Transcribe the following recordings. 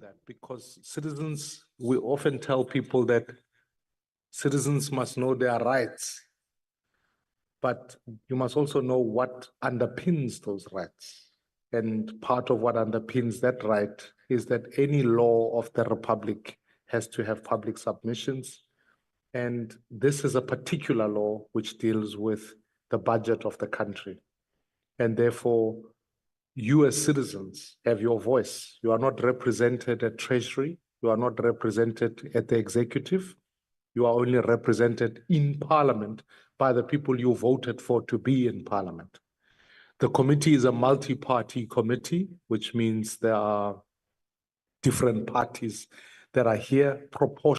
that, because citizens, we often tell people that citizens must know their rights, but you must also know what underpins those rights. And part of what underpins that right is that any law of the Republic has to have public submissions. And this is a particular law which deals with the budget of the country. And therefore, you as citizens have your voice. You are not represented at Treasury. You are not represented at the executive. You are only represented in Parliament by the people you voted for to be in Parliament. The committee is a multi-party committee, which means there are different parties that are here proportionally.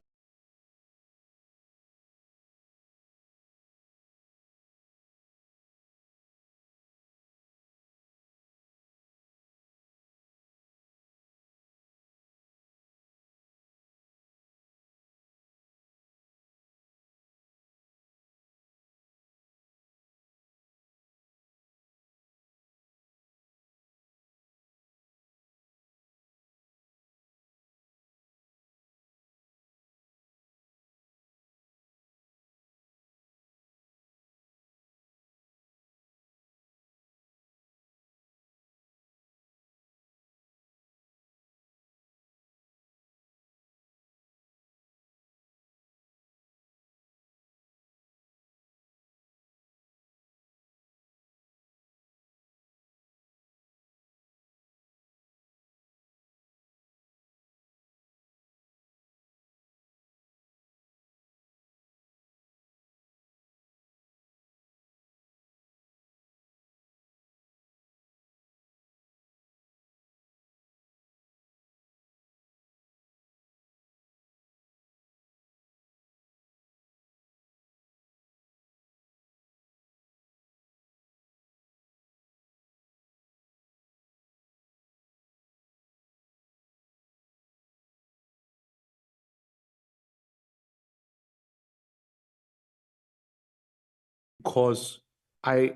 Because I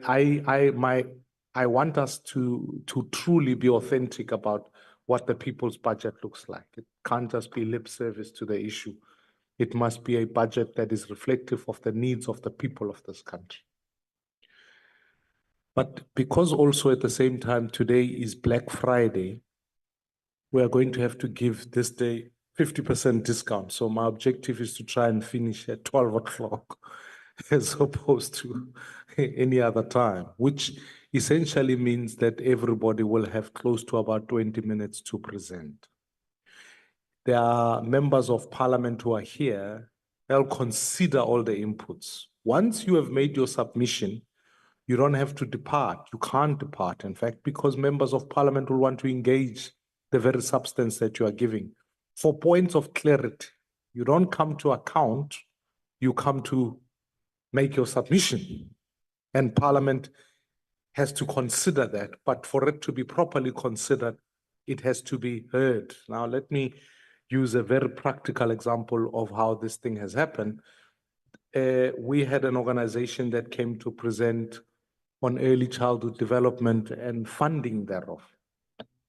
want us to truly be authentic about what the people's budget looks like. It can't just be lip service to the issue. It must be a budget that is reflective of the needs of the people of this country. But because also at the same time today is Black Friday, we are going to have to give this day 50% discount. So my objective is to try and finish at 12 o'clock as opposed to any other time, which essentially means that everybody will have close to about 20 minutes to present. There are members of parliament who are here. They'll consider all the inputs. Once you have made your submission, you don't have to depart. You can't depart, in fact, because members of parliament will want to engage the very substance that you are giving. For points of clarity, you don't come to account, you come to make your submission. And Parliament has to consider that, but for it to be properly considered, it has to be heard. Now, let me use a very practical example of how this thing has happened. We had an organization that came to present on early childhood development and funding thereof.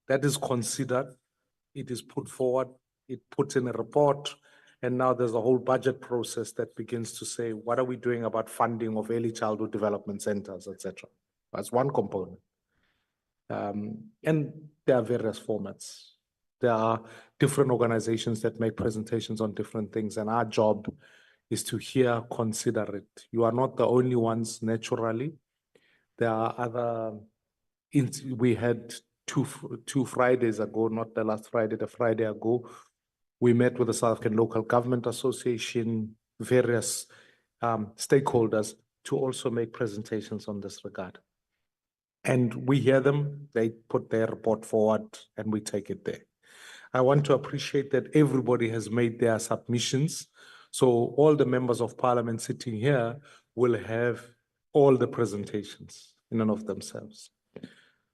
That is considered, it is put forward, it puts in a report, and now there's a whole budget process that begins to say, what are we doing about funding of early childhood development centers, etc. That's one component. And there are various formats. There are different organizations that make presentations on different things, and our job is to hear, consider it. You are not the only ones, naturally. There are other, we had two Fridays ago, not the last Friday, the Friday ago, we met with the South African Local Government Association, various stakeholders to also make presentations on this regard. And we hear them, they put their report forward, and we take it there. I want to appreciate that everybody has made their submissions. So all the members of parliament sitting here will have all the presentations in and of themselves.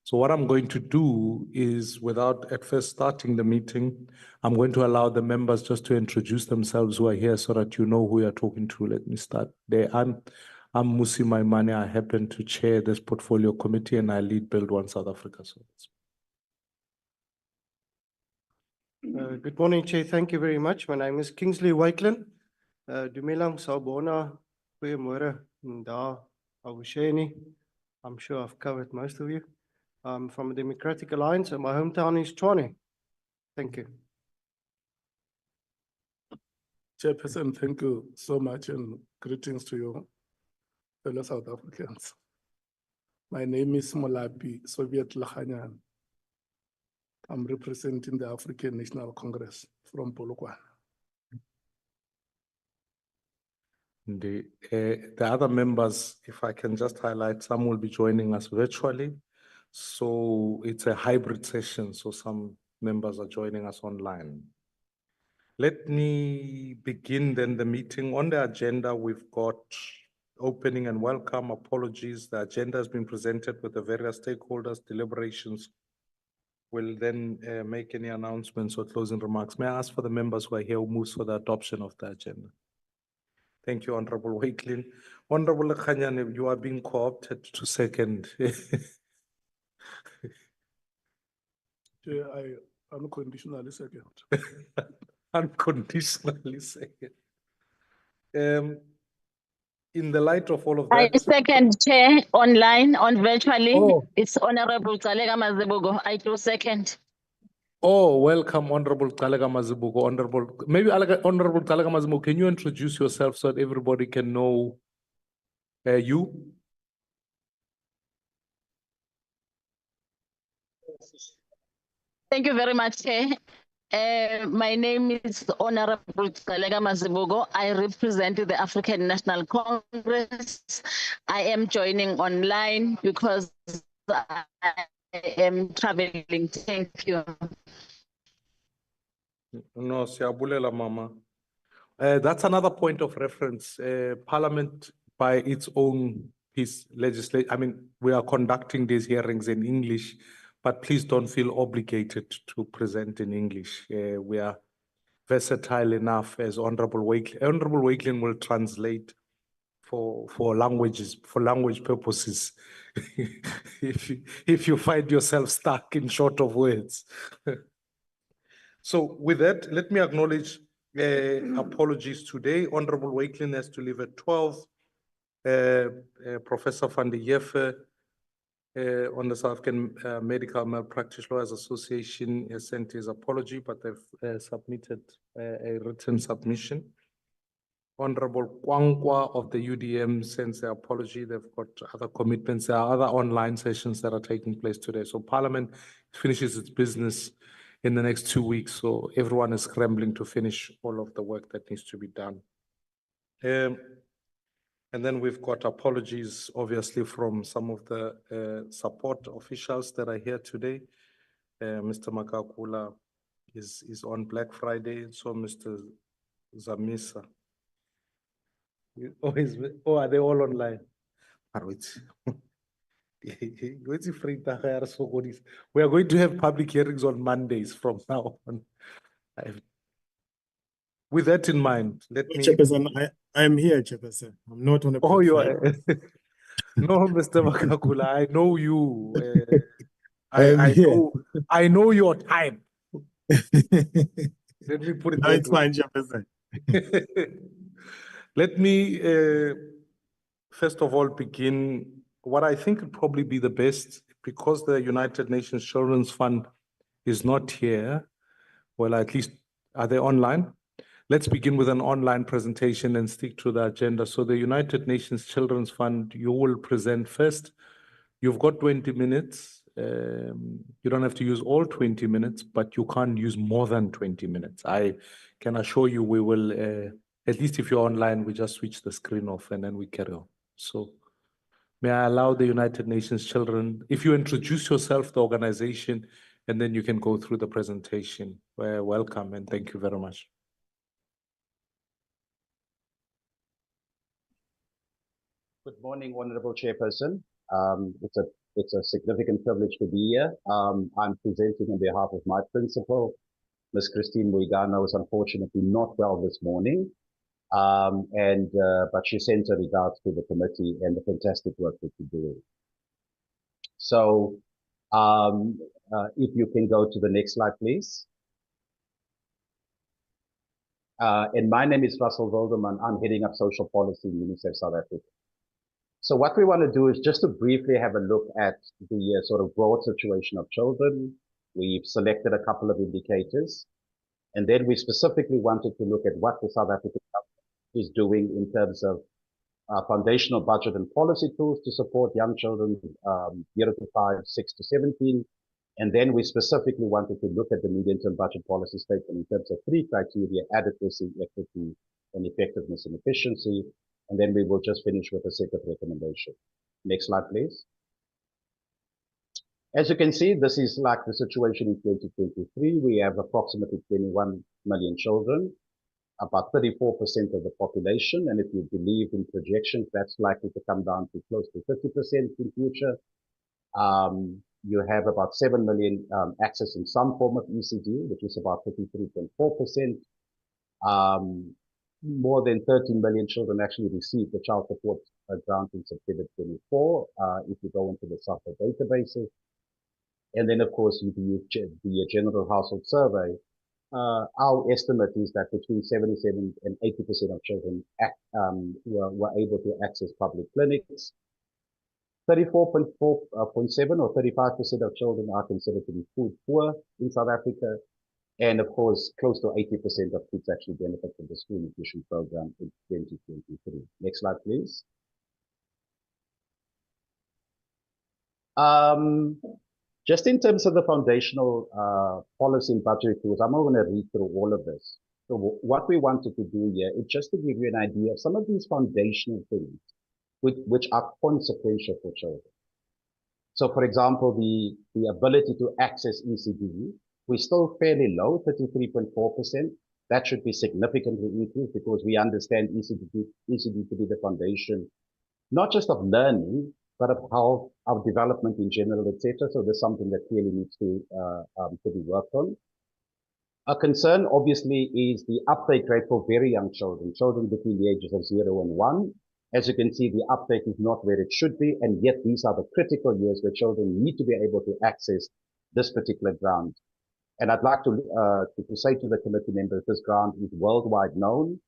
So what I'm going to do is, without at first starting the meeting, I'm going to allow the members just to introduce themselves who are here so that you know who you're talking to. Let me start there. I'm Musi Maimane. I happen to chair this portfolio committee and I lead Build One South Africa. So Good morning, Chair. Thank you very much. My name is Kingsley Wakelin. Dumelang Sawubona, goeiemôre, da Awusheni. I'm sure I've covered most of you. I'm from the Democratic Alliance and my hometown is Tshwane. Thank you. Chairperson, thank you so much and greetings to you, fellow South Africans. My name is Molapi Soviet Lahanyan. I'm representing the African National Congress from Polokwane. The other members, if I can just highlight, some will be joining us virtually. So it's a hybrid session, so some members are joining us online. Let me begin then the meeting. On the agenda, we've got opening and welcome, apologies. The agenda has been presented with the various stakeholders, deliberations. We'll then make any announcements or closing remarks. May I ask for the members who are here who moves for the adoption of the agenda? Thank you, Honorable Wakelin. Honorable Lekhanyan, you are being co-opted to second. Chair, I unconditionally second. Unconditionally second. In the light of all of I that. second, Chair, online, on virtually. Oh. It's Honorable Talega Mazibugo. I do second. Oh, welcome, Honorable Talega Mazibugo. Honorable Talega Mazibugo, can you introduce yourself so that everybody can know you? Thank you very much, Chair. My name is Honorable Talega Mazibugo. I represent the African National Congress. I am joining online because I am traveling. Thank you. No, siyabulela, Mama. That's another point of reference. Parliament, by its own piece, legislate. I mean, we are conducting these hearings in English, but please don't feel obligated to present in English. We are versatile enough, as Honorable Wakelin. Honorable Wakelin will translate for language purposes. if you find yourself stuck in short of words. So with that, let me acknowledge apologies today. Honorable Wakelin has to leave at 12. Professor van der Jefe on the South African Medical Malpractice Lawyers Association has sent his apology, but they've submitted a written submission. Honorable Kwangwa of the UDM sends their apology. They've got other commitments. There are other online sessions that are taking place today. So Parliament finishes its business in the next 2 weeks. So everyone is scrambling to finish all of the work that needs to be done. And then we've got apologies, obviously, from some of the support officials that are here today. Mr. Makakula is on Black Friday. So Mr. Zamisa. Are they all online? We are going to have public hearings on Mondays from now on. With that in mind, let me. Chairperson, I'm here, Chairperson. I'm not on a. Oh, you are. No, Mr. Makakula, I know you. I know your time. Let me put it No, it's fine, Chairperson. Let me first of all begin what I think would probably be the best, because the United Nations Children's Fund is not here. Well, at least, are they online? Let's begin with an online presentation and stick to the agenda. So the United Nations Children's Fund, you will present first. You've got 20 minutes. You don't have to use all 20 minutes, but you can't use more than 20 minutes. I can assure you we will, at least if you're online, we just switch the screen off and then we carry on. So may I allow the United Nations Children, if you introduce yourself, the organization, and then you can go through the presentation. Welcome and thank you very much. Good morning, Honorable Chairperson. It's a significant privilege to be here. I'm presenting on behalf of my principal, Ms. Christine Muigana, who is unfortunately not well this morning. But she sends her regards to the committee and the fantastic work that you're doing. So if you can go to the next slide, please. And my name is Russell Wilderman. I'm heading up social policy in UNICEF South Africa. So what we want to do is just to briefly have a look at the sort of broad situation of children. We've selected a couple of indicators, and then we specifically wanted to look at what the South African government is doing in terms of foundational budget and policy tools to support young children 0 to 5, 6 to 17. And then we specifically wanted to look at the medium-term budget policy statement in terms of 3 criteria: adequacy, equity, and effectiveness and efficiency. And then we will just finish with a set of recommendations. Next slide, please. As you can see, this is like the situation in 2023. We have approximately 21 million children, about 34% of the population. And if you believe in projections, that's likely to come down to close to 50% in future. You have about 7 million accessing some form of ECD, which is about 53.4%. More than 13 million children actually received the child support grant in September 24, if you go into the SAFA databases. And then, of course, if you use the general household survey, our estimate is that between 77 and 80% of children were able to access public clinics. 34.7 or 35% of children are considered to be food poor in South Africa. And of course, close to 80% of kids actually benefit from the school nutrition program in 2023. Next slide, please. Just in terms of the foundational policy and budgetary tools, I'm not going to read through all of this. So what we wanted to do here is just to give you an idea of some of these foundational things which are consequential for children. So for example, the ability to access ECD, we're still fairly low, 33.4%. That should be significantly increased because we understand ECD to be the foundation, not just of learning, but of health, of development in general, etc. So there's something that clearly needs to be worked on. A concern, obviously, is the uptake rate for very young children, children between the ages of 0 and 1. As you can see, the uptake is not where it should be, and yet these are the critical years where children need to be able to access this particular grant. And I'd like to say to the committee members, this grant is worldwide known.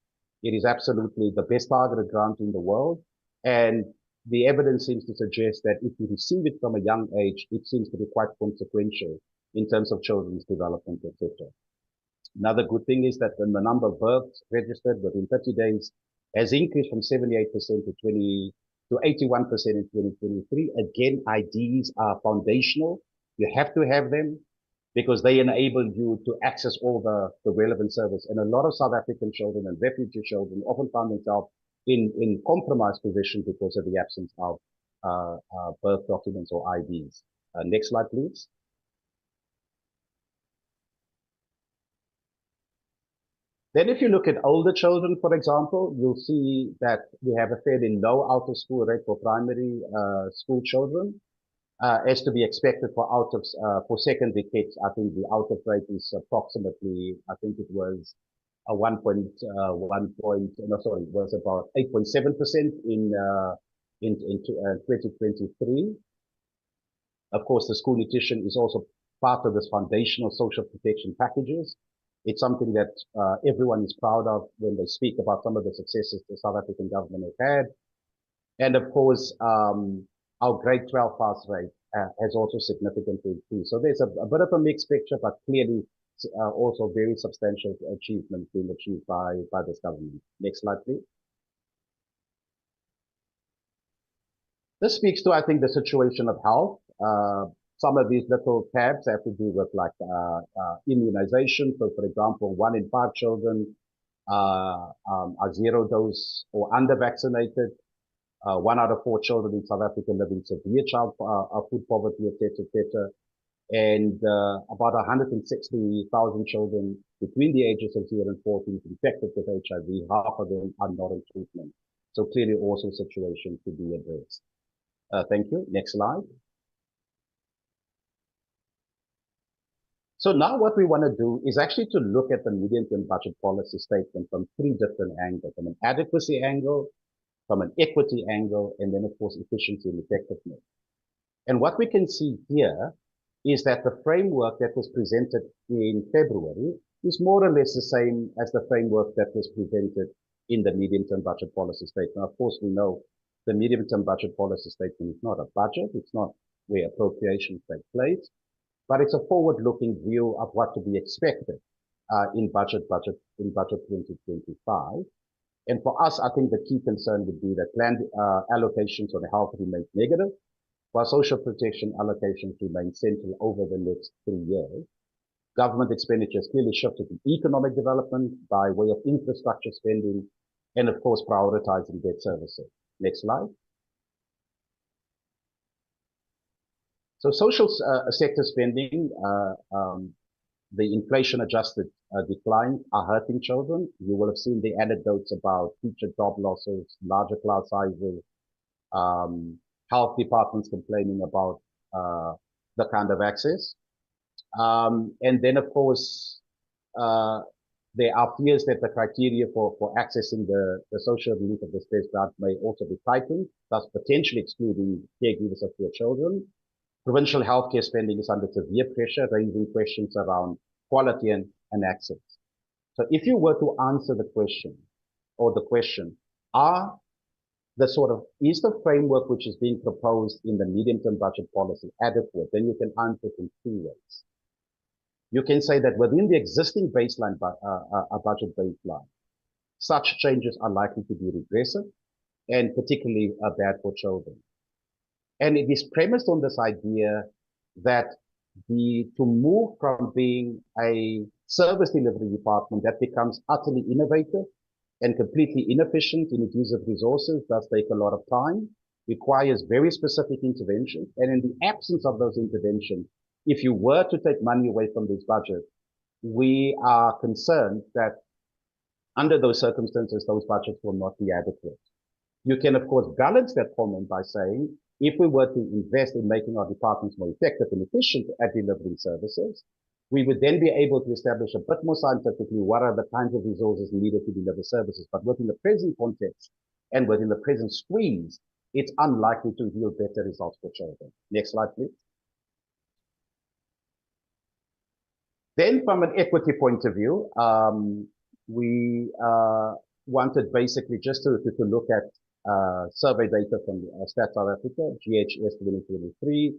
It is absolutely the best targeted grant in the world. And the evidence seems to suggest that if you receive it from a young age, it seems to be quite consequential in terms of children's development, etc. Another good thing is that the number of births registered within 30 days has increased from 78% to 81% in 2023. Again, IDs are foundational. You have to have them because they enable you to access all the relevant service. And a lot of South African children and refugee children often find themselves in compromised position because of the absence of birth documents or IDs. Next slide, please. Then if you look at older children, for example, you'll see that we have a fairly low out-of-school rate for primary school children. As to be expected for secondary kids, I think the out-of rate is approximately, I think it was a was about 8.7% in 2023. Of course, the school nutrition is also part of this foundational social protection packages. It's something that everyone is proud of when they speak about some of the successes the South African government has had. And of course, our grade 12 pass rate has also significantly increased. So there's a bit of a mixed picture, but clearly also very substantial achievements being achieved by this government. Next slide, please. This speaks to, I think, the situation of health. Some of these little tabs have to do with like immunization. So for example, 1 in 5 children are 0 dose or under vaccinated. 1 out of 4 children in South Africa live in severe food poverty, etc. And about 160,000 children between the ages of 0 and 14 infected with HIV. Half of them are not in treatment. So clearly also a situation to be addressed. Thank you. Next slide. So now what we want to do is actually to look at the medium-term budget policy statement from 3 different angles: from an adequacy angle, from an equity angle, and then of course efficiency and effectiveness. And what we can see here is that the framework that was presented in February is more or less the same as the framework that was presented in the medium-term budget policy statement. Of course, we know the medium-term budget policy statement is not a budget. It's not where appropriations take place, but it's a forward-looking view of what to be expected in budget 2025. And for us, I think the key concern would be that planned allocations on health remain negative, while social protection allocations remain central over the next 3 years. Government expenditures clearly shifted to economic development by way of infrastructure spending and, of course, prioritizing debt services. Next slide. So social sector spending, the inflation-adjusted declines are hurting children. You will have seen the anecdotes about teacher job losses, larger class sizes, health departments complaining about the kind of access. And then, of course, there are fears that the criteria for accessing the social relief of the state grant may also be tightened, thus potentially excluding caregivers of their children. Provincial healthcare spending is under severe pressure, raising questions around quality and access. So if you were to answer the question, is the framework which is being proposed in the medium-term budget policy adequate, then you can answer it in 2 ways. You can say that within the existing baseline, budget baseline, such changes are likely to be regressive and particularly bad for children. And it is premised on this idea that to move from being a service delivery department that becomes utterly innovative and completely inefficient in its use of resources, does take a lot of time, requires very specific interventions. And in the absence of those interventions, if you were to take money away from this budget, we are concerned that under those circumstances, those budgets will not be adequate. You can, of course, balance that comment by saying, if we were to invest in making our departments more effective and efficient at delivering services, we would then be able to establish a bit more scientifically what are the kinds of resources needed to deliver services. But within the present context and within the present squeeze, it's unlikely to yield better results for children. Next slide, please. Then from an equity point of view, we wanted basically just to look at survey data from Stats South Africa, GHS 2023,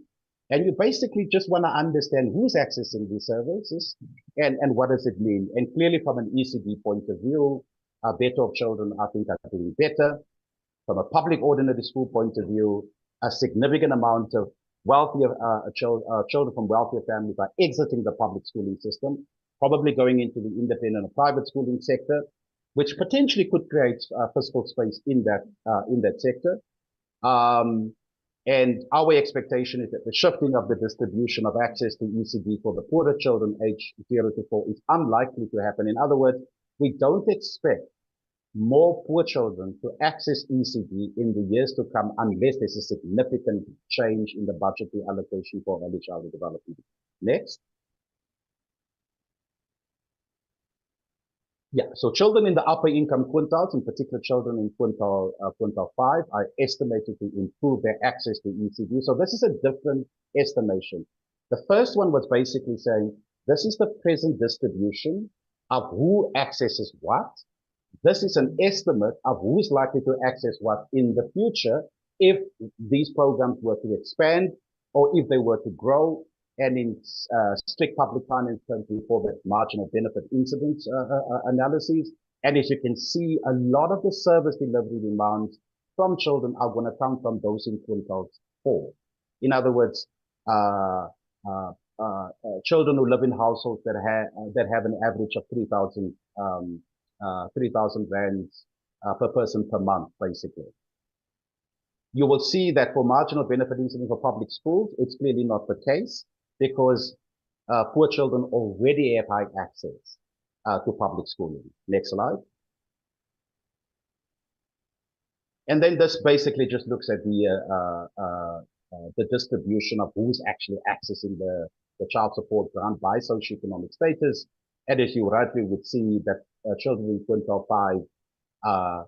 and you basically just want to understand who's accessing these services and what does it mean. And clearly from an ECD point of view, better of children, I think, are doing better. From a public ordinary school point of view, a significant amount of wealthier children from wealthier families are exiting the public schooling system, probably going into the independent or private schooling sector, which potentially could create fiscal space in that sector. And our expectation is that the shifting of the distribution of access to ECD for the poorer children aged 0 to 4 is unlikely to happen. In other words, we don't expect more poor children to access ECD in the years to come unless there's a significant change in the budgetary allocation for early childhood development. Next. Yeah, so children in the upper income quintiles, in particular children in quintile 5, are estimated to improve their access to ECD. So this is a different estimation. The first one was basically saying, this is the present distribution of who accesses what. This is an estimate of who's likely to access what in the future if these programs were to expand or if they were to grow. And in strict public finance terms, we call that marginal benefit incidence analyses. And as you can see, a lot of the service delivery demands from children are going to come from those in quintile 4. In other words, children who live in households that have an average of 3,000 rands per person per month, basically. You will see that for marginal benefit incidence for public schools, it's clearly not the case, because poor children already have high access to public schooling. Next slide. And then this basically just looks at the distribution of who's actually accessing the child support grant by socioeconomic status. And as you rightly would see that children in quintile 5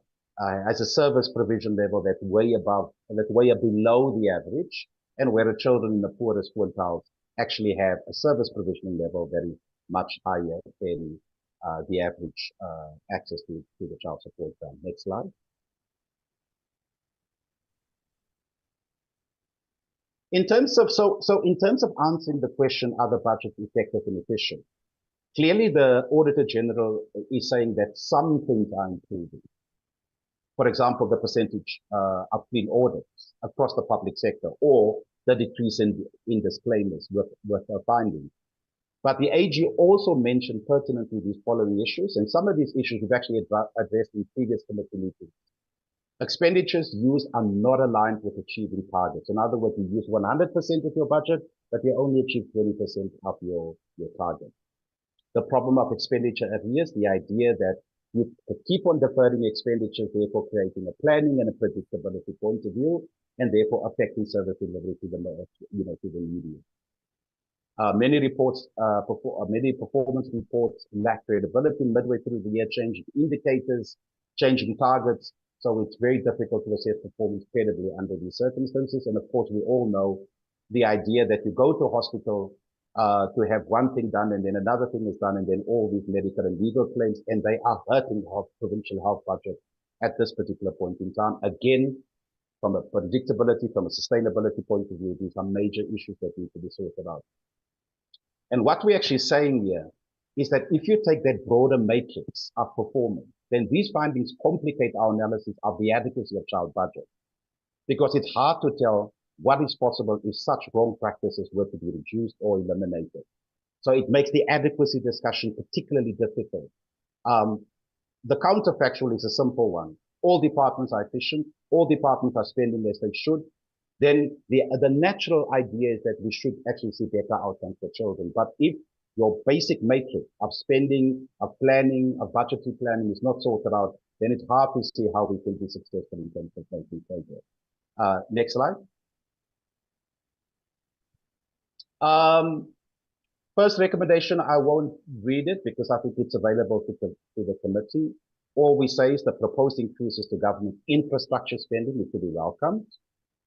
has a service provision level that's way below the average, and where the children in the poorest quintiles actually have a service provisioning level that is much higher than the average access to the child support grant. Next slide. In terms of in terms of answering the question, are the budgets effective and efficient? Clearly, the Auditor General is saying that some things are improving. For example, the percentage of clean audits across the public sector, or the decrease in disclaimers with findings. But the AG also mentioned pertinently these following issues, and some of these issues we've actually addressed in previous committee meetings. Expenditures used are not aligned with achieving targets. In other words, you use 100% of your budget, but you only achieve 20% of your target. The problem of expenditure arrears, the idea that you keep on deferring expenditures, therefore creating a planning and a predictability point of view, and therefore affecting service delivery to the media. Many reports, many performance reports lack credibility midway through the year, changing indicators, changing targets. So it's very difficult to assess performance credibly under these circumstances. And of course, we all know the idea that you go to a hospital to have one thing done and then another thing is done and then all these medical and legal claims, and they are hurting the provincial health budget at this particular point in time. Again, from a predictability, from a sustainability point of view, these are major issues that need to be sorted out. And what we're actually saying here is that if you take that broader matrix of performance, then these findings complicate our analysis of the adequacy of child budget, because it's hard to tell what is possible if such wrong practices were to be reduced or eliminated. So it makes the adequacy discussion particularly difficult. The counterfactual is a simple one. All departments are efficient, all departments are spending as they should. Then the natural idea is that we should actually see better outcomes for children. But if your basic matrix of spending, of planning, of budgetary planning is not sorted out, then it's hard to see how we can be successful in terms of making progress. Next slide. First recommendation, I won't read it because I think it's available to the committee. All we say is the proposed increases to government infrastructure spending is to be welcomed.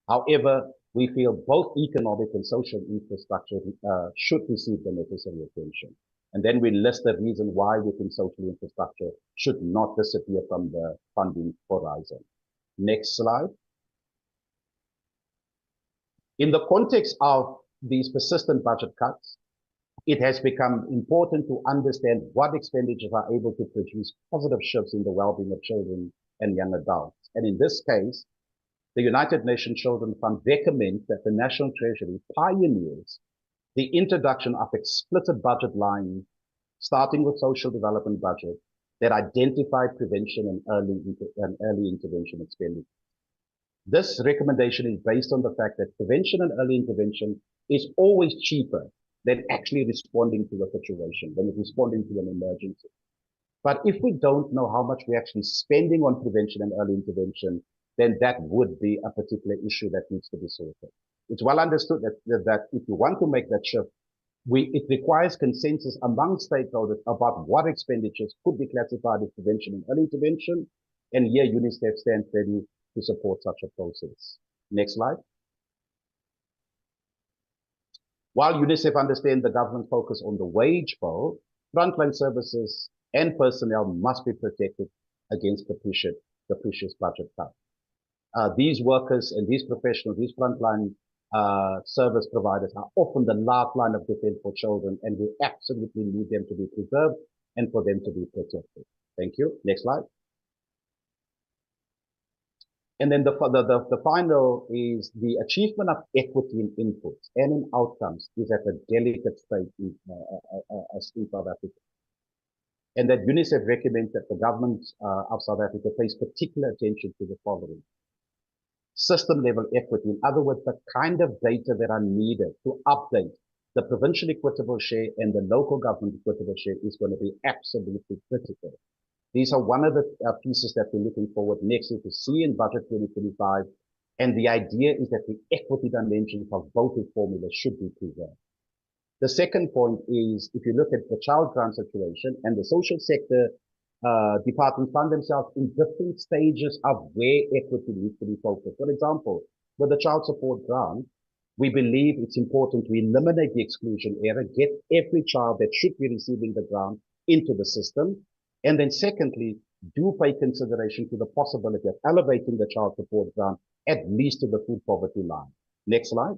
However, we feel both economic and social infrastructure should receive the necessary attention. And then we list the reason why we think social infrastructure should not disappear from the funding horizon. Next slide. In the context of these persistent budget cuts, it has become important to understand what expenditures are able to produce positive shifts in the well-being of children and young adults. And in this case, the United Nations Children Fund recommends that the National Treasury pioneers the introduction of explicit budget lines, starting with social development budget, that identify prevention and early intervention expenditures. This recommendation is based on the fact that prevention and early intervention is always cheaper than actually responding to a situation, than responding to an emergency. But if we don't know how much we're actually spending on prevention and early intervention, then that would be a particular issue that needs to be sorted. It's well understood that if you want to make that shift, it requires consensus among stakeholders about what expenditures could be classified as prevention and early intervention, and here UNICEF stands ready to support such a process. Next slide. While UNICEF understands the government's focus on the wage bill, frontline services and personnel must be protected against capricious budget cuts. These workers and these professionals, these frontline service providers are often the last line of defense for children, and we absolutely need them to be preserved and for them to be protected. Thank you. Next slide. And then the final is the achievement of equity in inputs and in outcomes is at a delicate stage in South Africa. And that UNICEF recommends that the government of South Africa pays particular attention to the following. System level equity, in other words, the kind of data that are needed to update the provincial equitable share and the local government equitable share is going to be absolutely critical. These are one of the pieces that we're looking forward next year to see in Budget 2025. And the idea is that the equity dimensions of both formulas should be preserved. The second point is, if you look at the child grant situation and the social sector departments find themselves in different stages of where equity needs to be focused. For example, with the child support grant, We believe it's important to eliminate the exclusion era, get every child that should be receiving the grant into the system. And then secondly, do pay consideration to the possibility of elevating the child support grant at least to the food poverty line. Next slide.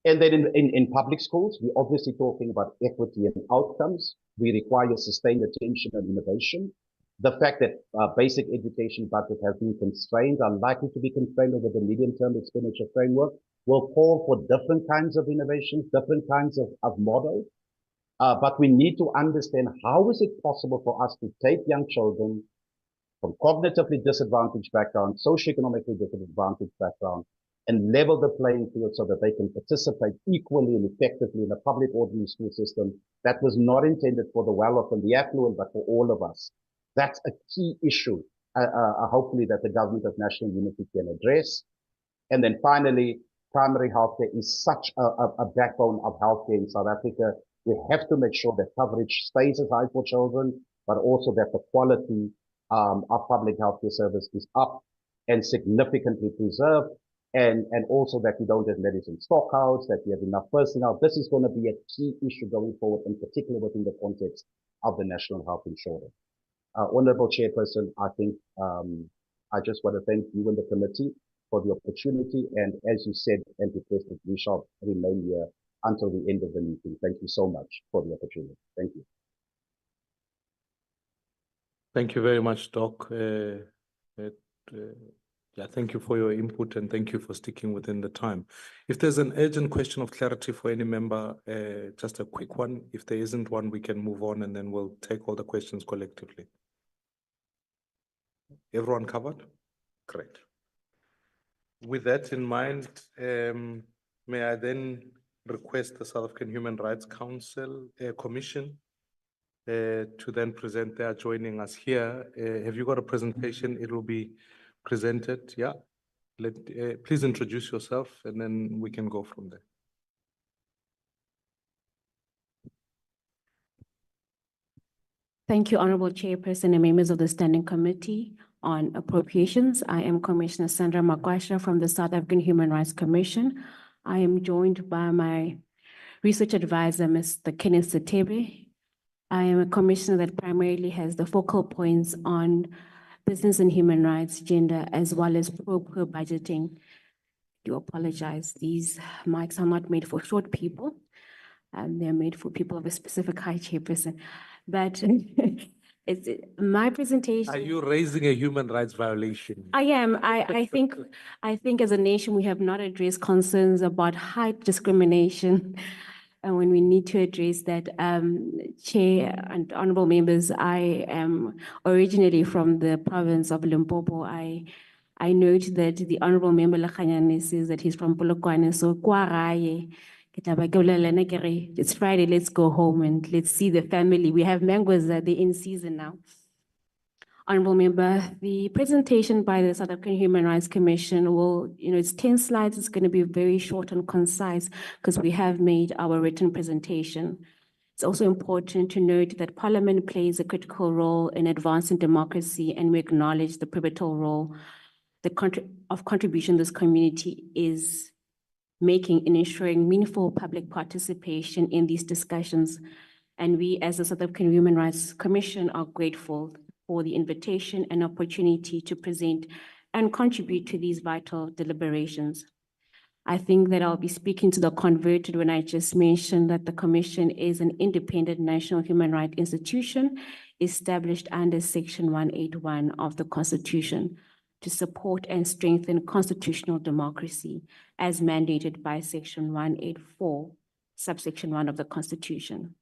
And then in public schools, we're obviously talking about equity and outcomes. We require sustained attention and innovation. The fact that basic education budget has been constrained, are likely to be constrained over the medium-term expenditure framework, will call for different kinds of innovations, different kinds of models. But we need to understand how is it possible for us to take young children from cognitively disadvantaged backgrounds, socioeconomically disadvantaged backgrounds, and level the playing field so that they can participate equally and effectively in a public ordinary school system that was not intended for the well-off and the affluent, but for all of us. That's a key issue, hopefully, that the government of national unity can address. And then finally, primary healthcare is such a backbone of healthcare in South Africa. We have to make sure that coverage stays as high for children, but also that the quality of public healthcare service is up and significantly preserved. And also that we don't have medicine stockouts, that we have enough personnel. This is going to be a key issue going forward, in particular within the context of the national health insurance. Honorable Chairperson, I think I just want to thank you and the committee for the opportunity. And as you said and requested, we shall remain here until the end of the meeting. Thank you so much for the opportunity. Thank you. Thank you very much, Doc. Yeah, thank you for your input and thank you for sticking within the time. If there's an urgent question of clarity for any member, just a quick one. If there isn't one, we can move on and then we'll take all the questions collectively. Everyone covered? Great. With that in mind, may I then request the South African Human Rights Council Commission to then present. They are joining us here. Have you got a presentation? It will be presented. Yeah. Please introduce yourself and then we can go from there. Thank you, Honorable Chairperson and members of the Standing Committee on Appropriations. I am Commissioner Sandra Makwasha from the South African Human Rights Commission. I am joined by my research advisor, Mr. Kenneth Setebe. I am a commissioner that primarily has the focal points on business and human rights, gender, as well as pro budgeting. I do apologize. These mics are not made for short people. They're made for people of a specific height, Chairperson. But it's my presentation. Are you raising a human rights violation? I am. I think as a nation, we have not addressed concerns about height discrimination. And when we need to address that, Chair and honorable members, I am originally from the province of Limpopo. I note that the honorable member Lakhanyane says that he's from Polokwane. So it's Friday, let's go home and let's see the family. We have mangoes that they're in season now. Honorable member, the presentation by the South African Human Rights Commission will, it's 10 slides. It's going to be very short and concise because we have made our written presentation. It's also important to note that Parliament plays a critical role in advancing democracy, and we acknowledge the pivotal role of contribution this community is making in ensuring meaningful public participation in these discussions. And we, as the South African Human Rights Commission, are grateful for the invitation and opportunity to present and contribute to these vital deliberations. I think that I'll be speaking to the converted when I just mentioned that the Commission is an independent national human rights institution established under Section 181 of the Constitution to support and strengthen constitutional democracy as mandated by Section 184, subsection 1 of the Constitution.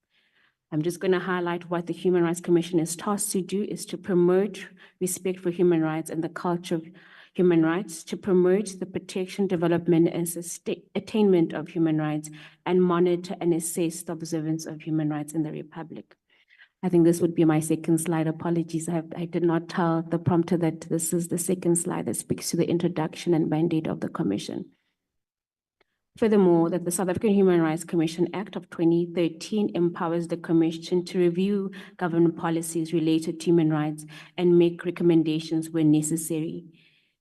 I'm just going to highlight what the Human Rights Commission is tasked to do is to promote respect for human rights and the culture of human rights, to promote the protection, development, and attainment of human rights, and monitor and assess the observance of human rights in the Republic. I think this would be my second slide. Apologies, I did not tell the prompter that this is the second slide that speaks to the introduction and mandate of the Commission. Furthermore, that the South African Human Rights Commission Act of 2013 empowers the Commission to review government policies related to human rights and make recommendations when necessary.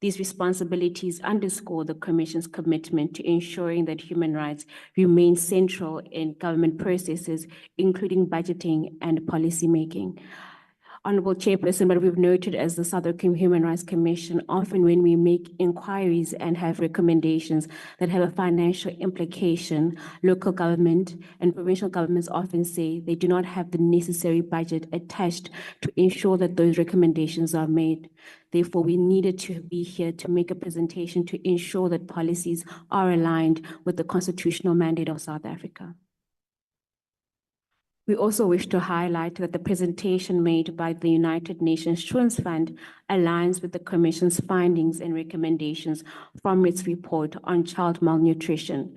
These responsibilities underscore the Commission's commitment to ensuring that human rights remain central in government processes, including budgeting and policymaking. Honorable Chairperson, but we've noted as the South African Human Rights Commission, often when we make inquiries and have recommendations that have a financial implication, local government and provincial governments often say they do not have the necessary budget attached to ensure that those recommendations are made. Therefore, we needed to be here to make a presentation to ensure that policies are aligned with the constitutional mandate of South Africa. We also wish to highlight that the presentation made by the United Nations Children's Fund aligns with the Commission's findings and recommendations from its report on child malnutrition.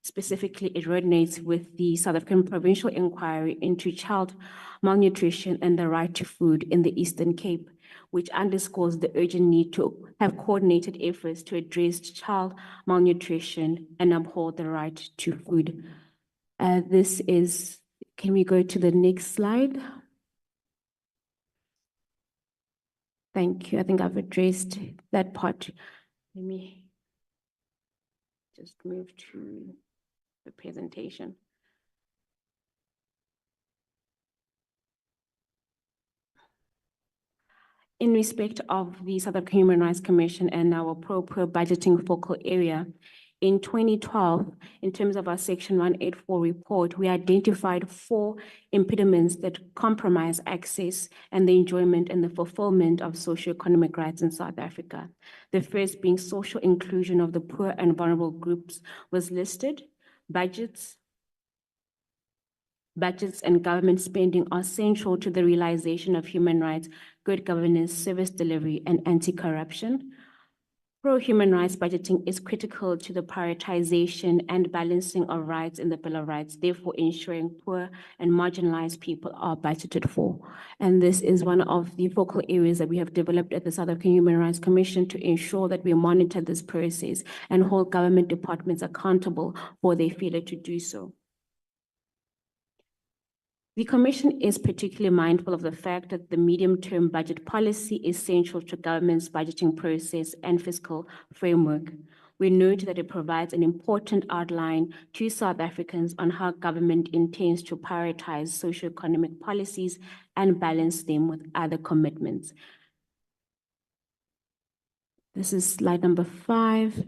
Specifically, it resonates with the South African Provincial Inquiry into Child Malnutrition and the Right to Food in the Eastern Cape, which underscores the urgent need to have coordinated efforts to address child malnutrition and uphold the right to food. Can we go to the next slide? Thank you. I think I've addressed that part. Let me just move to the presentation. In respect of the South African Human Rights Commission and our appropriate budgeting focal area, in 2012, in terms of our Section 184 report, we identified 4 impediments that compromise access and the enjoyment and the fulfillment of socioeconomic rights in South Africa. The first being social inclusion of the poor and vulnerable groups was listed. Budgets and government spending are central to the realization of human rights, good governance, service delivery, and anti-corruption. Pro-human rights budgeting is critical to the prioritization and balancing of rights in the Bill of Rights, therefore ensuring poor and marginalized people are budgeted for. And this is one of the focal areas that we have developed at the South African Human Rights Commission to ensure that we monitor this process and hold government departments accountable for their failure to do so. The Commission is particularly mindful of the fact that the medium-term budget policy is central to government's budgeting process and fiscal framework. We note that it provides an important outline to South Africans on how government intends to prioritize socioeconomic policies and balance them with other commitments. This is slide number 5.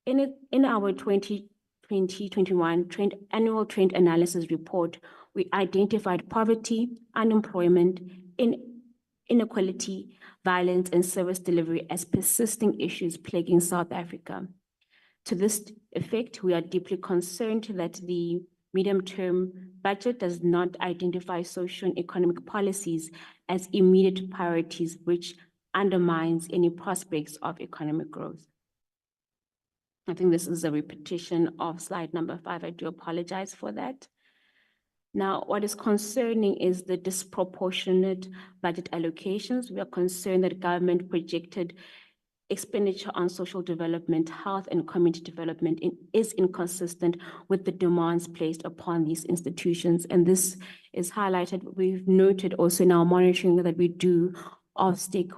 In our 2020-21 annual trend analysis report, we identified poverty, unemployment, inequality, violence, and service delivery as persisting issues plaguing South Africa. To this effect, we are deeply concerned that the medium-term budget does not identify social and economic policies as immediate priorities, which undermines any prospects of economic growth. I think this is a repetition of slide number 5. I do apologize for that. Now, what is concerning is the disproportionate budget allocations. We are concerned that government projected expenditure on social development, health, and community development is inconsistent with the demands placed upon these institutions. And this is highlighted. We've noted also in our monitoring that we do of state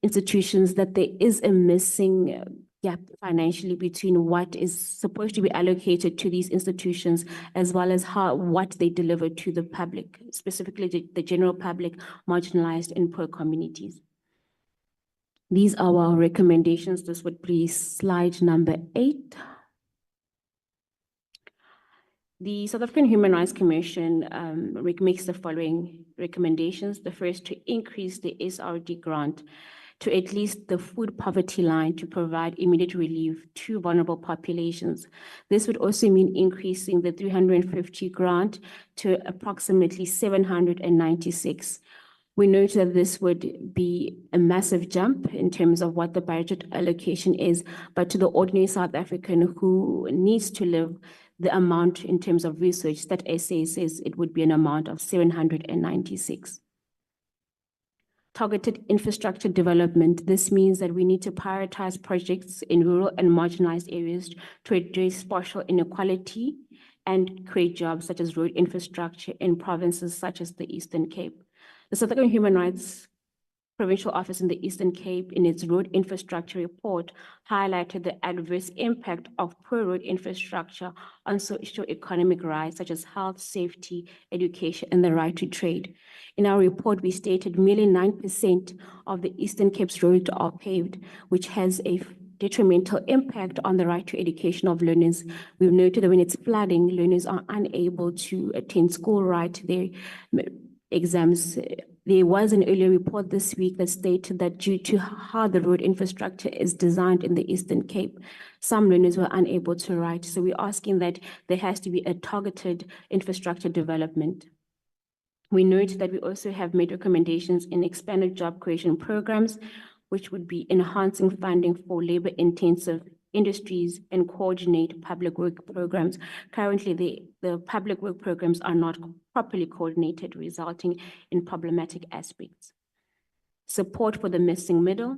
institutions that there is a missing gap financially between what is supposed to be allocated to these institutions as well as what they deliver to the public, specifically the general public, marginalized and poor communities. These are our recommendations. This would be slide number 8. The South African Human Rights Commission makes the following recommendations. The first, to increase the SRD grant to at least the food poverty line to provide immediate relief to vulnerable populations. This would also mean increasing the 350 grant to approximately 796. We note that this would be a massive jump in terms of what the budget allocation is, but to the ordinary South African who needs to live the amount in terms of research that SA says it would be an amount of 796. Targeted infrastructure development. This means that we need to prioritize projects in rural and marginalized areas to address spatial inequality and create jobs such as road infrastructure in provinces such as the Eastern Cape. The South African Human Rights Provincial Office in the Eastern Cape, in its road infrastructure report, highlighted the adverse impact of poor road infrastructure on socio-economic rights such as health, safety, education, and the right to trade. In our report, we stated merely 9% of the Eastern Cape's roads are paved, which has a detrimental impact on the right to education of learners. We've noted that when it's flooding, learners are unable to attend school, write their exams. There was an earlier report this week that stated that due to how the road infrastructure is designed in the Eastern Cape, some learners were unable to write. So we're asking that there has to be a targeted infrastructure development. We note that we also have made recommendations in expanded job creation programs, which would be enhancing funding for labor-intensive industries and coordinate public work programs. Currently, the public work programs are not properly coordinated, resulting in problematic aspects. Support for the missing middle,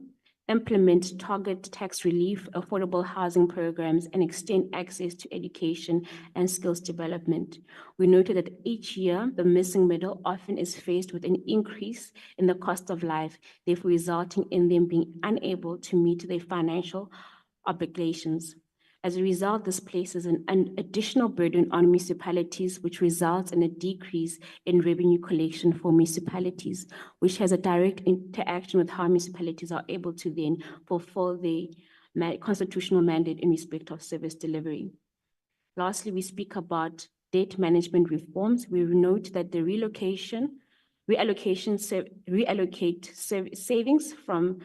implement target tax relief, affordable housing programs, and extend access to education and skills development. We noted that each year, the missing middle often is faced with an increase in the cost of life, therefore resulting in them being unable to meet their financial obligations. As a result, this places an additional burden on municipalities, which results in a decrease in revenue collection for municipalities, which has a direct interaction with how municipalities are able to then fulfill the constitutional mandate in respect of service delivery. Lastly, we speak about debt management reforms. We note that the reallocate savings from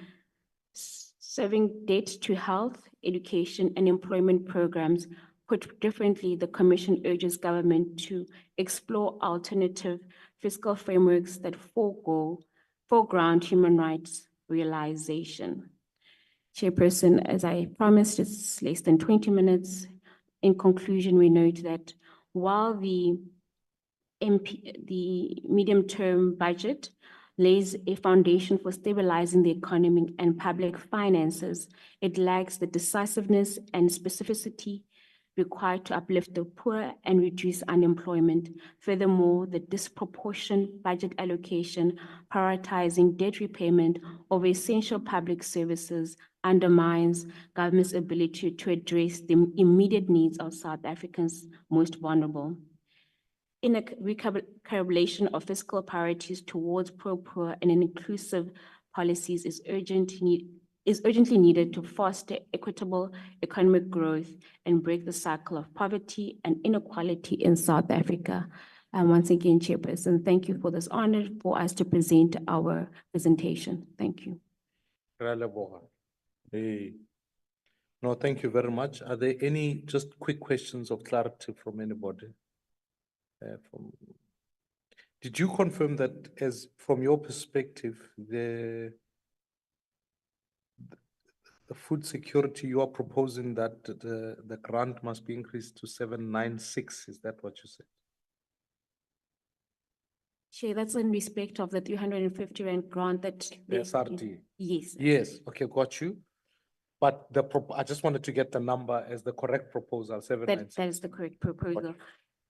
serving debt to health, education, and employment programs. Put differently, the Commission urges government to explore alternative fiscal frameworks that foreground human rights realization. Chairperson, as I promised, it's less than 20 minutes. In conclusion, we note that while the medium-term budget lays a foundation for stabilizing the economy and public finances, it lacks the decisiveness and specificity required to uplift the poor and reduce unemployment. Furthermore, the disproportionate budget allocation prioritizing debt repayment over essential public services undermines government's ability to address the immediate needs of South Africans most vulnerable. In a recalibration of fiscal priorities towards pro-poor and inclusive policies is urgently needed to foster equitable economic growth and break the cycle of poverty and inequality in South Africa. And once again, Chairperson, thank you for this honor for us to present our presentation. Thank you. No, thank you very much. Are there any just quick questions of clarity from anybody? Did you confirm that, as from your perspective, the food security, you are proposing that the grant must be increased to 796? Is that what you said? Chair, that's in respect of the 350 rand grant that. The SRD. Yes. Yes, okay, got you. But I just wanted to get the number as the correct proposal, 796. That is the correct proposal.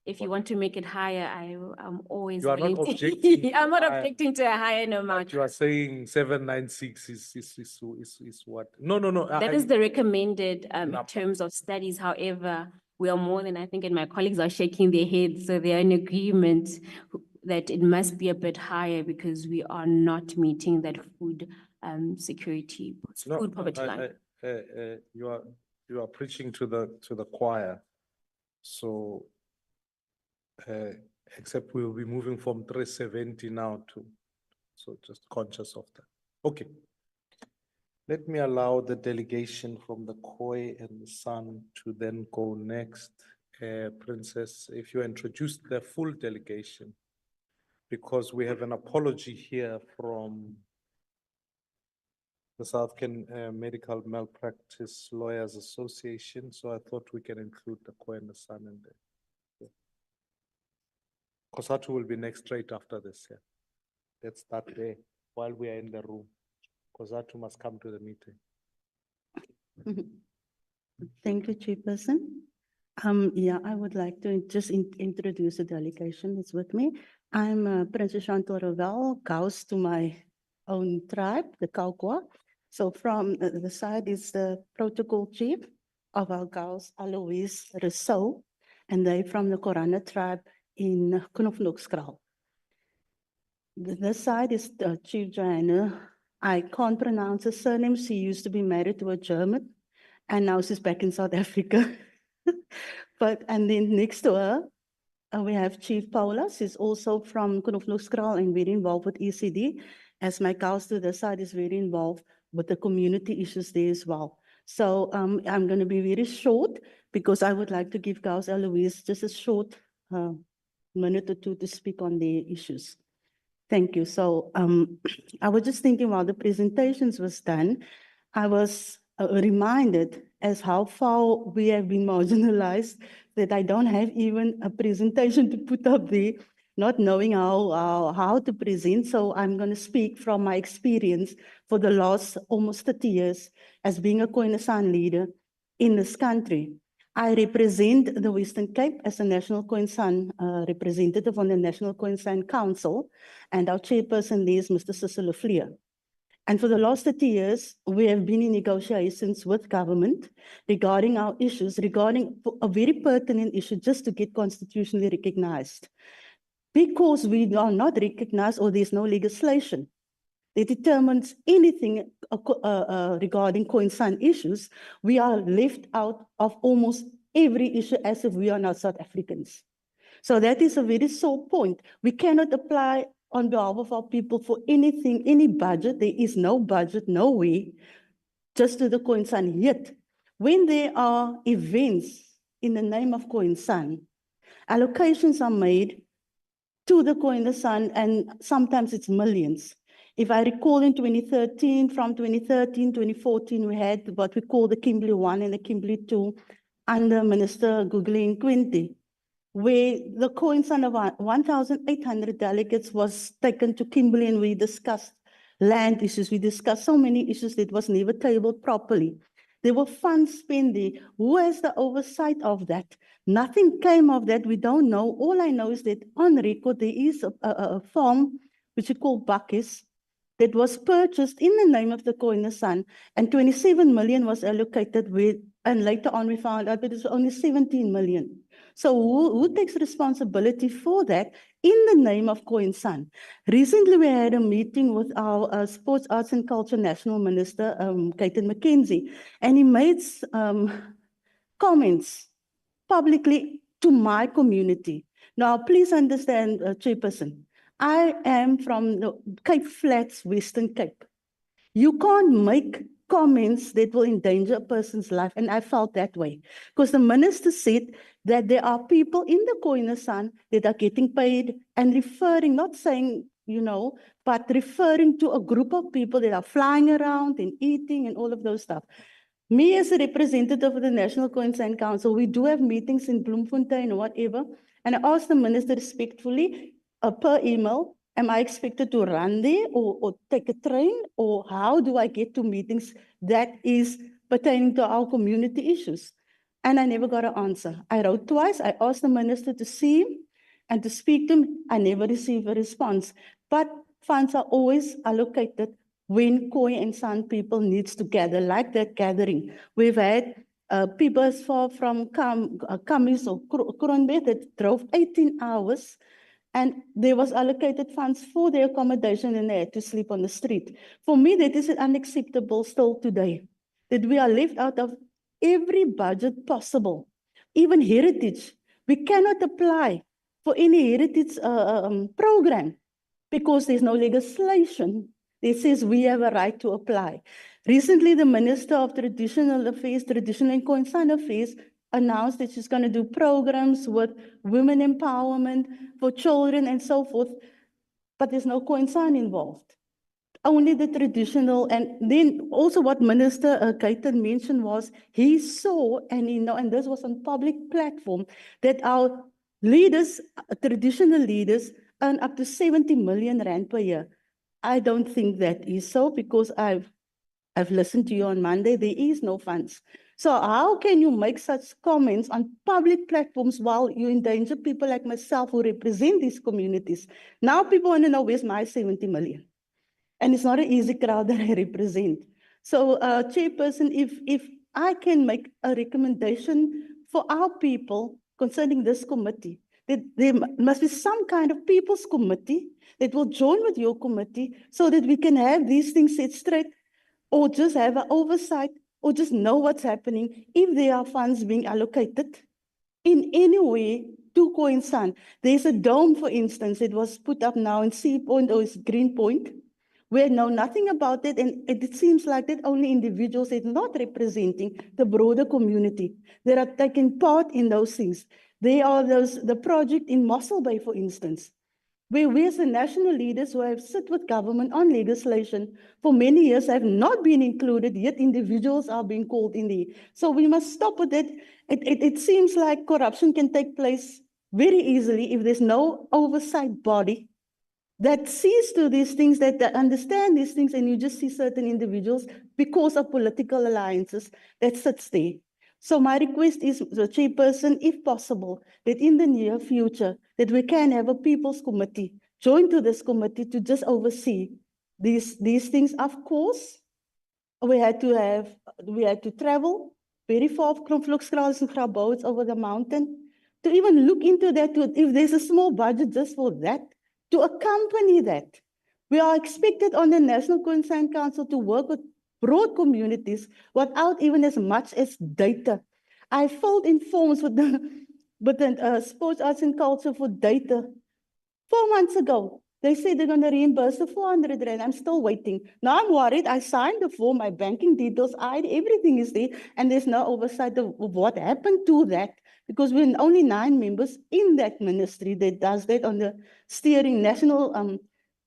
If you want to make it higher, I'm always You are not willing to- objecting. I'm not objecting to a higher amount. You are saying 796 is what? No. That is the recommended in terms of studies. However, we are more than, I think, and my colleagues are shaking their heads. So they are in agreement that it must be a bit higher because we are not meeting that food security, food poverty line. You are preaching to the choir. So except we will be moving from 370 now to, so just conscious of that. Okay. Let me allow the delegation from the Khoi and the San to then go next. Princess, if you introduce the full delegation, because we have an apology here from the South African Medical Malpractice Lawyers Association. So I thought we can include the Khoi and the San in there. Kosatu will be next straight after this. Yeah. Let's start there while we are in the room. Kosatu must come to the meeting. Thank you, Chairperson. Yeah, I would like to just introduce the delegation that's with me. I'm Princess Chantal Ravel, ghost to my own tribe, the Kaukwa. So from the side is the protocol chief of our girls, Alois Rousseau, and they from the Korana tribe in Knofnokskraal. This side is Chief Joanna. I can't pronounce her surname. She used to be married to a German, and now she's back in South Africa. And then next to her, we have Chief Paula. She's also from Knofnokskraal and very involved with ECD. As my girls to the side is very involved with the community issues there as well. So I'm going to be very short because I would like to give girls Eloise just a short minute or two to speak on their issues. Thank you. So I was just thinking while the presentations was done, I was reminded as how far we have been marginalized that I don't have even a presentation to put up there, not knowing how to present. So I'm going to speak from my experience for the last almost 30 years as being a Khoisan leader in this country. I represent the Western Cape as a National Khoisan representative on the National Khoisan Council, and our chairperson there is Mr. Cecil Fleer. And for the last 30 years, we have been in negotiations with government regarding our issues, regarding a very pertinent issue just to get constitutionally recognized. Because we are not recognized or there's no legislation that determines anything regarding Khoisan issues, we are left out of almost every issue as if we are not South Africans. So that is a very sore point. We cannot apply on behalf of our people for anything, any budget. There is no budget, no way, just to the Khoisan. Yet, when there are events in the name of Khoisan, allocations are made to the Khoisan, and sometimes it's millions. If I recall in 2013, from 2013, 2014, we had what we call the Kimberley 1 and the Kimberley 2 under Minister Gugulethu Nkwinti, where the Khoisan of 1,800 delegates was taken to Kimberley, and we discussed land issues. We discussed so many issues that was never tabled properly. There were funds spent there. Who has the oversight of that? Nothing came of that. We don't know. All I know is that on record, there is a farm, which we call Bakkies, that was purchased in the name of the Khoisan, and 27 million was allocated with, and later on we found out that it was only 17 million. So who takes responsibility for that in the name of Khoisan? Recently, we had a meeting with our Sports, Arts and Culture National Minister, Caton McKenzie, and he made comments publicly to my community. Now, please understand, Chairperson, I am from the Cape Flats, Western Cape. You can't make comments that will endanger a person's life, and I felt that way. Because the minister said that there are people in the Khoisan that are getting paid and referring, not saying, you know, but referring to a group of people that are flying around and eating and all of those stuff. Me as a representative of the National Khoisan Council, we do have meetings in Bloemfontein or whatever, and I asked the minister respectfully, per email, am I expected to run there or take a train, or how do I get to meetings that is pertaining to our community issues? And I never got an answer. I wrote twice. I asked the minister to see him and to speak to him. I never received a response. But funds are always allocated when Khoi and San people needs to gather, like that gathering. We've had people as far from Kamis or Kronberg that drove 18 hours, and there was allocated funds for their accommodation, and they had to sleep on the street. For me, that is unacceptable still today, that we are left out of every budget possible. Even heritage, we cannot apply for any heritage program because there's no legislation that says we have a right to apply. Recently, the Minister of Traditional Affairs, Traditional and Khoisan Affairs, announced that she's going to do programs with women empowerment for children and so forth, but there's no Khoisan involved. Only the traditional. And then also what Minister Caton mentioned was he saw, and he know, and this was on public platform, that our leaders, traditional leaders, earn up to 70 million rand per year. I don't think that is so, because I've listened to you on Monday. There is no funds. So how can you make such comments on public platforms while you endanger people like myself who represent these communities? Now people want to know, where's my 70 million? And it's not an easy crowd that I represent. So, Chairperson, if I can make a recommendation for our people concerning this committee, that there must be some kind of people's committee that will join with your committee so that we can have these things set straight, or just have an oversight, or just know what's happening if there are funds being allocated in any way to Khoisan. There's a dome, for instance, it was put up now in Sea Point or Green Point. We know nothing about it, and it seems like that only individuals is not representing the broader community that are taking part in those things. There are the project in Mossel Bay, for instance, where we as the national leaders who have sit with government on legislation for many years have not been included, yet individuals are being called in there. So we must stop with it. It seems like corruption can take place very easily if there's no oversight body that sees to these things, that understand these things, and you just see certain individuals because of political alliances that sits there. So my request is, the Chairperson, if possible, that in the near future, that we can have a People's Committee join to this committee to just oversee these things. Of course, we had to travel very far from Vlukskraal and Grabouw, over the mountain, to even look into that, if there's a small budget just for that, to accompany that. We are expected on the National Concern Council to work with broad communities without even as much as data. I filled in forms with the Sports, Arts and Culture for data 4 months ago. They said they're going to reimburse the 400 Rand. I'm still waiting. Now I'm worried. I signed the form, my banking details, everything is there, and there's no oversight of what happened to that, because we're only 9 members in that ministry that does that on the steering, National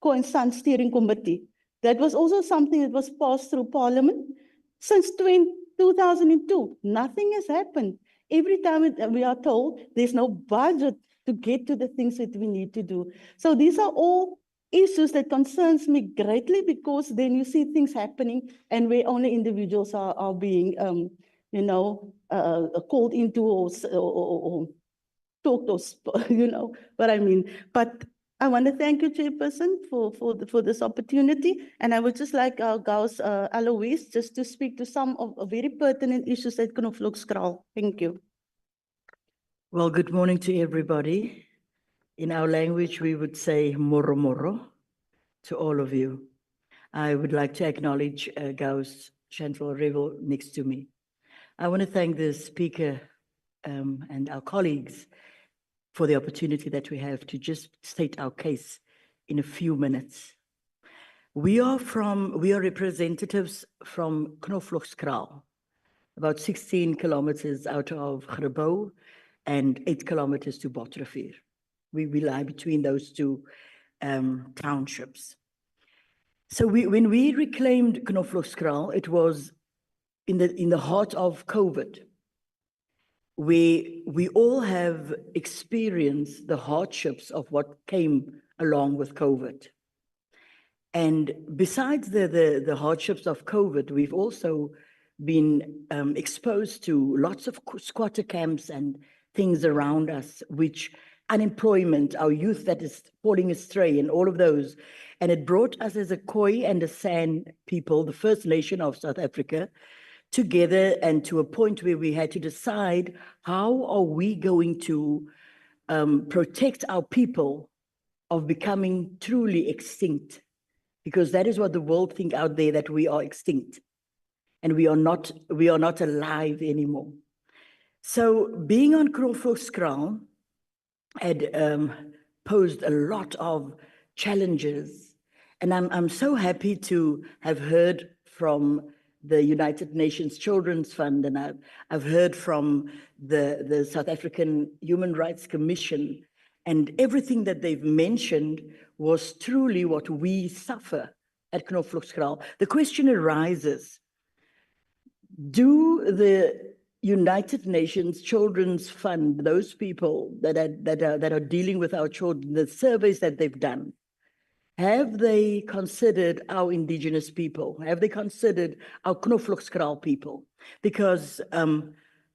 Khoisan Steering Committee. That was also something that was passed through Parliament since 2002. Nothing has happened. Every time we are told there's no budget to get to the things that we need to do. So these are all issues that concerns me greatly, because then you see things happening and where only individuals are being, called into or talked, or you know what I mean. But I want to thank you, Chairperson, for this opportunity. And I would just like our Gauss Alois just to speak to some of very pertinent issues at Vlukskraal. Thank you. Well, good morning to everybody. In our language, we would say moro moro to all of you. I would like to acknowledge Gauss Chantal Revel next to me. I want to thank the speaker and our colleagues for the opportunity that we have to just state our case in a few minutes. We are representatives from Vlukskraal, about 16 kilometers out of Grabouw and 8 kilometers to Bottreffer. We lie between those two townships. So when we reclaimed Vlukskraal, it was in the heart of COVID. We all have experienced the hardships of what came along with COVID. And besides the hardships of COVID, we've also been exposed to lots of squatter camps and things around us, which unemployment, our youth that is falling astray, and all of those. And it brought us as a Khoi and a San people, the First Nation of South Africa, together, and to a point where we had to decide, how are we going to protect our people of becoming truly extinct? Because that is what the world think out there, that we are extinct and we are not alive anymore. So being on Vlukskraal had posed a lot of challenges, and I'm so happy to have heard from the United Nations Children's Fund, and I've heard from the South African Human Rights Commission, and everything that they've mentioned was truly what we suffer at Vlukskraal. The question arises, do the United Nations Children's Fund, those people that are dealing with our children, the surveys that they've done, have they considered our indigenous people? Have they considered our Vlukskraal people? Because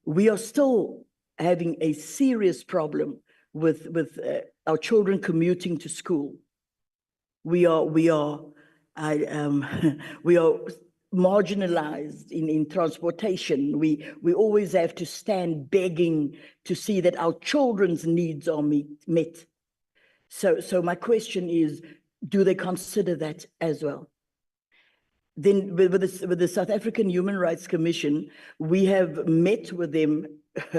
we are still having a serious problem with our children commuting to school. We are We are marginalized in transportation. We always have to stand begging to see that our children's needs are met. So my question is, do they consider that as well? Then with the South African Human Rights Commission, we have met with them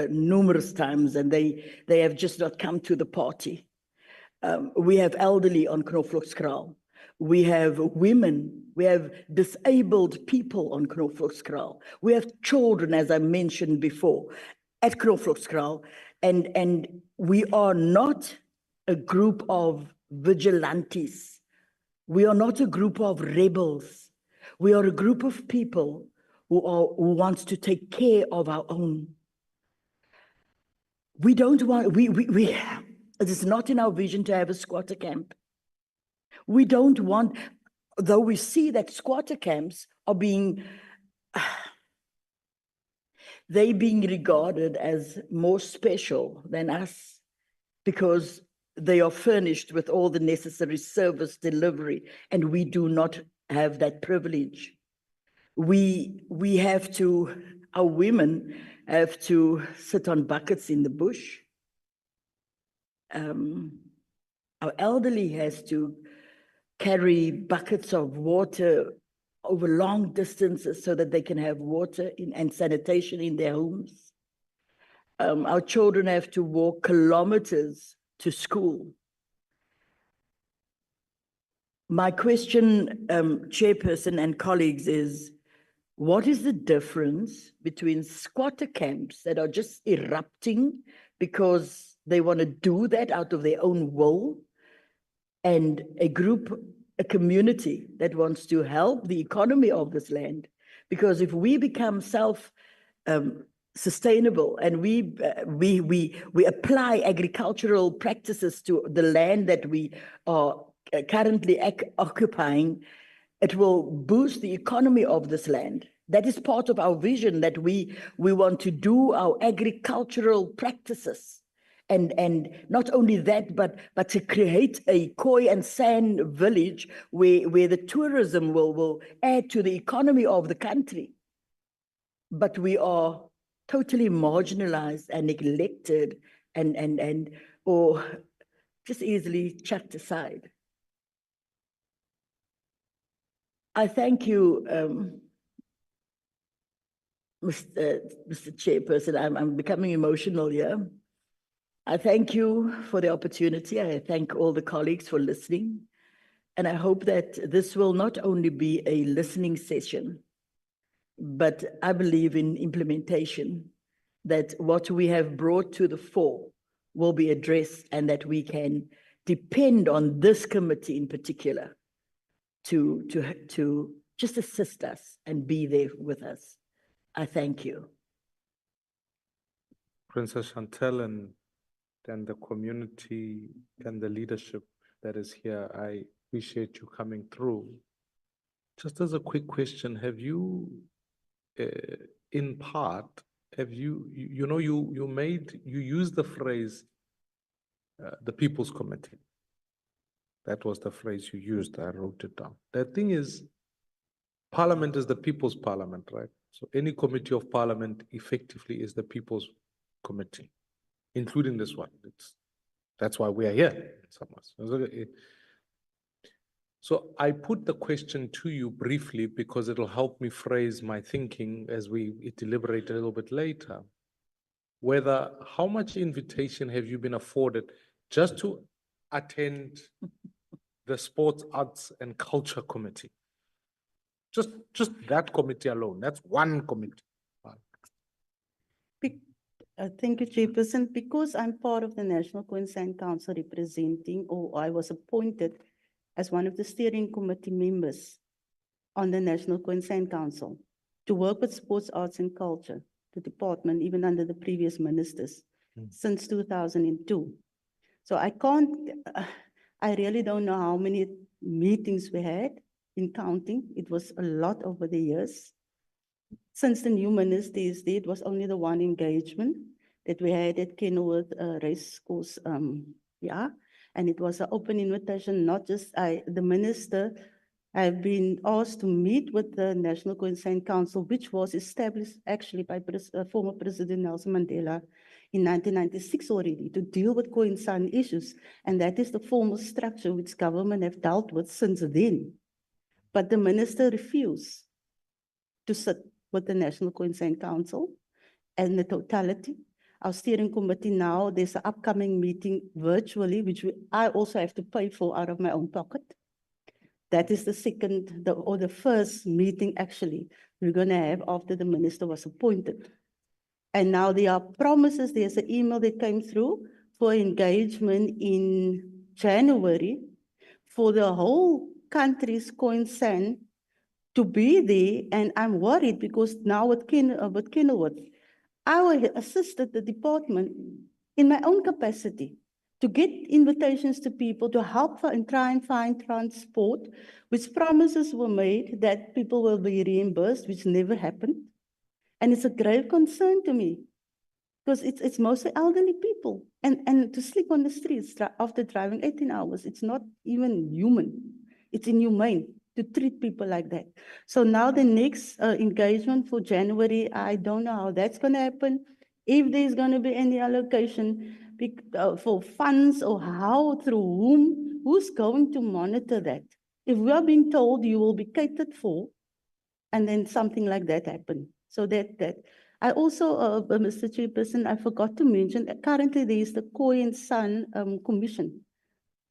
numerous times, and they have just not come to the party. We have elderly on Knoflokskraal. We have women, we have disabled people on Knoflokskraal. We have children, as I mentioned before, at Knoflokskraal, and we are not a group of vigilantes. We are not a group of rebels. We are a group of people who wants to take care of our own. We don't want, it is not in our vision to have a squatter camp. We don't want, though we see that squatter camps are being regarded as more special than us because they are furnished with all the necessary service delivery, and we do not have that privilege. We have to, our women have to sit on buckets in the bush. Our elderly has to carry buckets of water over long distances so that they can have water and sanitation in their homes. Our children have to walk kilometers to school. My question, Chairperson and colleagues, is what is the difference between squatter camps that are just erupting because they want to do that out of their own will, and a group, a community that wants to help the economy of this land? Because if we become sustainable and we apply agricultural practices to the land that we are currently occupying, it will boost the economy of this land. That is part of our vision, that we want to do our agricultural practices. And not only that, but to create a koi and sand village where the tourism will add to the economy of the country. But we are totally marginalized and neglected or just easily chucked aside. I thank you, Mr. Chairperson. I'm becoming emotional here. I thank you for the opportunity. I thank all the colleagues for listening. And I hope that this will not only be a listening session, but I believe in implementation, that what we have brought to the fore will be addressed, and that we can depend on this committee in particular to just assist us and be there with us. I thank you. Princess Chantel and the community and the leadership that is here, I appreciate you coming through. Just as a quick question, have you, in part, have you used the phrase, the People's Committee? That was the phrase you used. I wrote it down. The thing is, Parliament is the People's Parliament, right? So any committee of Parliament effectively is the People's Committee, including this one. That's why we are here in some ways. So I put the question to you briefly because it'll help me phrase my thinking as we deliberate a little bit later. Whether, how much invitation have you been afforded just to attend the Sports, Arts and Culture Committee? Just that committee alone. That's one committee. Thank you, Chairperson. Because I'm part of the National Concerned Council representing, or I was appointed as one of the steering committee members on the National Concerned Council to work with sports, arts and culture, the department, even under the previous ministers, since 2002. So I really don't know how many meetings we had in counting. It was a lot over the years. Since the new minister is there, it was only the one engagement that we had at Kenilworth Race Course, and it was an open invitation, not just the minister I've been asked to meet with the National Concern Council, which was established actually by former President Nelson Mandela in 1996 already, to deal with Khoisan issues. And that is the formal structure which government have dealt with since then. But the minister refused to sit with the National Concern Council and the totality. Our steering committee now, there's an upcoming meeting virtually, which I also have to pay for out of my own pocket. That is the second, or the first meeting actually we're going to have after the minister was appointed. And now there are promises, there's an email that came through for engagement in January for the whole country's concern to be there. And I'm worried because now with Kenilworth, I assisted the department in my own capacity to get invitations to people to help and try and find transport, which promises were made that people will be reimbursed, which never happened. And it's a grave concern to me because it's mostly elderly people. And to sleep on the streets after driving 18 hours, it's not even human. It's inhumane to treat people like that. So now the next engagement for January, I don't know how that's going to happen. If there's going to be any allocation for funds or how, through whom, who's going to monitor that? If we are being told you will be catered for, and then something like that happen. So that I also, Mr. Chairperson, I forgot to mention that currently there is the Khoisan Commission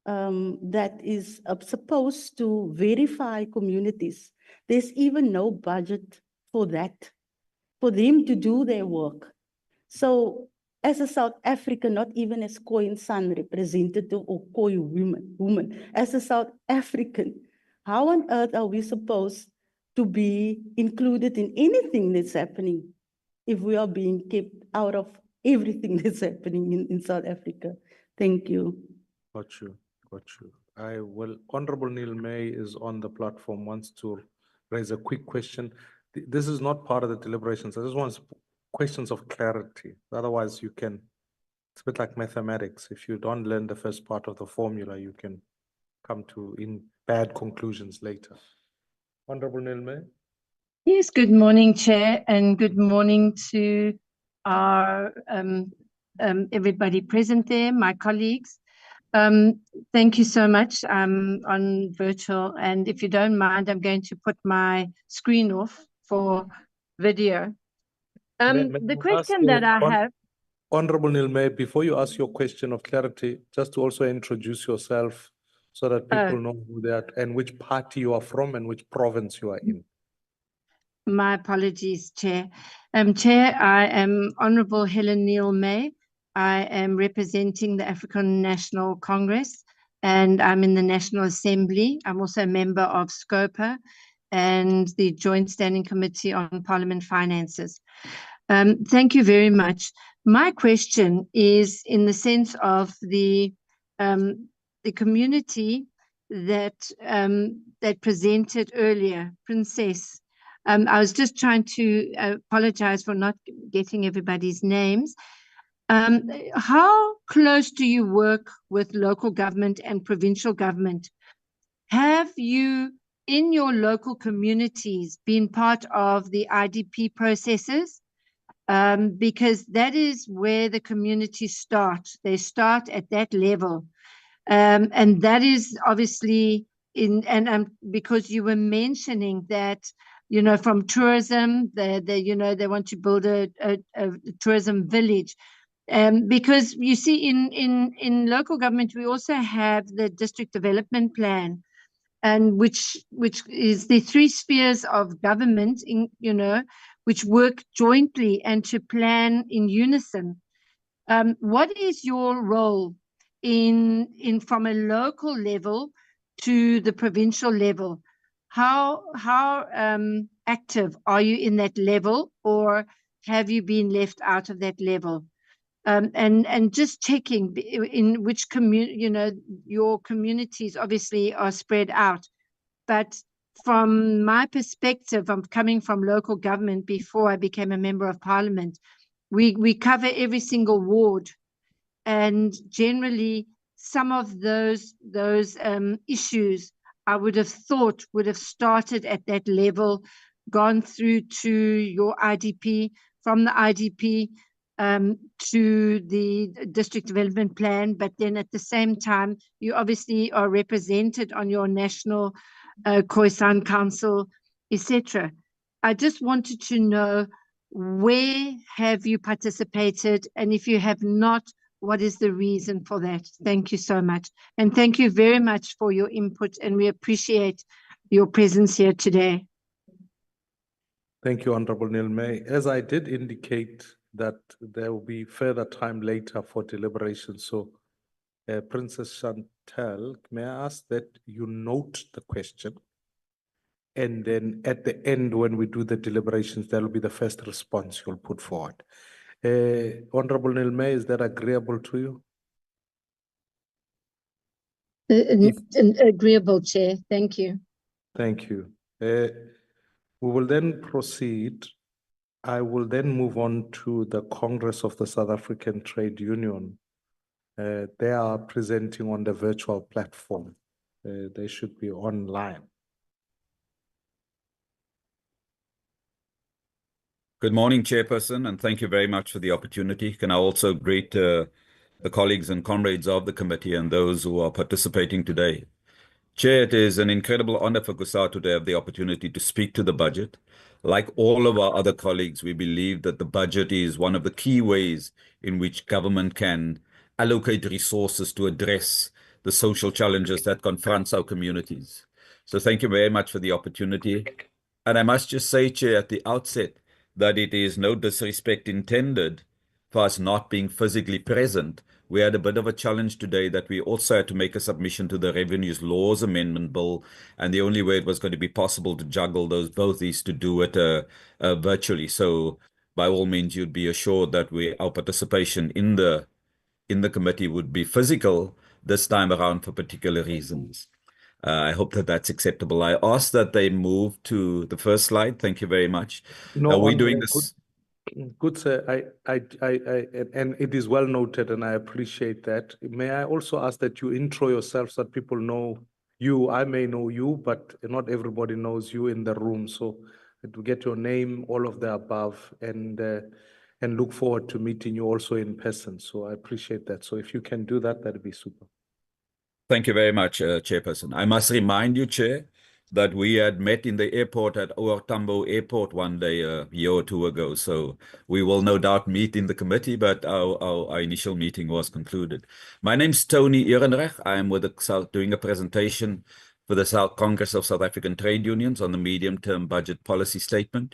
that is supposed to verify communities. There's even no budget for that, for them to do their work. So as a South African, not even as Khoisan representative or Khoi woman, as a South African, how on earth are we supposed to be included in anything that's happening if we are being kept out of everything that's happening in South Africa? Thank you. Got you. I will, Honorable Neil May is on the platform, wants to raise a quick question. This is not part of the deliberations. I just want questions of clarity. Otherwise you can, it's a bit like mathematics. If you don't learn the first part of the formula, you can come to bad conclusions later. Honorable Neil May. Yes, good morning, Chair, and good morning to our everybody present there, my colleagues. Thank you so much. I'm on virtual, and if you don't mind, I'm going to put my screen off for video. The question that I have. Honorable Neil May, before you ask your question of clarity, just to also introduce yourself so that people know who they are and which party you are from and which province you are in. My apologies, Chair. Chair, I am Honorable Helen Neil May. I am representing the African National Congress, and I'm in the National Assembly. I'm also a member of SCOPA and the Joint Standing Committee on Parliament Finances. Thank you very much. My question is in the sense of the community that that presented earlier, Princess. I was just trying to apologize for not getting everybody's names. How close do you work with local government and provincial government? Have you, in your local communities, been part of the IDP processes? Because that is where the communities start. They start at that level. And that is obviously because you were mentioning that, you know, from tourism, they want to build a tourism village. Because you see, in local government, we also have the district development plan, and which is the 3 spheres of government, which work jointly and to plan in unison. What is your role in from a local level to the provincial level? How active are you in that level, or have you been left out of that level? And just checking in which your communities obviously are spread out. But from my perspective, I'm coming from local government before I became a member of parliament. We cover every single ward, and generally some of those issues I would have thought would have started at that level, gone through to your IDP, from the IDP to the district development plan, but then at the same time, you obviously are represented on your national Khoisan Council, etc. I just wanted to know, where have you participated? And if you have not, what is the reason for that? Thank you so much. And thank you very much for your input, and we appreciate your presence here today. Thank you, Honorable Nilme. As I did indicate that there will be further time later for deliberation. So Princess Chantal, may I ask that you note the question? And then at the end, when we do the deliberations, that will be the first response you'll put forward. Honorable Nilme, is that agreeable to you? Agreeable, Chair. Thank you. Thank you. We will then proceed. I will then move on to the Congress of the South African Trade Union. They are presenting on the virtual platform. They should be online. Good morning, Chairperson, and thank you very much for the opportunity. Can I also greet the colleagues and comrades of the committee and those who are participating today. Chair, it is an incredible honor for COSATU to have the opportunity to speak to the budget. Like all of our other colleagues, we believe that the budget is one of the key ways in which government can allocate resources to address the social challenges that confronts our communities. So thank you very much for the opportunity. And I must just say, Chair, at the outset, that it is no disrespect intended for us not being physically present. We had a bit of a challenge today that we also had to make a submission to the Revenues Laws Amendment Bill, and the only way it was going to be possible to juggle both is to do it virtually. So by all means, you'd be assured that our participation in the committee would be physical this time around for particular reasons. I hope that that's acceptable. I ask that they move to the first slide. Thank you very much. No, we're doing this. Good, sir. And it is well noted, and I appreciate that. May I also ask that you intro yourself so that people know you? I may know you, but not everybody knows you in the room. So to get your name, all of the above, and look forward to meeting you also in person. So I appreciate that. So if you can do that, that'd be super. Thank you very much, Chairperson. I must remind you, Chair, that we had met in the airport at OR Tambo Airport one day a year or two ago. So we will no doubt meet in the committee, but our initial meeting was concluded. My name's Tony Ehrenreich. I am with doing a presentation for the Congress of South African Trade Unions on the medium-term budget policy statement.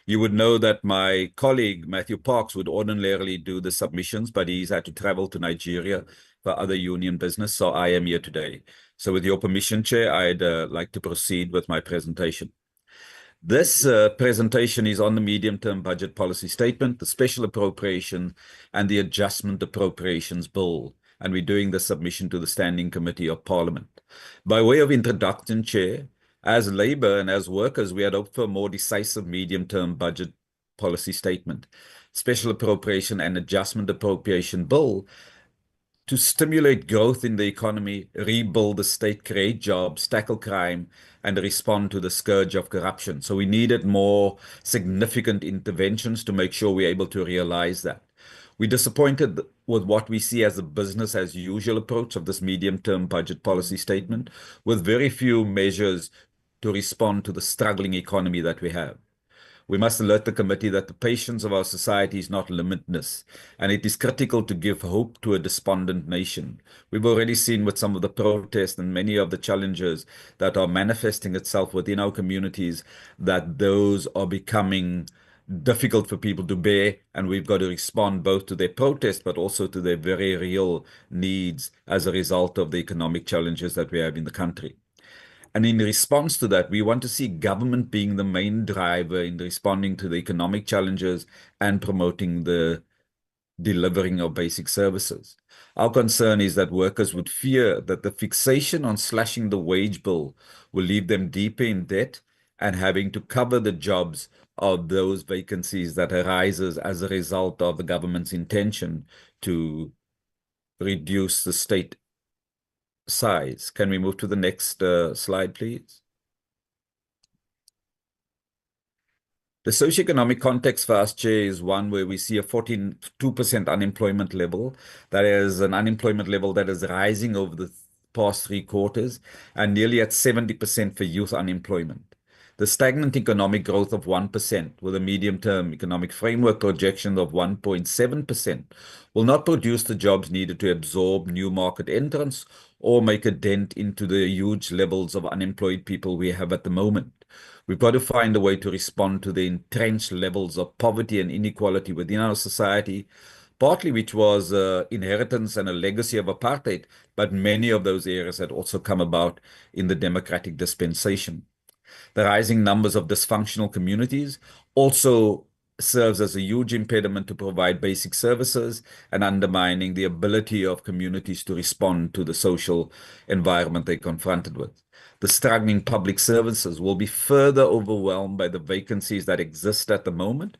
You would know that my colleague, Matthew Parks, would ordinarily do the submissions, but he's had to travel to Nigeria for other union business, so I am here today. So with your permission, Chair, I'd like to proceed with my presentation. This presentation is on the medium-term budget policy statement, the special appropriation, and the adjustment appropriations bill, and we're doing the submission to the Standing Committee of Parliament. By way of introduction, Chair, as Labour and as workers, we had hoped for a more decisive medium-term budget policy statement, special appropriation and adjustment appropriation bill, to stimulate growth in the economy, rebuild the state, create jobs, tackle crime, and respond to the scourge of corruption. So we needed more significant interventions to make sure we're able to realize that. We're disappointed with what we see as a business as usual approach of this medium-term budget policy statement, with very few measures to respond to the struggling economy that we have. We must alert the committee that the patience of our society is not limitless, and it is critical to give hope to a despondent nation. We've already seen with some of the protests and many of the challenges that are manifesting itself within our communities that those are becoming difficult for people to bear, and we've got to respond both to their protests but also to their very real needs as a result of the economic challenges that we have in the country. And in response to that, we want to see government being the main driver in responding to the economic challenges and promoting the delivering of basic services. Our concern is that workers would fear that the fixation on slashing the wage bill will leave them deeper in debt and having to cover the jobs of those vacancies that arises as a result of the government's intention to reduce the state size. Can we move to the next slide, please? The socioeconomic context for us, Chair, is one where we see a 42% unemployment level. That is an unemployment level that is rising over the past 3 quarters and nearly at 70% for youth unemployment. The stagnant economic growth of 1% with a medium-term economic framework projection of 1.7% will not produce the jobs needed to absorb new market entrants or make a dent into the huge levels of unemployed people we have at the moment. We've got to find a way to respond to the entrenched levels of poverty and inequality within our society, partly which was inheritance and a legacy of apartheid, but many of those areas had also come about in the democratic dispensation. The rising numbers of dysfunctional communities also serves as a huge impediment to provide basic services and undermining the ability of communities to respond to the social environment they're confronted with. The struggling public services will be further overwhelmed by the vacancies that exist at the moment,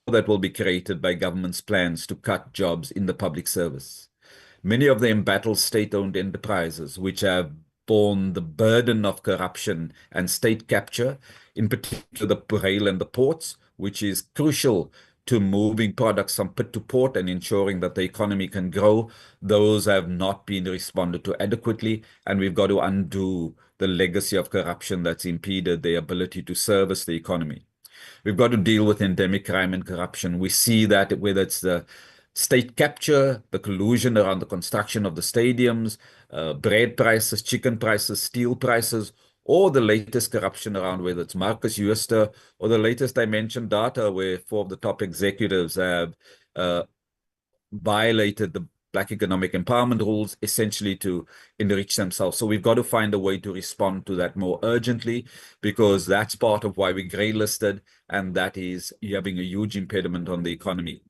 or that will be created by government's plans to cut jobs in the public service. Many of the embattled state-owned enterprises, which have borne the burden of corruption and state capture, in particular the rail and the ports, which is crucial to moving products from pit to port and ensuring that the economy can grow, those have not been responded to adequately, and we've got to undo the legacy of corruption that's impeded the ability to service the economy. We've got to deal with endemic crime and corruption. We see that whether it's the state capture, the collusion around the construction of the stadiums, bread prices, chicken prices, steel prices, or the latest corruption around whether it's Marcus Jooste or the latest Dimension data where 4 of the top executives have violated the Black economic empowerment rules essentially to enrich themselves. So we've got to find a way to respond to that more urgently, because that's part of why we grey listed, and that is having a huge impediment on the economy.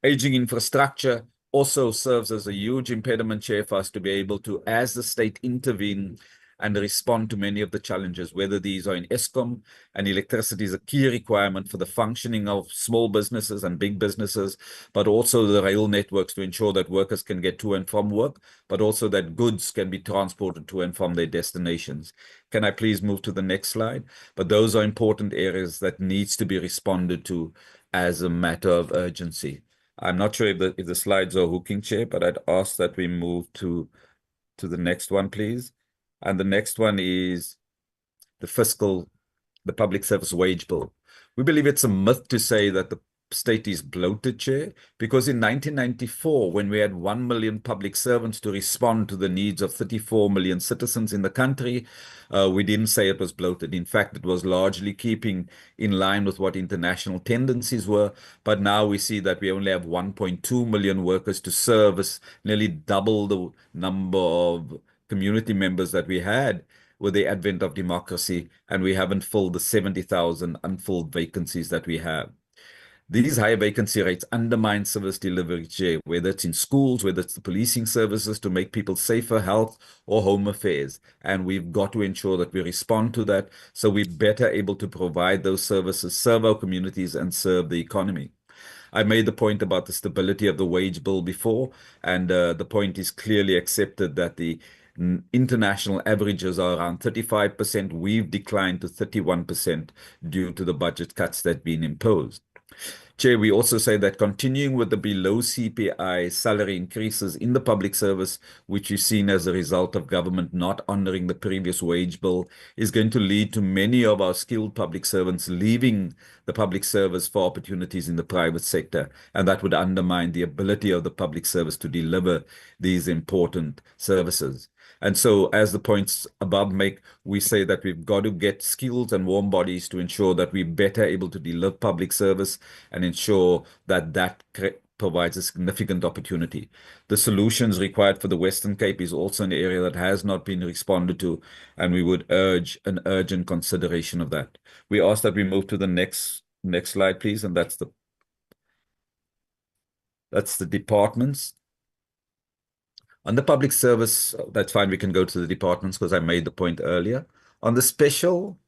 Aging infrastructure also serves as a huge impediment, Chair, for us to be able to, as the state, intervene and respond to many of the challenges, whether these are in Eskom, and electricity is a key requirement for the functioning of small businesses and big businesses, but also the rail networks to ensure that workers can get to and from work, but also that goods can be transported to and from their destinations. Can I please move to the next slide? But those are important areas that needs to be responded to as a matter of urgency. I'm not sure if the slides are hooking, Chair, but I'd ask that we move to the next one, please. And the next one is the public service wage bill. We believe it's a myth to say that the state is bloated, Chair, because in 1994, when we had 1 million public servants to respond to the needs of 34 million citizens in the country, we didn't say it was bloated. In fact, it was largely keeping in line with what international tendencies were. But now we see that we only have 1.2 million workers to service, nearly double the number of community members that we had with the advent of democracy, and we haven't filled the 70,000 unfilled vacancies that we have. These high vacancy rates undermine service delivery, Chair, whether it's in schools, whether it's the policing services to make people safer, health or home affairs. And we've got to ensure that we respond to that so we're better able to provide those services, serve our communities and serve the economy. I made the point about the stability of the wage bill before, and the point is clearly accepted that the international averages are around 35%. We've declined to 31% due to the budget cuts that have been imposed. Chair, we also say that continuing with the below CPI salary increases in the public service, which is seen as a result of government not honoring the previous wage bill, is going to lead to many of our skilled public servants leaving the public service for opportunities in the private sector, and that would undermine the ability of the public service to deliver these important services. And so, as the points above make, we say that we've got to get skills and warm bodies to ensure that we're better able to deliver public service and ensure that that provides a significant opportunity. The solutions required for the Western Cape is also an area that has not been responded to, and we would urge an urgent consideration of that. We ask that we move to the next slide, please, and that's the departments. On the public service, that's fine, we can go to the departments because I made the point earlier. On the special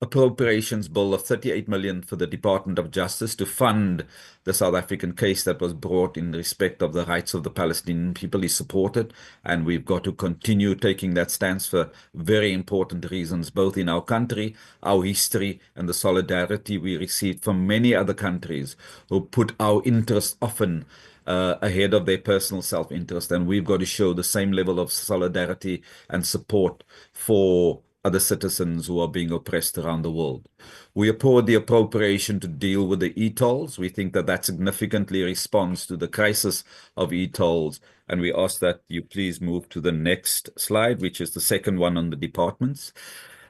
appropriations bill of 38 million for the Department of Justice to fund the South African case that was brought in respect of the rights of the Palestinian people is supported, and we've got to continue taking that stance for very important reasons, both in our country, our history, and the solidarity we received from many other countries who put our interests often ahead of their personal self-interest, and we've got to show the same level of solidarity and support for other citizens who are being oppressed around the world. We applaud the appropriation to deal with the e-tolls. We think that that significantly responds to the crisis of e-tolls, and we ask that you please move to the next slide, which is the second one on the departments.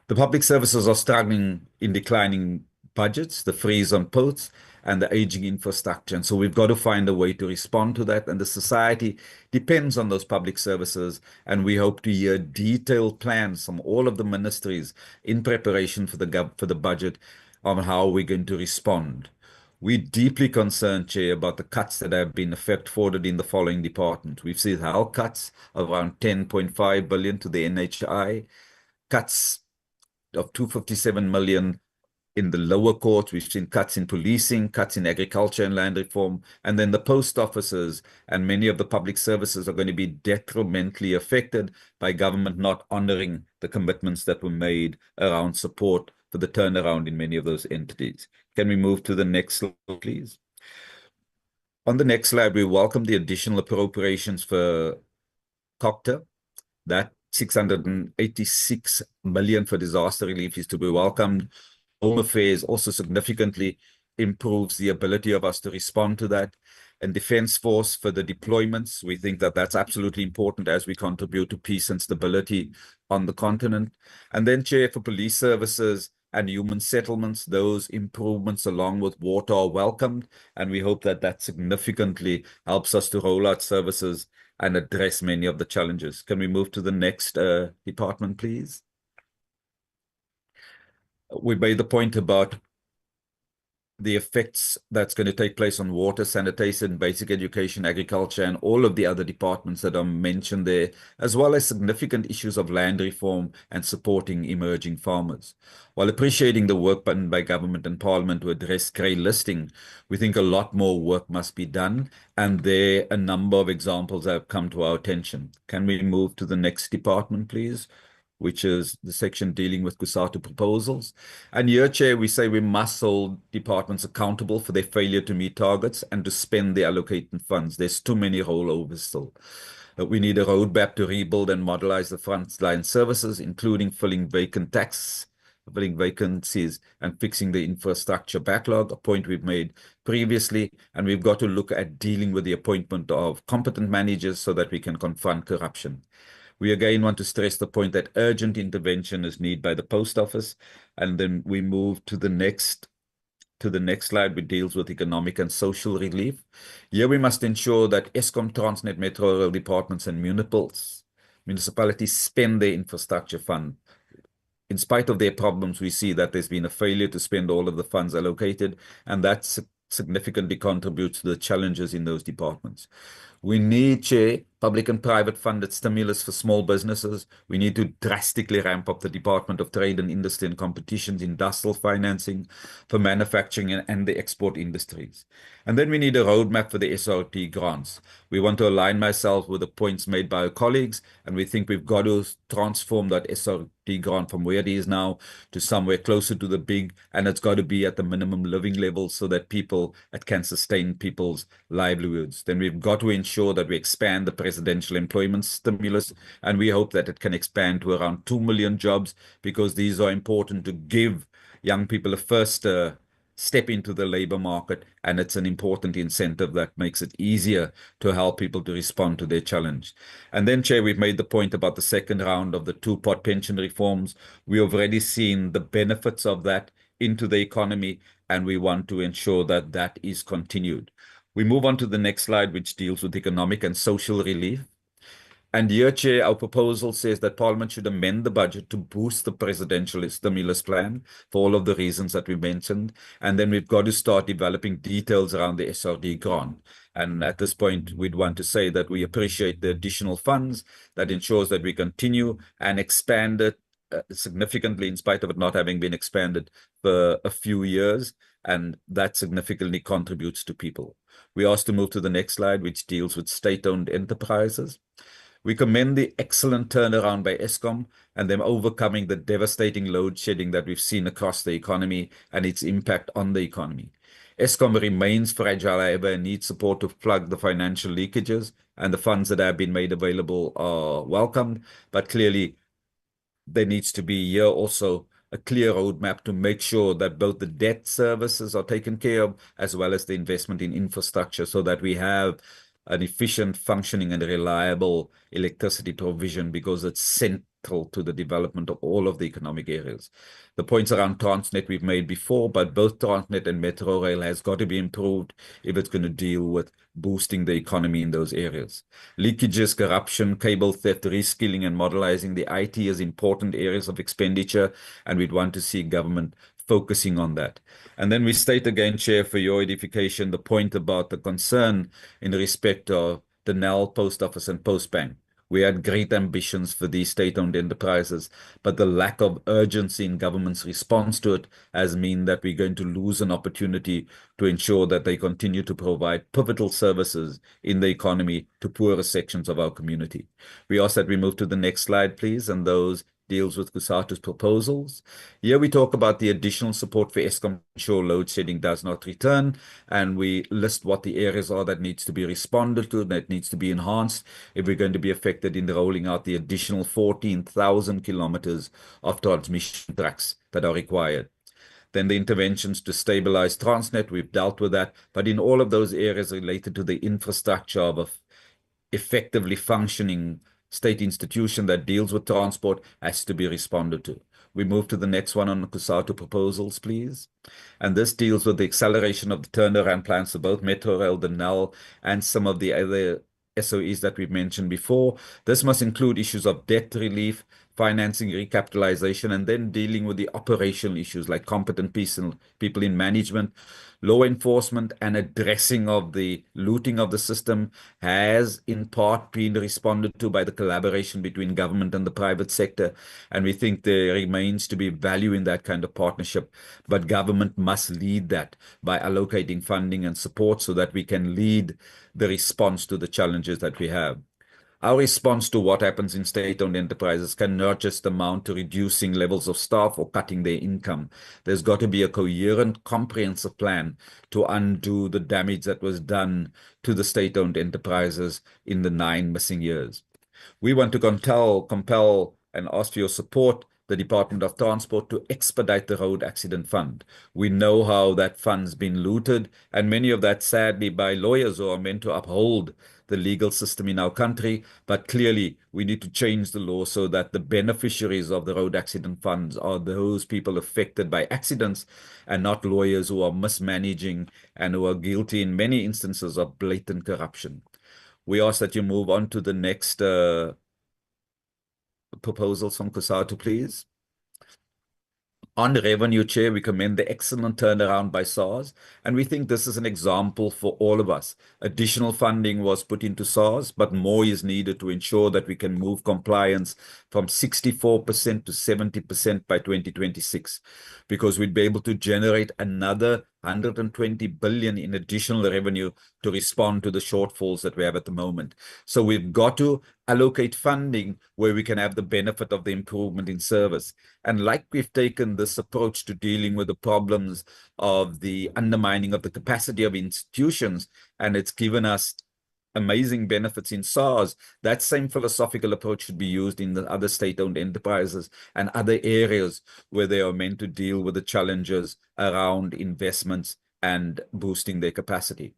The public services are struggling in declining budgets, the freeze on posts, and the aging infrastructure. And so we've got to find a way to respond to that. And the society depends on those public services. And we hope to hear detailed plans from all of the ministries in preparation for the budget on how we're going to respond. We're deeply concerned, Chair, about the cuts that have been afforded in the following departments. We've seen health cuts of around 10.5 billion to the NHI, cuts of 257 million in the lower courts. We've seen cuts in policing, cuts in agriculture and land reform, and then the post offices and many of the public services are going to be detrimentally affected by government not honoring the commitments that were made around support for the turnaround in many of those entities. Can we move to the next slide, please? On the next slide, we welcome the additional appropriations for COCTA. That 686 million for disaster relief is to be welcomed. Home Affairs also significantly improves the ability of us to respond to that. And Defence Force for the deployments, we think that that's absolutely important as we contribute to peace and stability on the continent. And then, Chair, for police services and human settlements, those improvements along with water are welcomed, and we hope that that significantly helps us to roll out services and address many of the challenges. Can we move to the next department, please? We made the point about the effects that's going to take place on water, sanitation, basic education, agriculture, and all of the other departments that are mentioned there, as well as significant issues of land reform and supporting emerging farmers. While appreciating the work done by government and parliament to address grey listing, we think a lot more work must be done, and there are a number of examples that have come to our attention. Can we move to the next department, please? Which is the section dealing with COSATU proposals. And here, Chair, we say we must hold departments accountable for their failure to meet targets and to spend the allocated funds. There's too many rollovers still. We need a roadmap to rebuild and modernize the frontline services, including filling vacancies, and fixing the infrastructure backlog, a point we've made previously. And we've got to look at dealing with the appointment of competent managers so that we can confront corruption. We again want to stress the point that urgent intervention is needed by the post office. And then we move to the next slide, which deals with economic and social relief. Here we must ensure that Eskom, Transnet, Metro Rail departments and municipalities spend their infrastructure fund. In spite of their problems, we see that there's been a failure to spend all of the funds allocated, and that significantly contributes to the challenges in those departments. We need, Chair, public and private funded stimulus for small businesses. We need to drastically ramp up the Department of Trade and Industry and Competition's industrial financing for manufacturing and the export industries. And then we need a roadmap for the SRT grants. We want to align myself with the points made by our colleagues, and we think we've got to transform that SRT grant from where it is now to somewhere closer to the big, and it's got to be at the minimum living level so that it can sustain people's livelihoods. Then we've got to ensure that we expand the presidential employment stimulus, and we hope that it can expand to around 2 million jobs, because these are important to give young people a first step into the labor market, and it's an important incentive that makes it easier to help people to respond to their challenge. And then, Chair, we've made the point about the second round of the two-pot pension reforms. We have already seen the benefits of that into the economy, and we want to ensure that that is continued. We move on to the next slide, which deals with economic and social relief. And here, Chair, our proposal says that Parliament should amend the budget to boost the presidential stimulus plan for all of the reasons that we mentioned. And then we've got to start developing details around the SRD grant. And at this point, we'd want to say that we appreciate the additional funds that ensures that we continue and expand it significantly in spite of it not having been expanded for a few years, and that significantly contributes to people. We asked to move to the next slide, which deals with state-owned enterprises. We commend the excellent turnaround by Eskom and them overcoming the devastating load shedding that we've seen across the economy and its impact on the economy. Eskom remains fragile, however, and needs support to plug the financial leakages, and the funds that have been made available are welcomed, but clearly there needs to be here also a clear roadmap to make sure that both the debt services are taken care of, as well as the investment in infrastructure, so that we have an efficient, functioning, and reliable electricity provision, because it's central to the development of all of the economic areas. The points around Transnet we've made before, but both Transnet and Metro Rail has got to be improved if it's going to deal with boosting the economy in those areas. Leakages, corruption, cable theft, reskilling, and modernizing the IT is important areas of expenditure, and we'd want to see government focusing on that. And then we state again, Chair, for your edification, the point about the concern in respect of the Nel Post Office and Post Bank. We had great ambitions for these state-owned enterprises, but the lack of urgency in government's response to it has meant that we're going to lose an opportunity to ensure that they continue to provide pivotal services in the economy to poorer sections of our community. We ask that we move to the next slide, please, and those deals with Kusatu's proposals. Here we talk about the additional support for Eskom to ensure load shedding does not return, and we list what the areas are that needs to be responded to, that needs to be enhanced if we're going to be affected in rolling out the additional 14,000 kilometers of transmission tracks that are required. Then the interventions to stabilize Transnet, we've dealt with that, but in all of those areas related to the infrastructure of a effectively functioning state institution that deals with transport has to be responded to. We move to the next one on the Kusatu proposals, please. And this deals with the acceleration of the turnaround plans for both Metro Rail, the NEL, and some of the other SOEs that we've mentioned before. This must include issues of debt relief, financing, recapitalization, and then dealing with the operational issues like competent people in management, law enforcement, and addressing of the looting of the system has in part been responded to by the collaboration between government and the private sector. And we think there remains to be value in that kind of partnership, but government must lead that by allocating funding and support so that we can lead the response to the challenges that we have. Our response to what happens in state-owned enterprises cannot just amount to reducing levels of staff or cutting their income. There's got to be a coherent, comprehensive plan to undo the damage that was done to the state-owned enterprises in the 9 missing years. We want to compel and ask for your support the Department of Transport to expedite the Road Accident Fund. We know how that fund's been looted, and many of that sadly by lawyers who are meant to uphold the legal system in our country, but clearly we need to change the law so that the beneficiaries of the road accident funds are those people affected by accidents and not lawyers who are mismanaging and who are guilty in many instances of blatant corruption. We ask that you move on to the next proposals from Kusatu, please. On revenue, Chair, we commend the excellent turnaround by SARS, and we think this is an example for all of us. Additional funding was put into SARS, but more is needed to ensure that we can move compliance from 64% to 70% by 2026, because we'd be able to generate another 120 billion in additional revenue to respond to the shortfalls that we have at the moment. So we've got to allocate funding where we can have the benefit of the improvement in service. And like we've taken this approach to dealing with the problems of the undermining of the capacity of institutions, and it's given us amazing benefits in SARS, that same philosophical approach should be used in the other state-owned enterprises and other areas where they are meant to deal with the challenges around investments and boosting their capacity.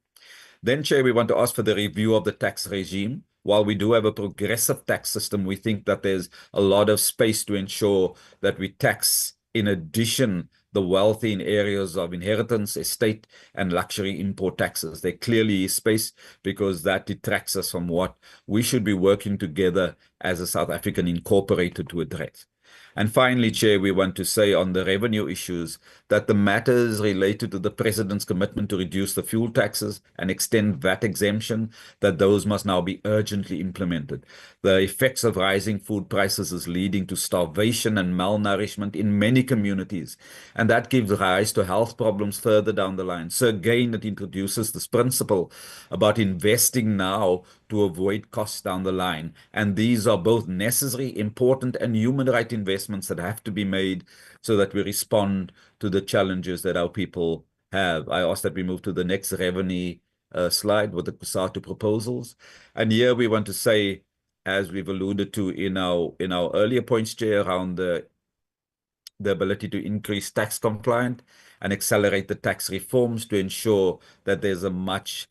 Then, Chair, we want to ask for the review of the tax regime. While we do have a progressive tax system, we think that there's a lot of space to ensure that we tax, in addition, the wealthy in areas of inheritance, estate, and luxury import taxes. There clearly is space because that detracts us from what we should be working together as a South African incorporated to address. And finally, Chair, we want to say on the revenue issues that the matters related to the President's commitment to reduce the fuel taxes and extend VAT exemption, that those must now be urgently implemented. The effects of rising food prices is leading to starvation and malnourishment in many communities, and that gives rise to health problems further down the line. So again, it introduces this principle about investing now to avoid costs down the line. And these are both necessary, important, and human right investments that have to be made so that we respond to the challenges that our people have. I ask that we move to the next revenue slide with the COSATU proposals. And here we want to say, as we've alluded to in our earlier points, Chair, around the ability to increase tax compliant and accelerate the tax reforms to ensure that there's a much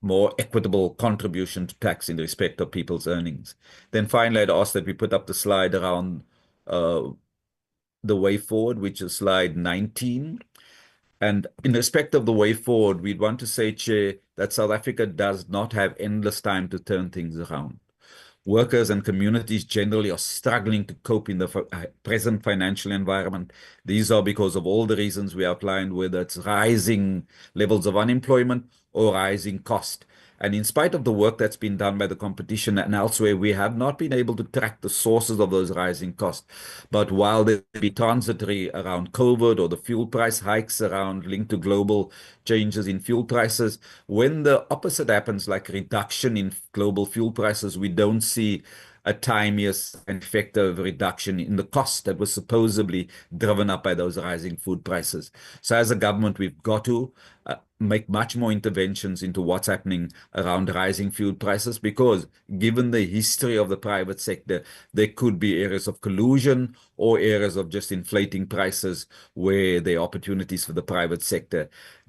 more equitable contribution to tax in respect of people's earnings. Then finally, I'd ask that we put up the slide around the way forward, which is slide 19. And in respect of the way forward, we'd want to say, Chair, that South Africa does not have endless time to turn things around. Workers and communities generally are struggling to cope in the present financial environment. These are because of all the reasons we outlined, whether it's rising levels of unemployment or rising cost. And in spite of the work that's been done by the competition and elsewhere, we have not been able to track the sources of those rising costs. But while they be transitory around COVID or the fuel price hikes around linked to global changes in fuel prices, when the opposite happens, like reduction in global fuel prices, we don't see a timeous and effective reduction in the cost that was supposedly driven up by those rising food prices. So as a government, we've got to make much more interventions into what's happening around rising fuel prices, because given the history of the private sector, there could be areas of collusion or areas of just inflating prices where there are opportunities for the private sector,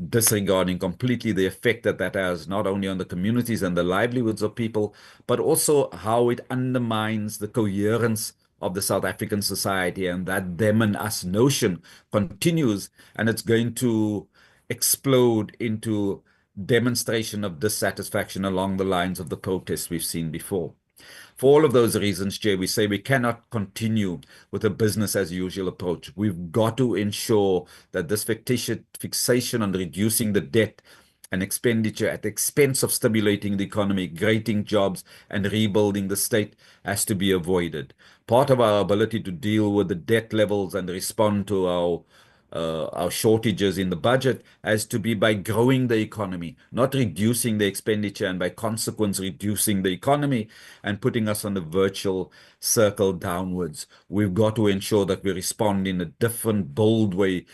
disregarding completely the effect that that has not only on the communities and the livelihoods of people, but also how it undermines the coherence of the South African society, and that them and us notion continues, and it's going to explode into demonstration of dissatisfaction along the lines of the protests we've seen before. For all of those reasons, Chair, we say we cannot continue with a business as usual approach. We've got to ensure that this fixation on reducing the debt and expenditure at the expense of stimulating the economy, creating jobs, and rebuilding the state has to be avoided. Part of our ability to deal with the debt levels and respond to our shortages in the budget has to be by growing the economy, not reducing the expenditure, and by consequence reducing the economy and putting us on a virtual circle downwards. We've got to ensure that we respond in a different, bold way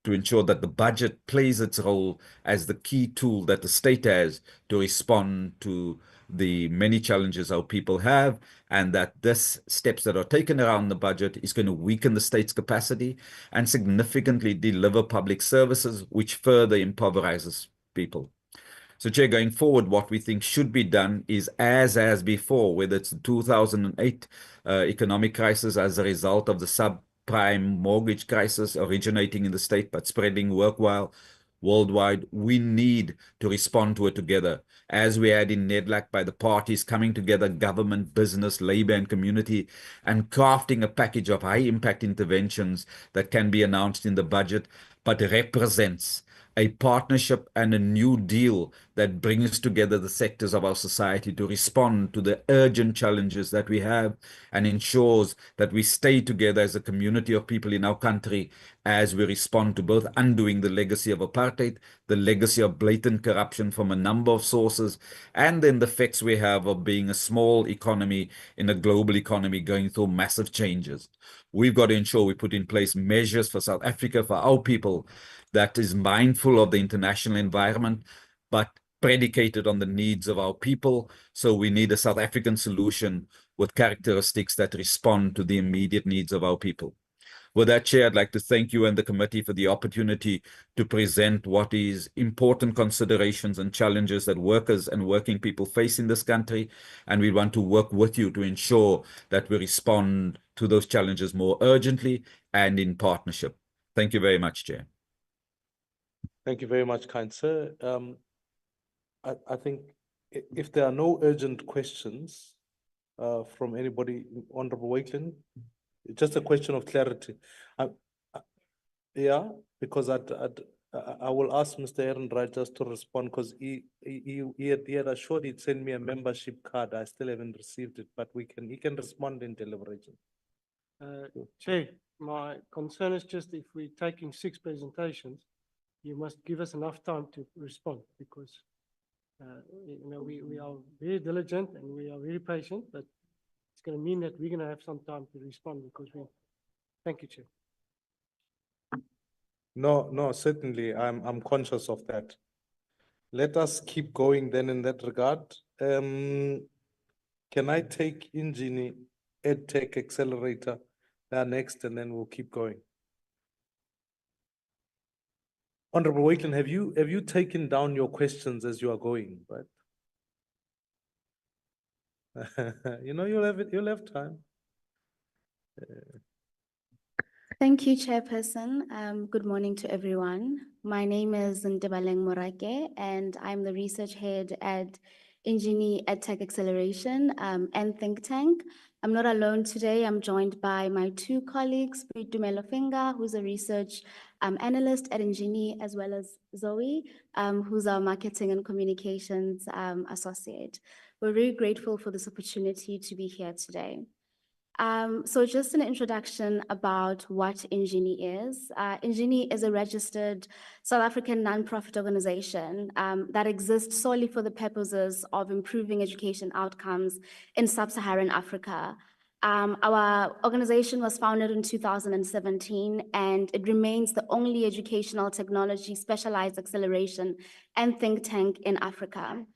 to ensure that the budget plays its role as the key tool that the state has to respond to the many challenges our people have, and that this steps that are taken around the budget is going to weaken the state's capacity and significantly deliver public services, which further impoverishes people. So, Chair, going forward, what we think should be done is as before, whether it's the 2008 economic crisis as a result of the subprime mortgage crisis originating in the state but spreading worldwide, we need to respond to it together, as we had in NEDLAC, by the parties coming together, government, business, labor, and community, and crafting a package of high-impact interventions that can be announced in the budget, but represents a partnership and a new deal that brings together the sectors of our society to respond to the urgent challenges that we have, and ensures that we stay together as a community of people in our country as we respond to both undoing the legacy of apartheid, the legacy of blatant corruption from a number of sources, and then the effects we have of being a small economy in a global economy going through massive changes. We've got to ensure we put in place measures for South Africa, for our people, that is mindful of the international environment, but predicated on the needs of our people. So we need a South African solution with characteristics that respond to the immediate needs of our people. With that, Chair, I'd like to thank you and the committee for the opportunity to present what is important considerations and challenges that workers and working people face in this country. And we want to work with you to ensure that we respond to those challenges more urgently and in partnership. Thank you very much, Chair. Thank you very much, kind sir. I think if there are no urgent questions from anybody, Honorable Wakeland, just a question of clarity. Yeah, because I will ask Mr. Ehrenreich just to respond because he had assured he'd send me a membership card. I still haven't received it, but he can respond in deliberation. Chair, my concern is just if we're taking 6 presentations, you must give us enough time to respond because we are very diligent and we are very patient, but it's going to mean that we're going to have some time to respond because thank you, Chair. No, certainly, I'm conscious of that. Let us keep going then in that regard. Can I take Engine EdTech Accelerator next, and then we'll keep going? Honorable Wakeland, have you taken down your questions as you are going, right? You'll have time. Thank you, Chairperson. Good morning to everyone. My name is Ndebaleng Morake, and I'm the research head at Engineer EdTech Acceleration and think tank. I'm not alone today. I'm joined by my 2 colleagues, Dumelo Finga, who's a research analyst at Engineer, as well as Zoe, who's our marketing and communications associate. We're very grateful for this opportunity to be here today. So just an introduction about what Engineer is. Engineer is a registered South African nonprofit organization that exists solely for the purposes of improving education outcomes in sub-Saharan Africa. Our organization was founded in 2017, and it remains the only educational technology specialized acceleration and think tank in Africa.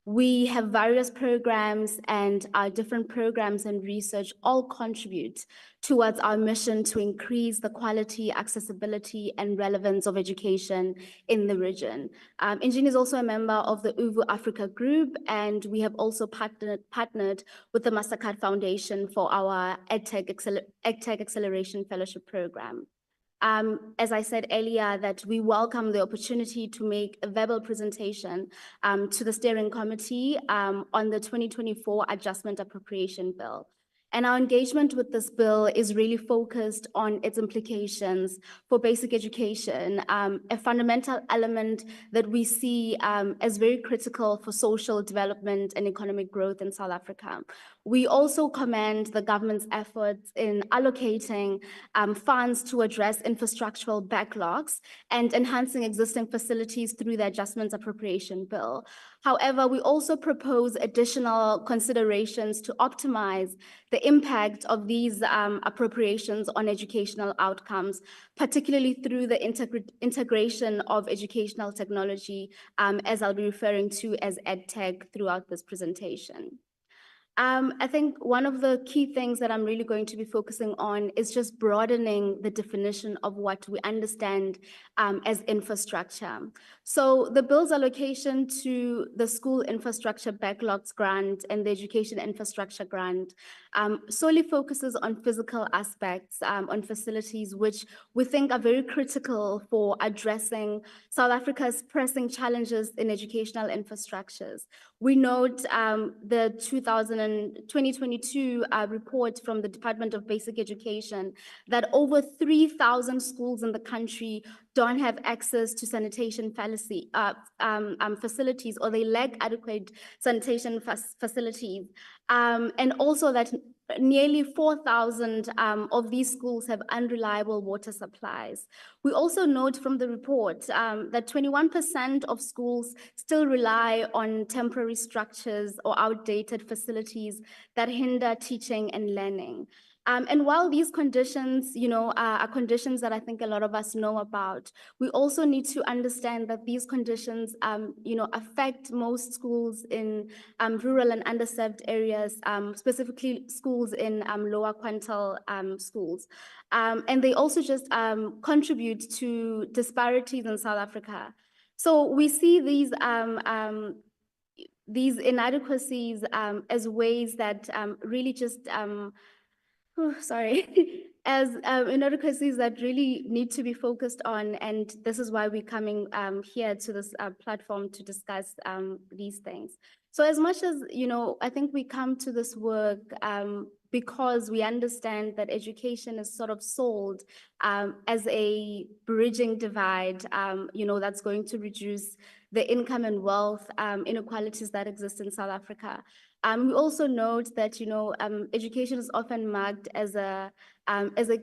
We have various programs, and our different programs and research all contribute towards our mission to increase the quality, accessibility, and relevance of education in the region. Engineer is also a member of the UVU Africa Group, and we have also partnered with the Mastercard Foundation for our EdTech Acceleration Fellowship Program. As I said earlier, that we welcome the opportunity to make a verbal presentation to the steering committee on the 2024 Adjustment Appropriation Bill. And our engagement with this bill is really focused on its implications for basic education, a fundamental element that we see as very critical for social development and economic growth in South Africa. We also commend the government's efforts in allocating funds to address infrastructural backlogs and enhancing existing facilities through the Adjustment Appropriation Bill. However, we also propose additional considerations to optimize the impact of these appropriations on educational outcomes, particularly through the integration of educational technology, as I'll be referring to as EdTech throughout this presentation. I think one of the key things that I'm really going to be focusing on is just broadening the definition of what we understand as infrastructure. So the bill's allocation to the School Infrastructure Backlogs Grant and the Education Infrastructure Grant solely focuses on physical aspects, on facilities, which we think are very critical for addressing South Africa's pressing challenges in educational infrastructures. We note the 2022 report from the Department of Basic Education that over 3,000 schools in the country don't have access to sanitation facilities, or they lack adequate sanitation facilities. And also that nearly 4,000 of these schools have unreliable water supplies. We also note from the report that 21% of schools still rely on temporary structures or outdated facilities that hinder teaching and learning. And while these conditions, are conditions that I think a lot of us know about, we also need to understand that these conditions, affect most schools in rural and underserved areas, specifically schools in lower quintile schools. And they also just contribute to disparities in South Africa. So we see these inadequacies as ways that really just as inadequacies that really need to be focused on, and this is why we're coming here to this platform to discuss these things. So as much as, I think we come to this work because we understand that education is sort of sold as a bridging divide, that's going to reduce the income and wealth inequalities that exist in South Africa. We also note that, education is often marked as a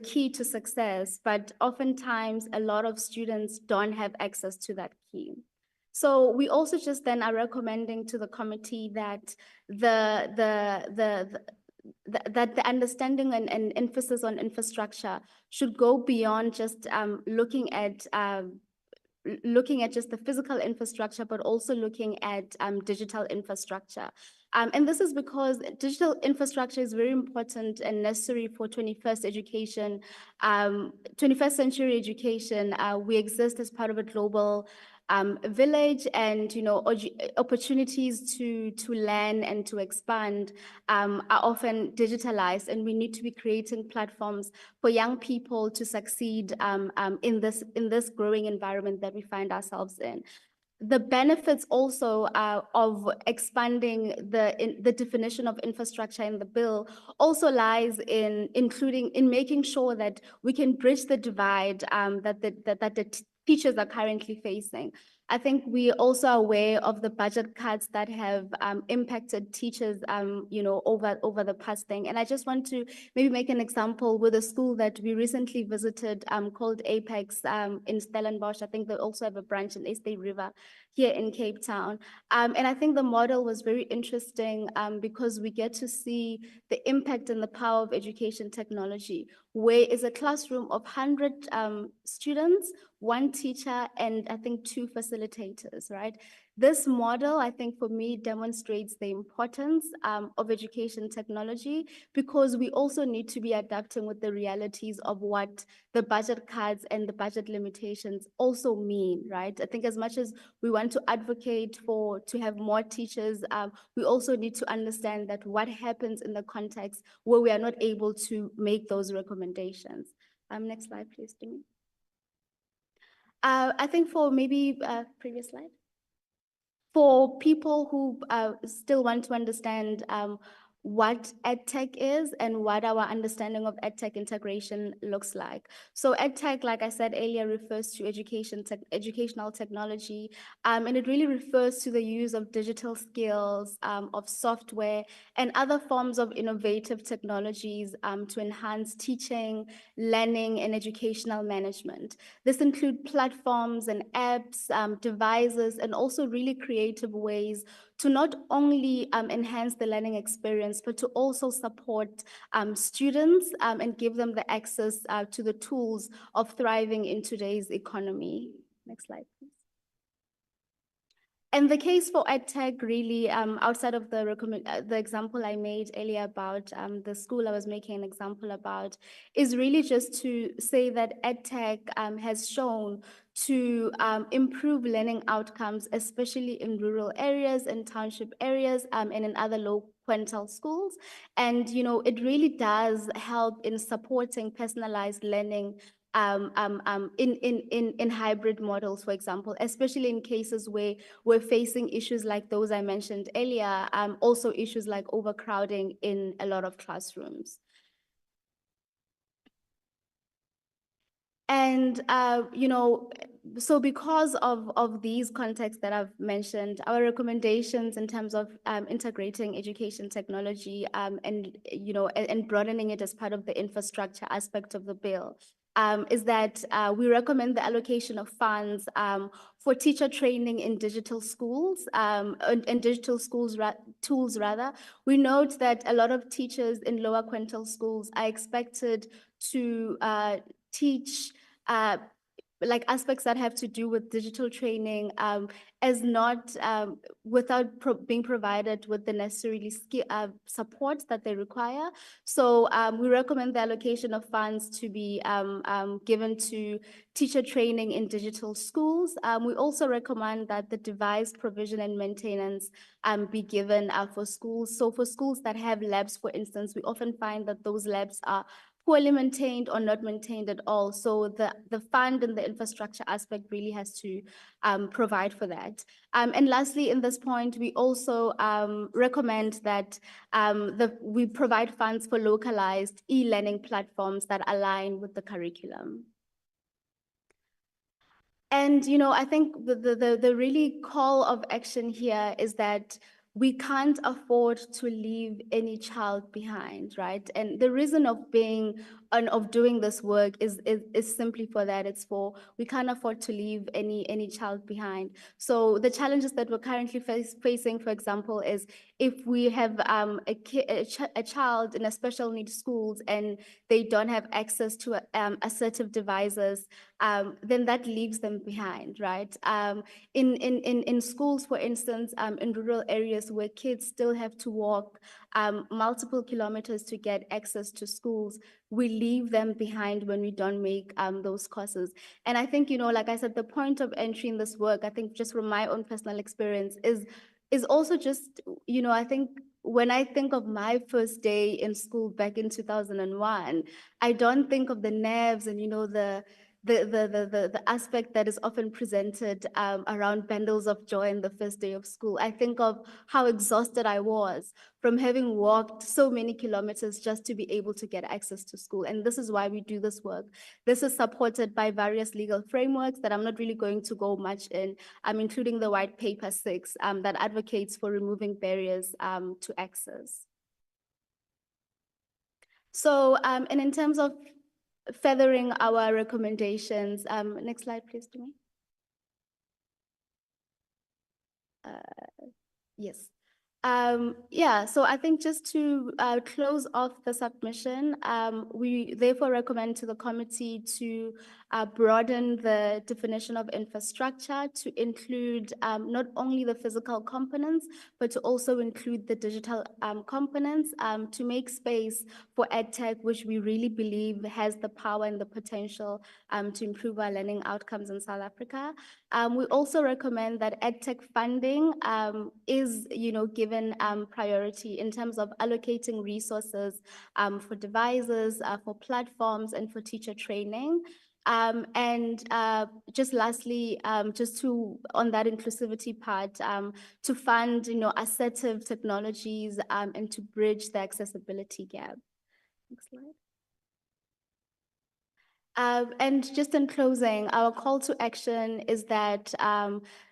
key to success, but oftentimes a lot of students don't have access to that key. So we also just then are recommending to the committee that that the understanding and emphasis on infrastructure should go beyond just looking at just the physical infrastructure, but also looking at digital infrastructure. And this is because digital infrastructure is very important and necessary for 21st education, 21st century education. We exist as part of a global village, and opportunities to learn and to expand are often digitalized, and we need to be creating platforms for young people to succeed in this growing environment that we find ourselves in. The benefits also of expanding the definition of infrastructure in the bill also lies in making sure that we can bridge the divide that the teachers are currently facing. I think we also are aware of the budget cuts that have impacted teachers, over the past thing. And I just want to maybe make an example with a school that we recently visited called Apex in Stellenbosch. I think they also have a branch in East Bay River here in Cape Town. And I think the model was very interesting because we get to see the impact and the power of education technology, where is a classroom of 100 students, one teacher, and I think 2 facilitators, right? This model, I think for me, demonstrates the importance of education technology, because we also need to be adapting with the realities of what the budget cuts and the budget limitations also mean, right? I think as much as we want to advocate to have more teachers, we also need to understand that what happens in the context where we are not able to make those recommendations. Next slide, please, Demi. I think for maybe previous slide. For people who still want to understand what EdTech is and what our understanding of EdTech integration looks like. So EdTech, like I said earlier, refers to educational technology, and it really refers to the use of digital skills, of software, and other forms of innovative technologies to enhance teaching, learning, and educational management. This includes platforms and apps, devices, and also really creative ways to not only enhance the learning experience, but to also support students and give them the access to the tools of thriving in today's economy. Next slide, please. And the case for EdTech really, outside of the example I made earlier about the school I was making an example about, is really just to say that EdTech has shown to improve learning outcomes, especially in rural areas and township areas and in other low quintile schools. And, it really does help in supporting personalized learning in hybrid models, for example, especially in cases where we're facing issues like those I mentioned earlier, also issues like overcrowding in a lot of classrooms. And, so because of these contexts that I've mentioned, our recommendations in terms of integrating education technology and broadening it as part of the infrastructure aspect of the bill is that we recommend the allocation of funds for teacher training in digital schools, in digital schools tools rather. We note that a lot of teachers in lower quintile schools are expected to teach like aspects that have to do with digital training as not without being provided with the necessarily support that they require. So we recommend the allocation of funds to be given to teacher training in digital schools. We also recommend that the device provision and maintenance be given for schools. So for schools that have labs, for instance, we often find that those labs are poorly maintained or not maintained at all. So the fund and the infrastructure aspect really has to provide for that. And lastly, in this point, we also recommend that we provide funds for localized e-learning platforms that align with the curriculum. And, you know, I think the really call of action here is that we can't afford to leave any child behind, right? And the reason of being and of doing this work is simply for that. It's for, we can't afford to leave any child behind. So the challenges that we're currently facing, for example, is if we have a child in a special needs schools and they don't have access to assertive devices, then that leaves them behind, right? In schools, for instance, in rural areas where kids still have to walk multiple kilometers to get access to schools, we leave them behind when we don't make those courses. And I think, you know, like I said, the point of entry in this work, I think just from my own personal experience is also just, you know, I think when I think of my first day in school back in 2001, I don't think of the nerves and, you know, the aspect that is often presented around bundles of joy in the first day of school. I think of how exhausted I was from having walked so many kilometers just to be able to get access to school. And this is why we do this work. This is supported by various legal frameworks that I'm not really going to go much in, including the White Paper 6 that advocates for removing barriers to access. So, and in terms of feathering our recommendations. Next slide, please, to me. Yes. Yeah, so I think just to close off the submission, we therefore recommend to the committee to broaden the definition of infrastructure to include not only the physical components, but to also include the digital components to make space for EdTech, which we really believe has the power and the potential to improve our learning outcomes in South Africa. We also recommend that EdTech funding is, you know, given priority in terms of allocating resources for devices, for platforms, and for teacher training. And just lastly, just to, on that inclusivity part, to fund, you know, assertive technologies and to bridge the accessibility gap. Next slide. And just in closing, our call to action is that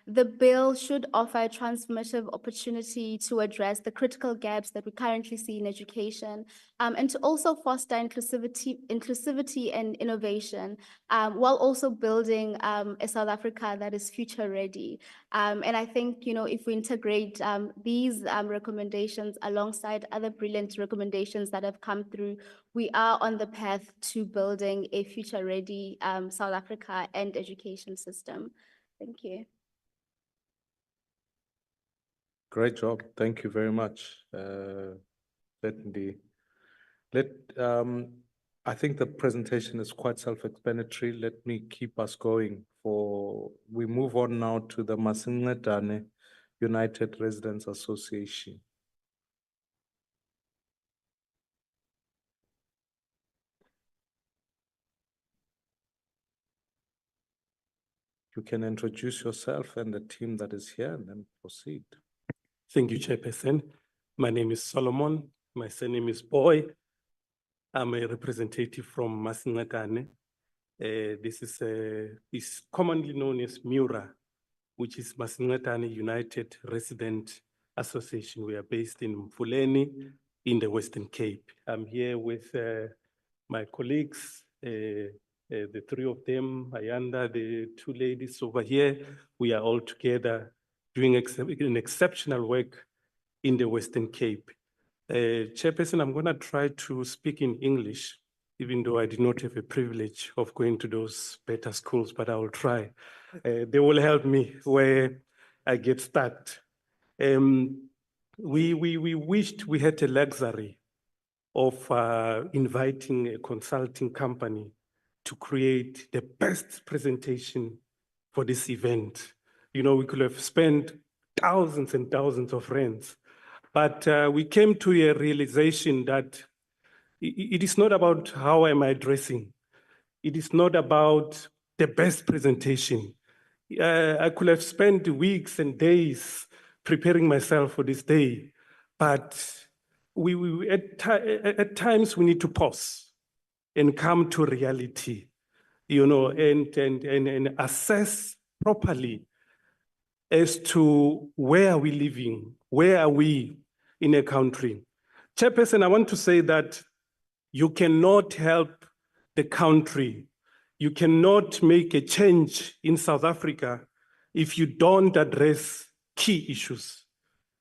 the bill should offer a transformative opportunity to address the critical gaps that we currently see in education, and to also foster inclusivity and innovation, while also building a South Africa that is future ready. And I think, you know, if we integrate these recommendations alongside other brilliant recommendations that have come through, we are on the path to building a future-ready South Africa and education system. Thank you. Great job. Thank you very much. Certainly. I think the presentation is quite self-explanatory. Let me keep us going. We move on now to the Masingletane United Residents Association. You can introduce yourself and the team that is here and then proceed. Thank you, Chairperson. My name is Solomon. My surname is Boy. I'm a representative from Masingletane. This is commonly known as MURA, which is Masingletane United Resident Association. We are based in Mfuleni in the Western Cape. I'm here with my colleagues, the three of them, Ayanda, the two ladies over here. We are all together doing an exceptional work in the Western Cape. Chairperson, I'm gonna try to speak in English, even though I did not have a privilege of going to those better schools, but I will try. They will help me where I get stuck. We wished we had a luxury of inviting a consulting company to create the best presentation for this event. You know, we could have spent thousands and thousands of rands, but we came to a realization that it is not about how am I dressing. It is not about the best presentation. I could have spent weeks and days preparing myself for this day, but at times we need to pause and come to reality, and assess properly as to where are we living, where are we in a country. Chairperson, I want to say that you cannot help the country. You cannot make a change in South Africa if you don't address key issues.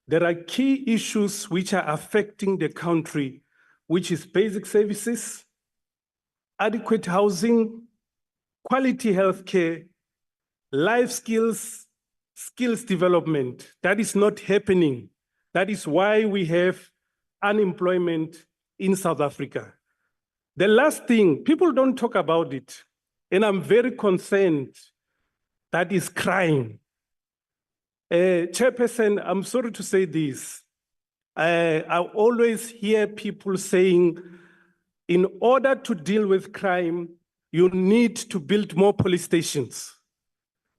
There are key issues which are affecting the country, which is basic services, adequate housing, quality healthcare, life skills, skills development. That is not happening. That is why we have unemployment in South Africa. The last thing, people don't talk about it, and I'm very concerned, that is crime. Chairperson, I'm sorry to say this. I always hear people saying, in order to deal with crime, you need to build more police stations.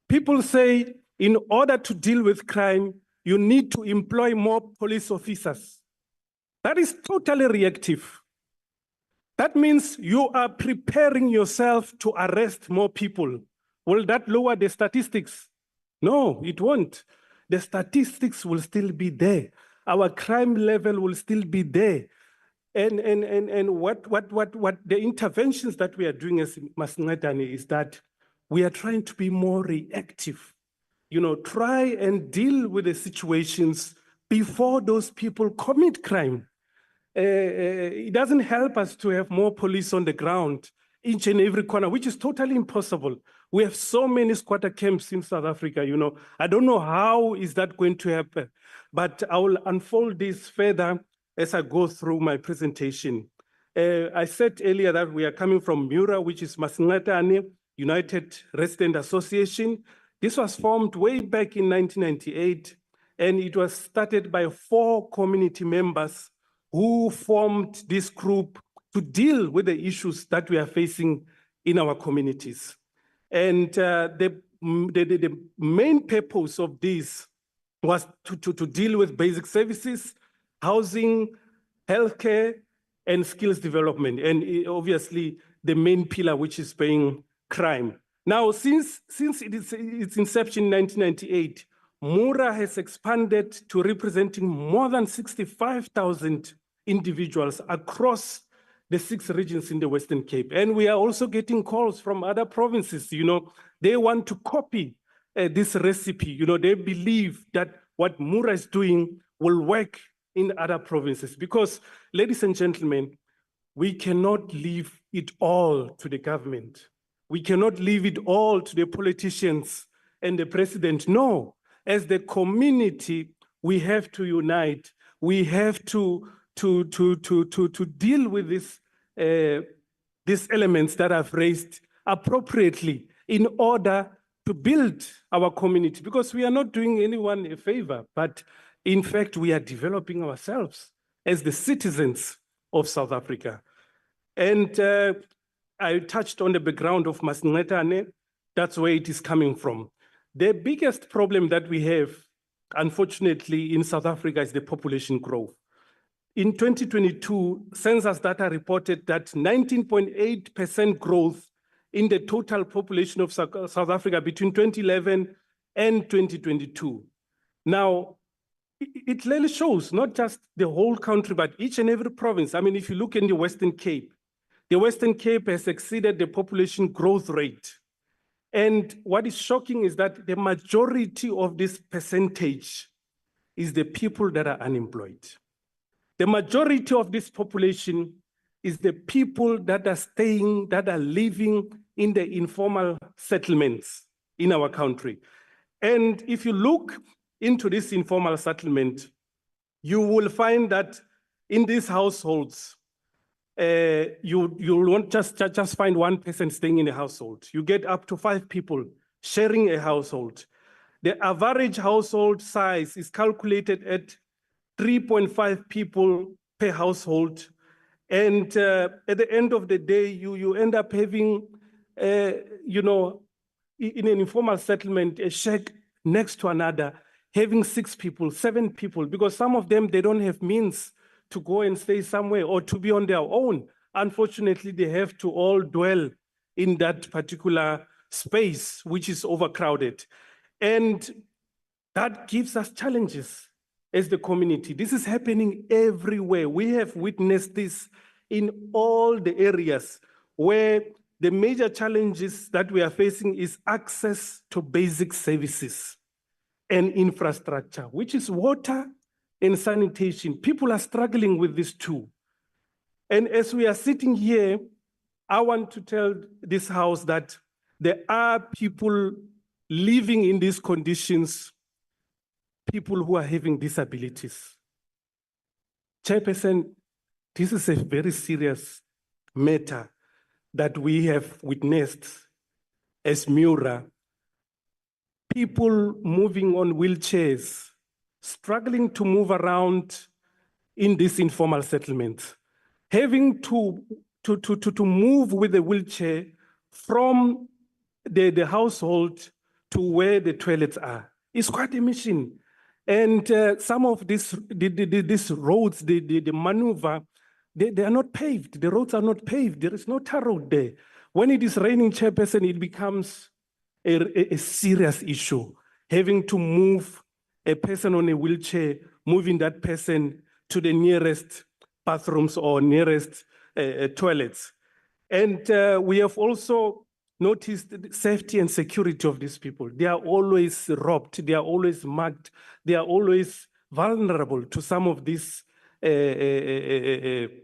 People say, in order to deal with crime, you need to employ more police officers. That is totally reactive. That means you are preparing yourself to arrest more people. Will that lower the statistics? No, it won't. The statistics will still be there. Our crime level will still be there. And what the interventions that we are doing as Masingcwabane is that we are trying to be more reactive. Try and deal with the situations before those people commit crime. It doesn't help us to have more police on the ground each and every corner, which is totally impossible. We have so many squatter camps in South Africa, I don't know how is that going to happen, but I will unfold this further as I go through my presentation. I said earlier that we are coming from MURA, which is Masingcwabane United Resident Association. This was formed way back in 1998, and it was started by 4 community members who formed this group to deal with the issues that we are facing in our communities. And the main purpose of this was to deal with basic services, housing, healthcare, and skills development, and obviously the main pillar, which is paying crime. Now, since its inception in 1998, MURA has expanded to representing more than 65,000 individuals across the 6 regions in the Western Cape. And we are also getting calls from other provinces, they want to copy this recipe. They believe that what MURA is doing will work in other provinces. Because, ladies and gentlemen, we cannot leave it all to the government. We cannot leave it all to the politicians and the president. No, as the community, we have to unite. We have to deal with these elements that I've raised appropriately in order to build our community, because we are not doing anyone a favor, but in fact, we are developing ourselves as the citizens of South Africa. And I touched on the background of Masingcwabane. That's where it is coming from. The biggest problem that we have, unfortunately, in South Africa is the population growth. In 2022, census data reported that 19.8% growth in the total population of South Africa between 2011 and 2022. Now, it clearly shows not just the whole country, but each and every province. I mean, if you look in the Western Cape has exceeded the population growth rate. And what is shocking is that the majority of this percentage is the people that are unemployed. The majority of this population is the people that are living in the informal settlements in our country. And if you look into this informal settlement, you will find that in these households, you won't just find one person staying in a household. You get up to 5 people sharing a household. The average household size is calculated at 3.5 people per household, And at the end of the day, you end up having, you know, in an informal settlement, a shack next to another, having 6 people, 7 people, because some of them, they don't have means to go and stay somewhere or to be on their own. Unfortunately, they have to all dwell in that particular space, which is overcrowded. And that gives us challenges as the community. This is happening everywhere. We have witnessed this in all the areas where the major challenges that we are facing is access to basic services and infrastructure, which is water and sanitation. People are struggling with this too. And as we are sitting here, I want to tell this house that there are people living in these conditions, people who are having disabilities. Chairperson, this is a very serious matter that we have witnessed as Mura. People moving on wheelchairs, struggling to move around in this informal settlement, having to move with a wheelchair from the household to where the toilets are. It's quite a mission. And some of these roads, the maneuver, they are not paved. The roads are not paved. There is no tar road there. When it is raining, Chairperson, it becomes a serious issue. Having to move a person on a wheelchair, moving that person to the nearest bathrooms or nearest toilets. And we have also noticed the safety and security of these people. They are always robbed, they are always mugged, they are always vulnerable to some of these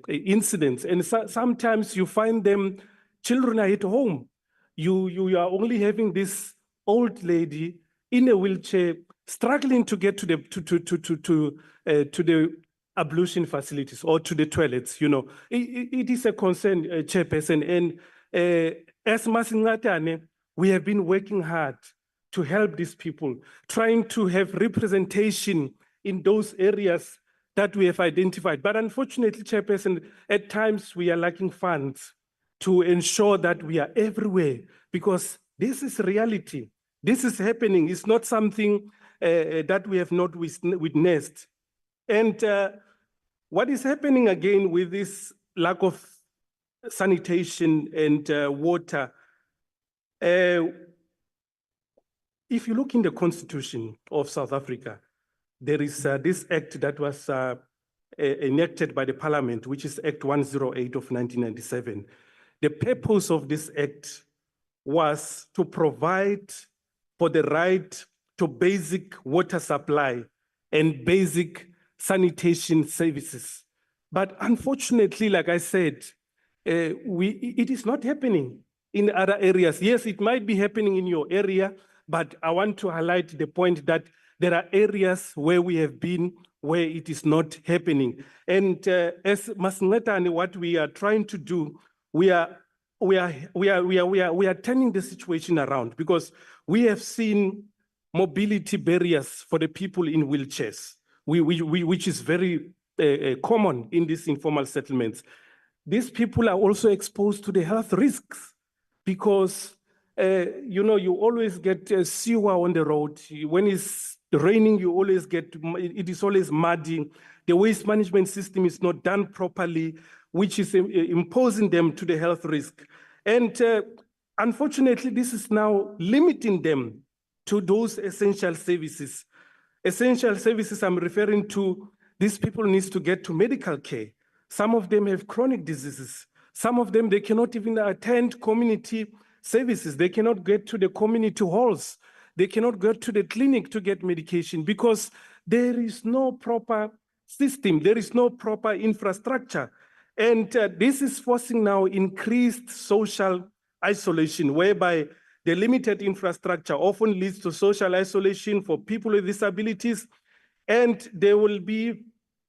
incidents. And sometimes you find them, children are at home. You are only having this old lady in a wheelchair struggling to get to the ablution facilities or to the toilets. You know, it is a concern, Chairperson. And as Masingatane, we have been working hard to help these people, trying to have representation in those areas that we have identified. But unfortunately, Chairperson, at times we are lacking funds to ensure that we are everywhere, because this is reality. This is happening. It's not something that we have not witnessed. And what is happening again with this lack of sanitation and water, if you look in the Constitution of South Africa, there is this act that was enacted by the Parliament, which is Act 108 of 1997. The purpose of this act was to provide for the right to basic water supply and basic sanitation services. But unfortunately, like I said, it is not happening in other areas. Yes, it might be happening in your area, but I want to highlight the point that there are areas where we have been where it is not happening. And as Masingatane, what we are trying to do, we are turning the situation around, because we have seen mobility barriers for the people in wheelchairs, which is very common in these informal settlements. These people are also exposed to the health risks, because you know, you always get sewer on the road. When it's raining, you always get, it is always muddy. The waste management system is not done properly, which is imposing them to the health risk. And unfortunately, this is now limiting them to those essential services. Essential services I'm referring to, these people need to get to medical care. Some of them have chronic diseases. Some of them, they cannot even attend community services. They cannot get to the community halls. They cannot go to the clinic to get medication, because there is no proper system. There is no proper infrastructure. And this is forcing now increased social isolation, whereby the limited infrastructure often leads to social isolation for people with disabilities, and they will be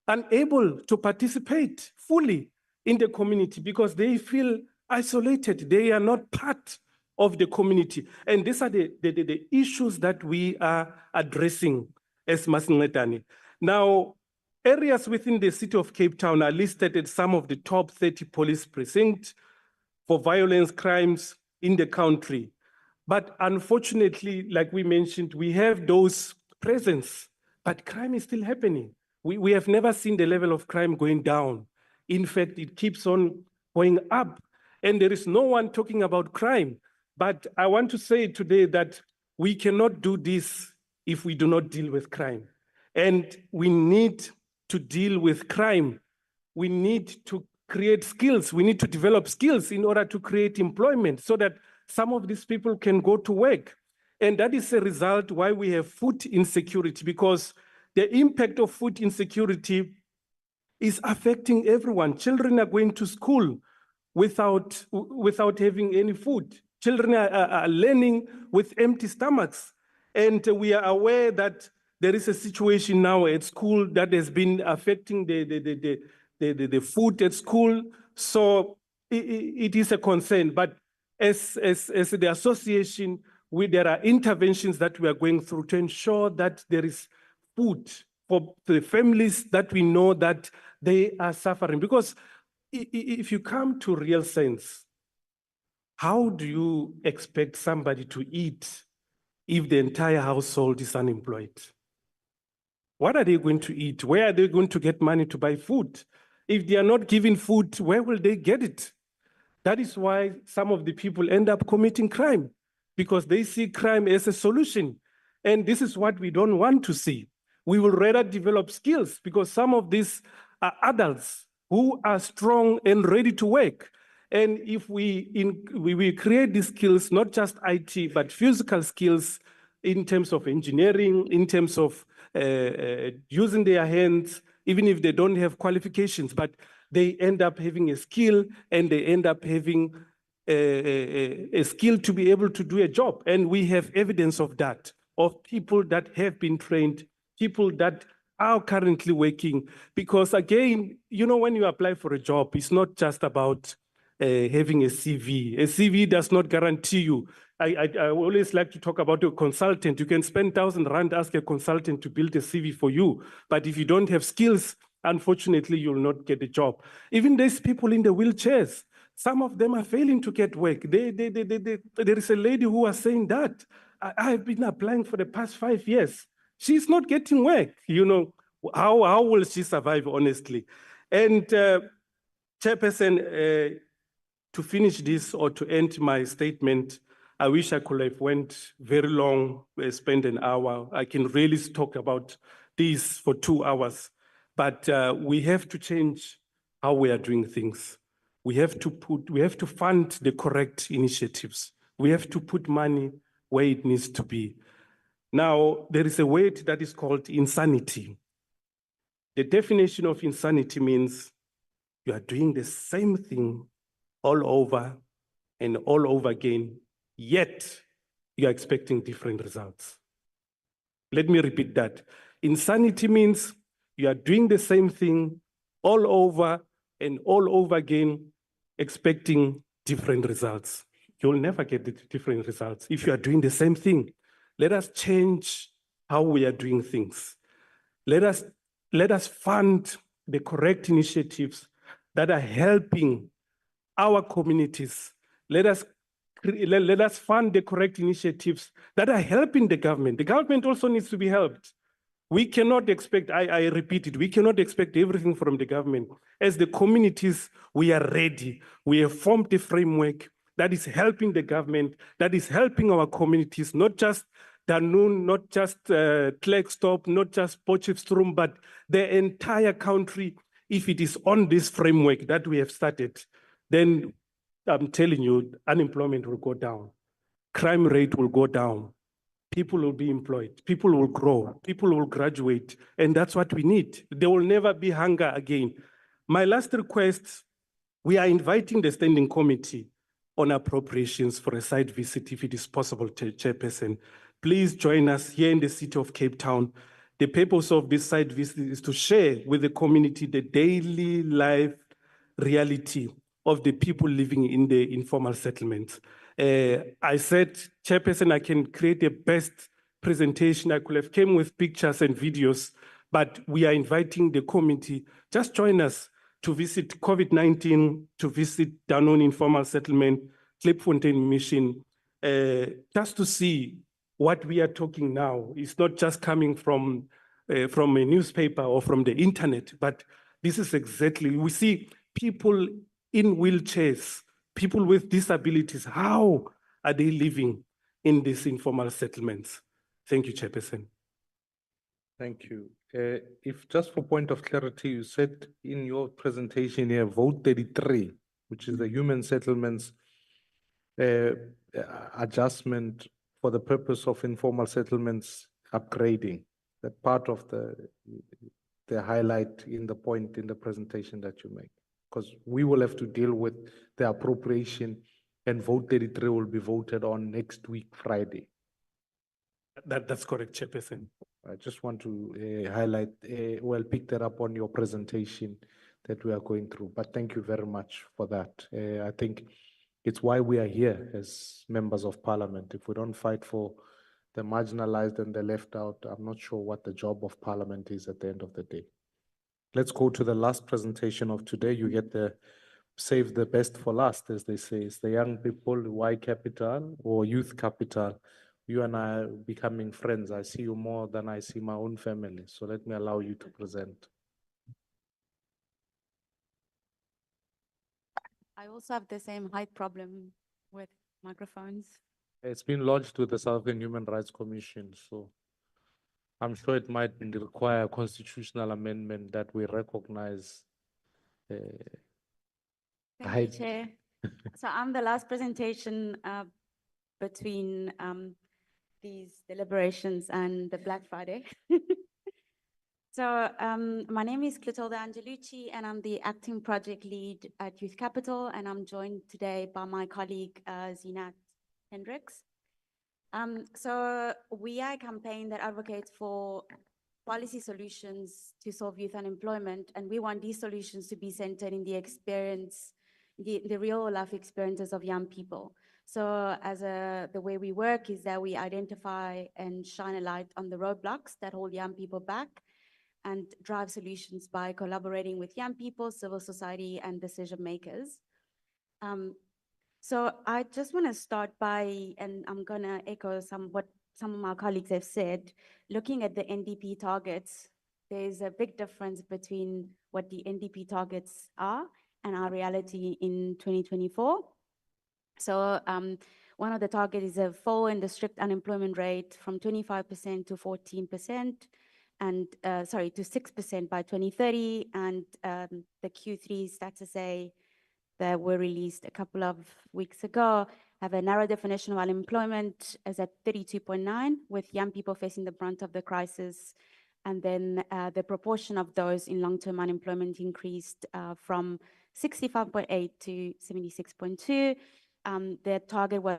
unable to participate fully in the community because they feel isolated. They are not part of the community. And these are the issues that we are addressing as Masingatane. Now, areas within the city of Cape Town are listed as some of the top 30 police precincts for violence crimes in the country. But unfortunately, like we mentioned, we have those presence, but crime is still happening. We have never seen the level of crime going down. In fact, it keeps on going up, and there is no one talking about crime. But I want to say today that we cannot do this if we do not deal with crime. And we need to deal with crime. We need to create skills. We need to develop skills in order to create employment so that some of these people can go to work. And that is a result why we have food insecurity, because the impact of food insecurity is affecting everyone. Children are going to school without having any food. Children are learning with empty stomachs. And we are aware that there is a situation now at school that has been affecting the food at school. So it is a concern. But as the association, there are interventions that we are going through to ensure that there is food for the families that we know that they are suffering. Because if you come to real sense, how do you expect somebody to eat if the entire household is unemployed? What are they going to eat? Where are they going to get money to buy food? If they are not given food, where will they get it? That is why some of the people end up committing crime, because they see crime as a solution. And this is what we don't want to see. We will rather develop skills, because some of these are adults who are strong and ready to work. And if we create these skills, not just IT, but physical skills in terms of engineering, in terms of using their hands, even if they don't have qualifications, but they end up having a skill, and they end up having a skill to be able to do a job. And we have evidence of that, of people that have been trained, people that are currently working. Because again, you know, when you apply for a job, it's not just about having a CV. A CV does not guarantee you. I always like to talk about a consultant. You can spend R1,000, ask a consultant to build a CV for you. But if you don't have skills, unfortunately, you'll not get a job. Even these people in the wheelchairs, some of them are failing to get work. There is a lady who was saying that. I've been applying for the past 5 years. She's not getting work. You know, how will she survive, honestly? And Chairperson, to finish this or to end my statement, I wish I could have went very long, spent an hour. I can really talk about this for 2 hours. But we have to change how we are doing things. We have to fund the correct initiatives. We have to put money where it needs to be. Now, there is a word that is called insanity. The definition of insanity means you are doing the same thing all over and all over again, yet you are expecting different results. Let me repeat that. Insanity means you are doing the same thing all over and all over again, expecting different results. You'll never get the different results if you are doing the same thing. Let us change how we are doing things. Let us fund the correct initiatives that are helping our communities. Let us fund the correct initiatives that are helping the government. The government also needs to be helped. We cannot expect, I repeat it, we cannot expect everything from the government. As the communities, we are ready. We have formed a framework that is helping the government, that is helping our communities, not just Danun, not just Klerksdorp, not just Potchefstroom, but the entire country. If it is on this framework that we have started, then I'm telling you, unemployment will go down. Crime rate will go down. People will be employed. People will grow. People will graduate. And that's what we need. There will never be hunger again. My last request, we are inviting the Standing Committee on Appropriations for a site visit, if it is possible, Chairperson. Please join us here in the city of Cape Town. The purpose of this site visit is to share with the community the daily life reality of the people living in the informal settlements. I said, Chairperson, I can create a best presentation. I could have came with pictures and videos, But we are inviting the committee, just join us to visit COVID-19, to visit Danone Informal Settlement, Klipfontein Mission, just to see what we are talking now. It's not just coming from a newspaper or from the internet, but this is exactly, we see people in wheelchairs, people with disabilities. How are they living in these informal settlements? Thank you, Chairperson. Thank you. If just for point of clarity, you said in your presentation here, vote 33, which is the human settlements adjustment for the purpose of informal settlements upgrading. That part of the highlight in the point in the presentation that you make, because we will have to deal with the appropriation, and vote 33 will be voted on next week, Friday. That's correct, Chairperson. I just want to highlight, well, pick that up on your presentation that we are going through, but thank you very much for that. I think it's why we are here as members of parliament. If we don't fight for the marginalized and the left out, I'm not sure what the job of parliament is at the end of the day. Let's go to the last presentation of today. You get the save the best for last, as they say. It's the young people, Y capital or youth capital. You and I are becoming friends. I see you more than I see my own family. So let me allow you to present. I also have the same height problem with microphones. It's been lodged with the South African Human Rights Commission, so I'm sure it might require a constitutional amendment that we recognize. Thank you, Chair. So I'm the last presentation between these deliberations and the Black Friday. So my name is Clotilda Angelucci, and I'm the acting project lead at Youth Capital, and I'm joined today by my colleague Zinat Hendricks. So we are a campaign that advocates for policy solutions to solve youth unemployment, and we want these solutions to be centered in the experience, the real life experiences of young people. So the way we work is that we identify and shine a light on the roadblocks that hold young people back, and drive solutions by collaborating with young people, civil society, and decision makers. So I just want to start by, and I'm going to echo what some of my colleagues have said, looking at the NDP targets, there's a big difference between what the NDP targets are and our reality in 2024. So one of the targets is a fall in the strict unemployment rate from 25% to 14%, and sorry, to 6% by 2030. And the Q3 stats say that were released a couple of weeks ago have a narrow definition of unemployment as at 32.9, with young people facing the brunt of the crisis. And then the proportion of those in long-term unemployment increased from 65.8 to 76.2. The target was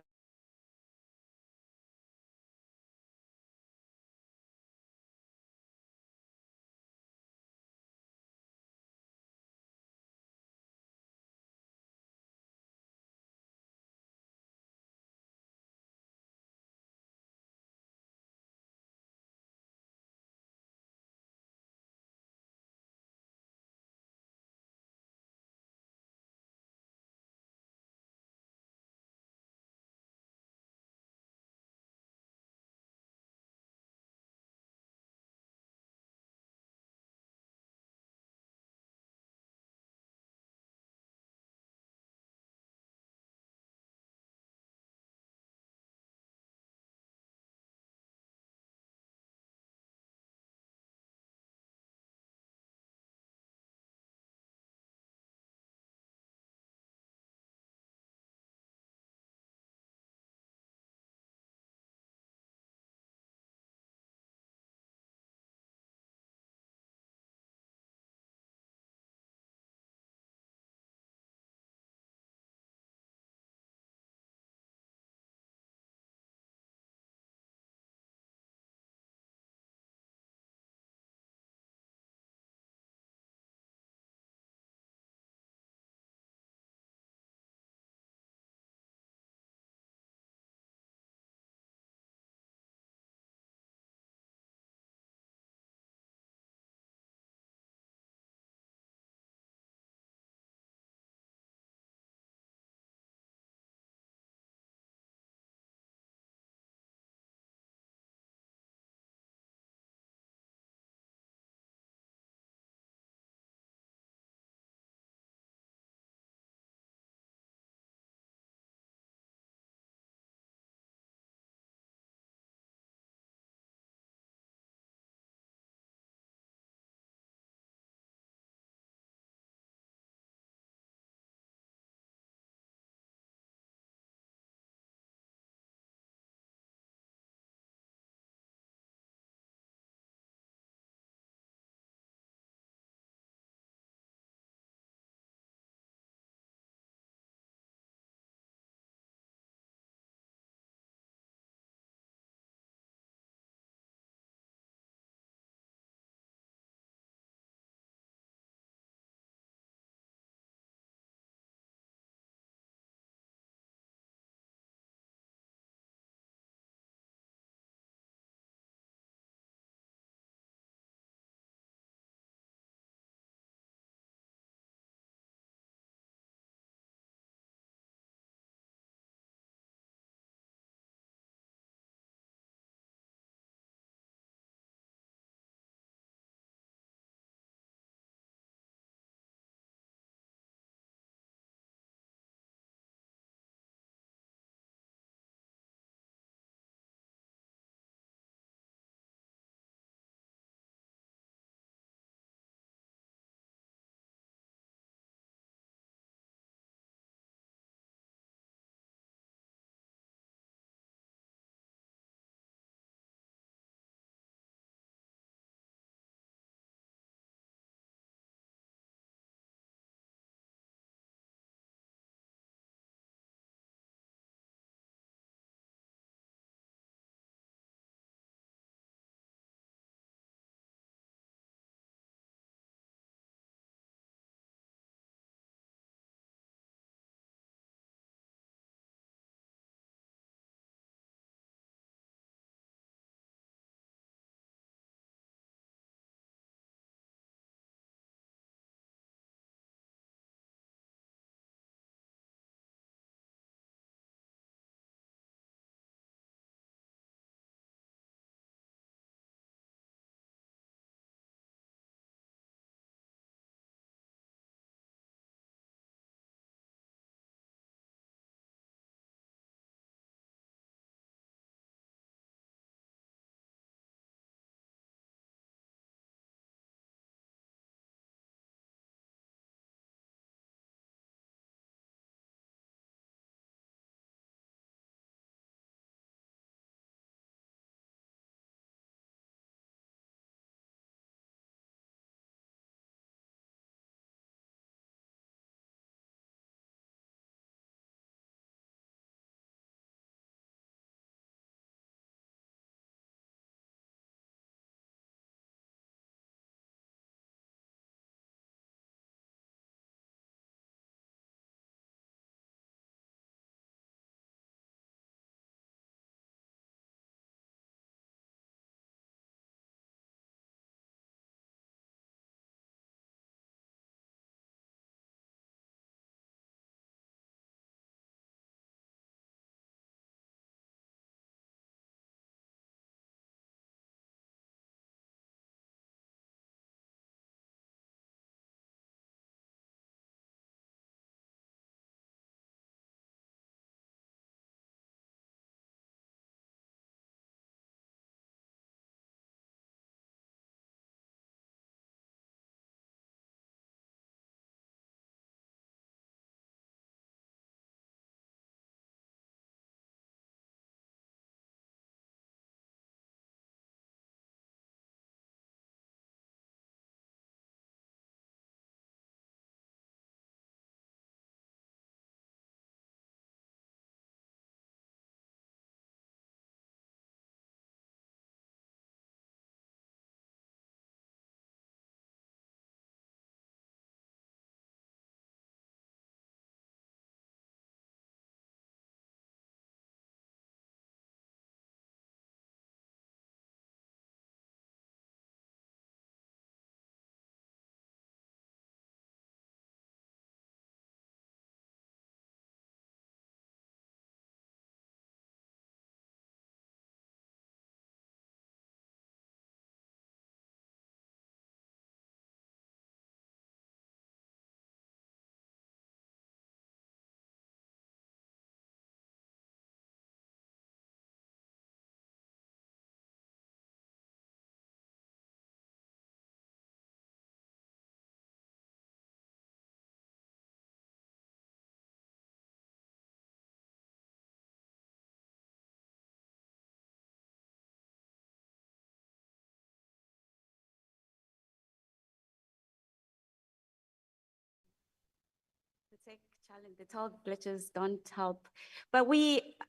tech challenge, the tech glitches don't help. But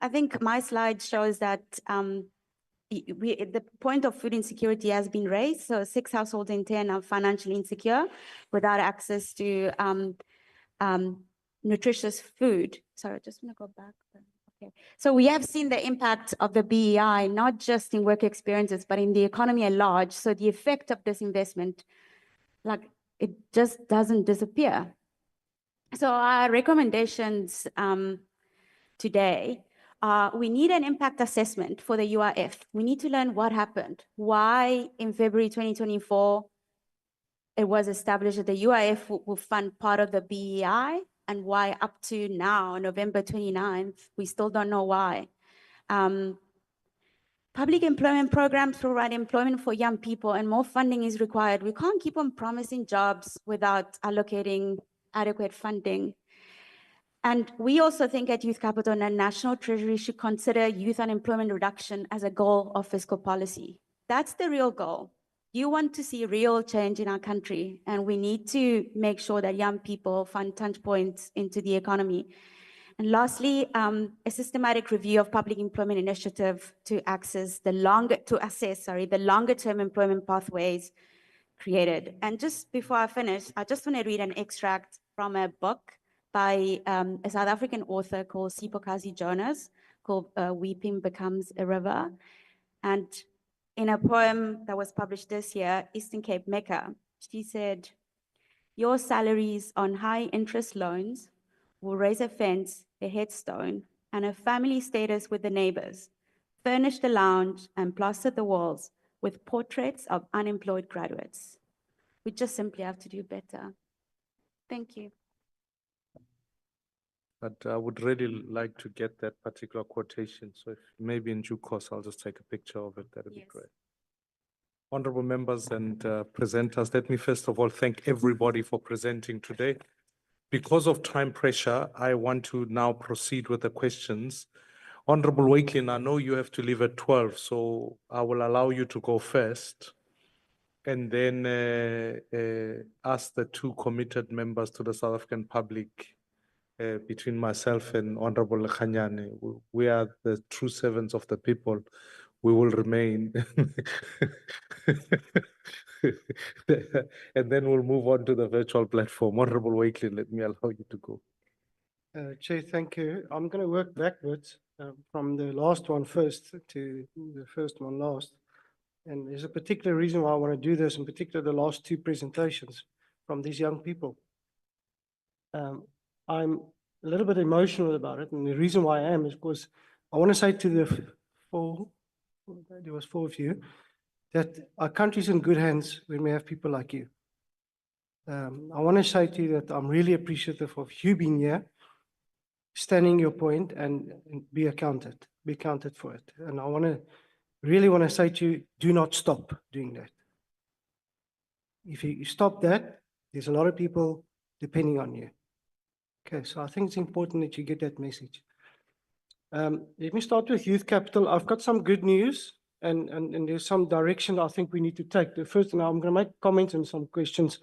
I think my slide shows that the point of food insecurity has been raised. So 6 households in 10 are financially insecure without access to nutritious food. Sorry, I just want to go back. Okay. So we have seen the impact of the BEI, not just in work experiences, but in the economy at large. So the effect of this investment, like, it just doesn't disappear. So our recommendations today, we need an impact assessment for the UIF. We need to learn what happened, why in February 2024, it was established that the UIF will fund part of the BEI, and why up to now, November 29th, we still don't know why. Public employment programs provide employment for young people, and more funding is required. We can't keep on promising jobs without allocating adequate funding. And we also think at Youth Capital and National Treasury should consider youth unemployment reduction as a goal of fiscal policy. That's the real goal. You want to see real change in our country, and we need to make sure that young people find touch points into the economy. And lastly, a systematic review of public employment initiative to assess the longer term employment pathways created. And just before I finish, I just want to read an extract from a book by a South African author called Sipokazi Jonas, called Weeping Becomes a River. And in a poem that was published this year, Eastern Cape Mecca, she said, "Your salaries on high interest loans will raise a fence, a headstone, and a family status with the neighbors, furnish the lounge and plaster the walls with portraits of unemployed graduates. We just simply have to do better." Thank you. But I would really like to get that particular quotation. So if maybe in due course, I'll just take a picture of it. That'd be Yes. great. Honorable members and presenters, let me first of all thank everybody for presenting today. Because of time pressure, I want to now proceed with the questions. Honorable Wakelin, I know you have to leave at 12, so I will allow you to go first. And then ask the two committed members to the South African public, between myself and Honorable Khanyane. We are the true servants of the people. We will remain. And then we'll move on to the virtual platform. Honorable Wakelin, let me allow you to go. Chair, thank you. I'm going to work backwards from the last one first to the first one last. And there's a particular reason why I want to do this, in particular the last two presentations from these young people. I'm a little bit emotional about it, and the reason why I am is because I want to say to the there was 4 of you, that our country's in good hands when we have people like you. I want to say to you that I'm really appreciative of you being here, standing your point, and be accounted for it. And I really want to say to you, do not stop doing that. If you stop that, there's a lot of people depending on you. Okay, so I think it's important that you get that message. Let me start with Youth Capital. I've got some good news, and there's some direction I think we need to take. The first, and I'm going to make comments and some questions.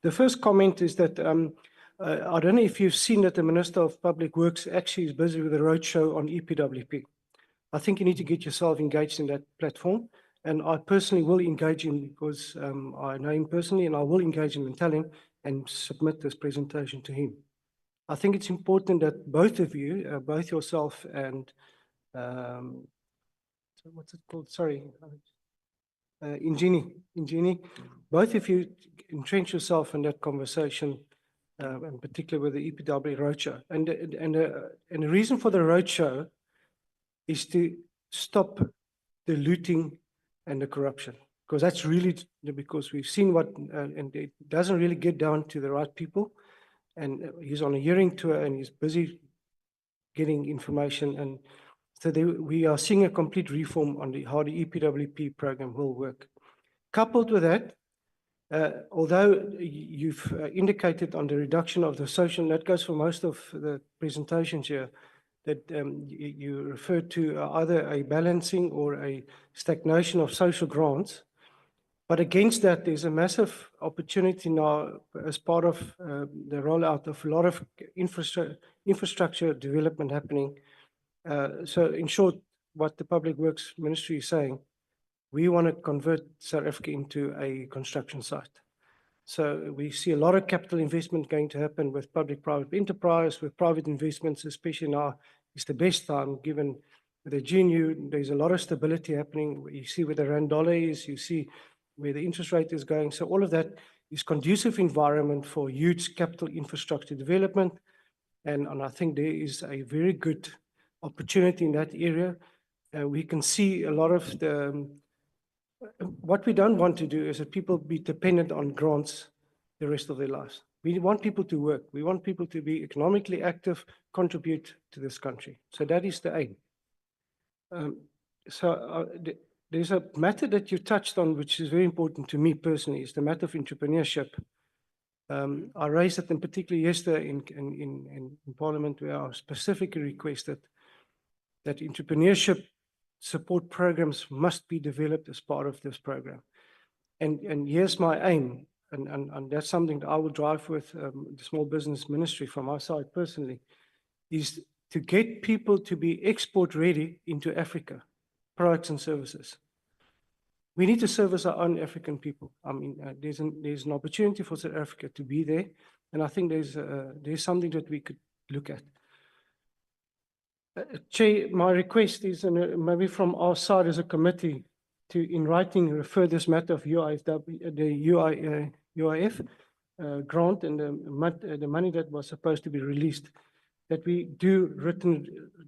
The first comment is that I don't know if you've seen that the Minister of Public Works actually is busy with a roadshow on EPWP. I think you need to get yourself engaged in that platform, and I personally will engage him because I know him personally, and I will engage him and tell him and submit this presentation to him. I think it's important that both of you, both yourself and what's it called? Sorry, Ingenie, both of you entrench yourself in that conversation, in particular with the EPW roadshow. And the reason for the roadshow is to stop the looting and the corruption, because that's really because we've seen what, and it doesn't really get down to the right people. And he's on a hearing tour and he's busy getting information. And so we are seeing a complete reform on how the EPWP program will work. Coupled with that, although you've indicated on the reduction of the social, and that goes for most of the presentations here, that you refer to either a balancing or a stagnation of social grants. But against that, there's a massive opportunity now as part of the rollout of a lot of infrastructure development happening. So in short, what the Public Works Ministry is saying, we want to convert South Africa into a construction site. So we see a lot of capital investment going to happen with public-private enterprise, with private investments, especially now is the best time given the GNU, there's a lot of stability happening. You see where the rand dollar is, you see where the interest rate is going. So all of that is conducive environment for huge capital infrastructure development. And I think there is a very good opportunity in that area. We can see a lot of the, what we don't want to do is that people be dependent on grants the rest of their lives. We want people to work. We want people to be economically active, contribute to this country. So that is the aim. There's a matter that you touched on, which is very important to me personally, is the matter of entrepreneurship. I raised it in particular yesterday in Parliament, where I specifically requested that entrepreneurship support programs must be developed as part of this program. And here's my aim, and that's something that I will drive with the Small Business Ministry from our side personally, is to get people to be export ready into Africa, products and services. We need to service our own African people. I mean, there's an opportunity for South Africa to be there, and I think there's something that we could look at. Chair, my request is, and maybe from our side as a committee, to in writing refer this matter of UIF grant and the money that was supposed to be released, that we do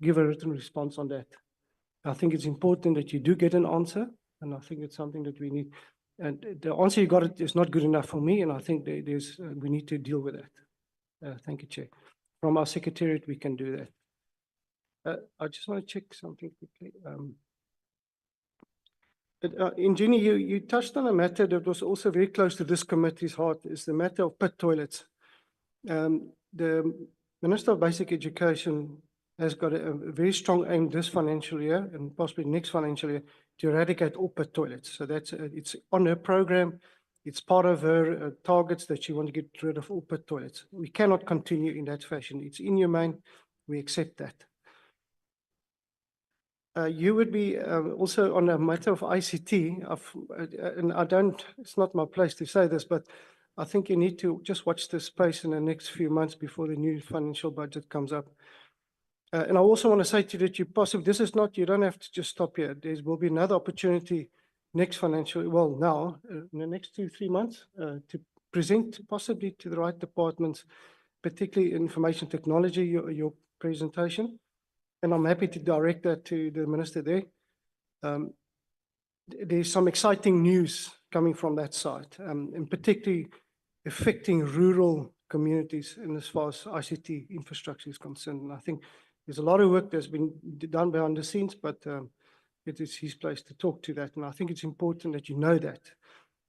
give a written response on that. I think it's important that you do get an answer, and I think it's something that we need. And the answer you got is not good enough for me, and I think we need to deal with that. Thank you, Chair. From our secretariat, we can do that. I just want to check something quickly. Jenny, you touched on a matter that was also very close to this committee's heart, is the matter of pit toilets. The Minister of Basic Education has got a very strong aim this financial year and possibly next financial year to eradicate all pit toilets. So that's it's on her program. It's part of her targets that she wants to get rid of all pit toilets. We cannot continue in that fashion. It's inhumane. We accept that. You would be also on a matter of ICT, and it's not my place to say this, but I think you need to just watch this space in the next few months before the new financial budget comes up. And I also want to say to you that you don't have to just stop here. There will be another opportunity next financial, well, now, in the next 2-3 months, to present possibly to the right departments, particularly information technology, your presentation. And I'm happy to direct that to the minister there. There's some exciting news coming from that side, and particularly affecting rural communities in as far as ICT infrastructure is concerned. And I think there's a lot of work that's been done behind the scenes, but it is his place to talk to that. And I think it's important that you know that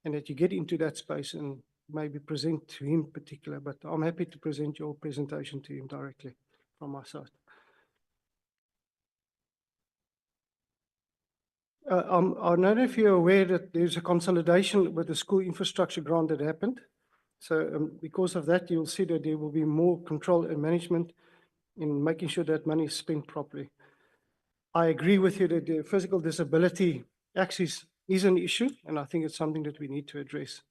and that you get into that space and maybe present to him in particular. But I'm happy to present your presentation to him directly from my side. I don't know if you're aware that there's a consolidation with the school infrastructure grant that happened. So because of that, you'll see that there will be more control and management in making sure that money is spent properly. I agree with you that the physical disability axis is an issue, and I think it's something that we need to address.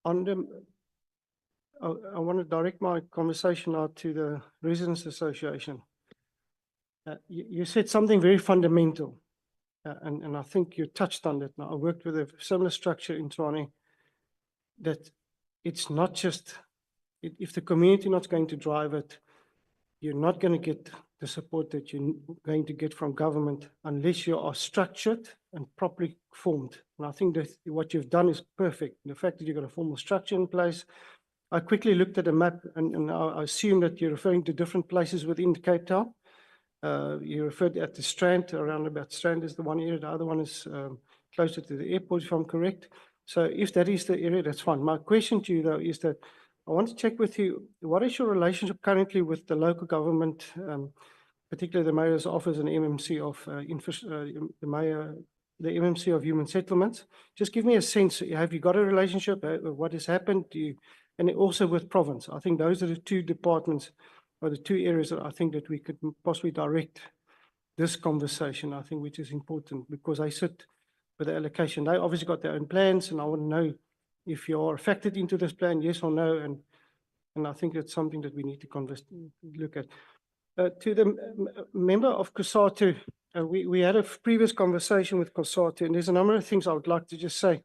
I want to direct my conversation out to the Residents Association. You said something very fundamental. And I think you touched on that now. I worked with a similar structure in Tshwane, that it's not just, if the community not going to drive it, you're not going to get the support that you're going to get from government unless you are structured and properly formed. And I think that what you've done is perfect. The fact that you've got a formal structure in place. I quickly looked at a map, and I assume that you're referring to different places within Cape Town. You referred at the Strand, around about Strand is the one area, the other one is closer to the airport, if I'm correct. So if that is the area, that's fine. My question to you, though, is that I want to check with you, what is your relationship currently with the local government, particularly the Mayor's Office and MMC of the Mayor the MMC of Human Settlements. Just give me a sense, have you got a relationship? What has happened? And also with province. I think those are the two departments or the two areas that I think that we could possibly direct this conversation, I think, which is important because I sit with the allocation. They obviously got their own plans, and I want to know if you're factored into this plan, yes or no. And I think it's something that we need to look at. To the member of COSATU, we had a previous conversation with COSATU, and there's a number of things I would like to just say.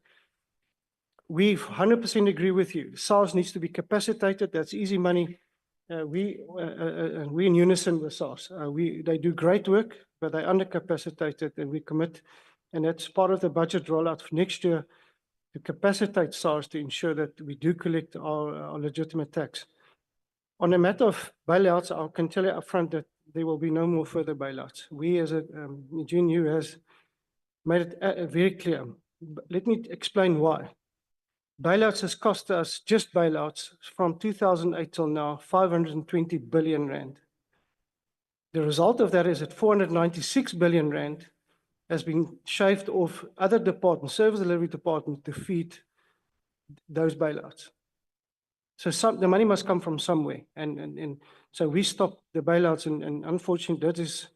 We 100% agree with you. SARS needs to be capacitated. That's easy money. We in unison with SARS. They do great work, but they're undercapacitated, and we commit, and that's part of the budget rollout for next year, to capacitate SARS to ensure that we do collect our legitimate tax. On the matter of bailouts, I can tell you upfront that there will be no more further bailouts. We as a GNU has made it very clear. But let me explain why. Bailouts has cost us, just bailouts, from 2008 till now, 520 billion rand. The result of that is that 496 billion rand has been shaved off other departments, service delivery departments, to feed those bailouts. So the money must come from somewhere. And so we stopped the bailouts, and unfortunately, that is,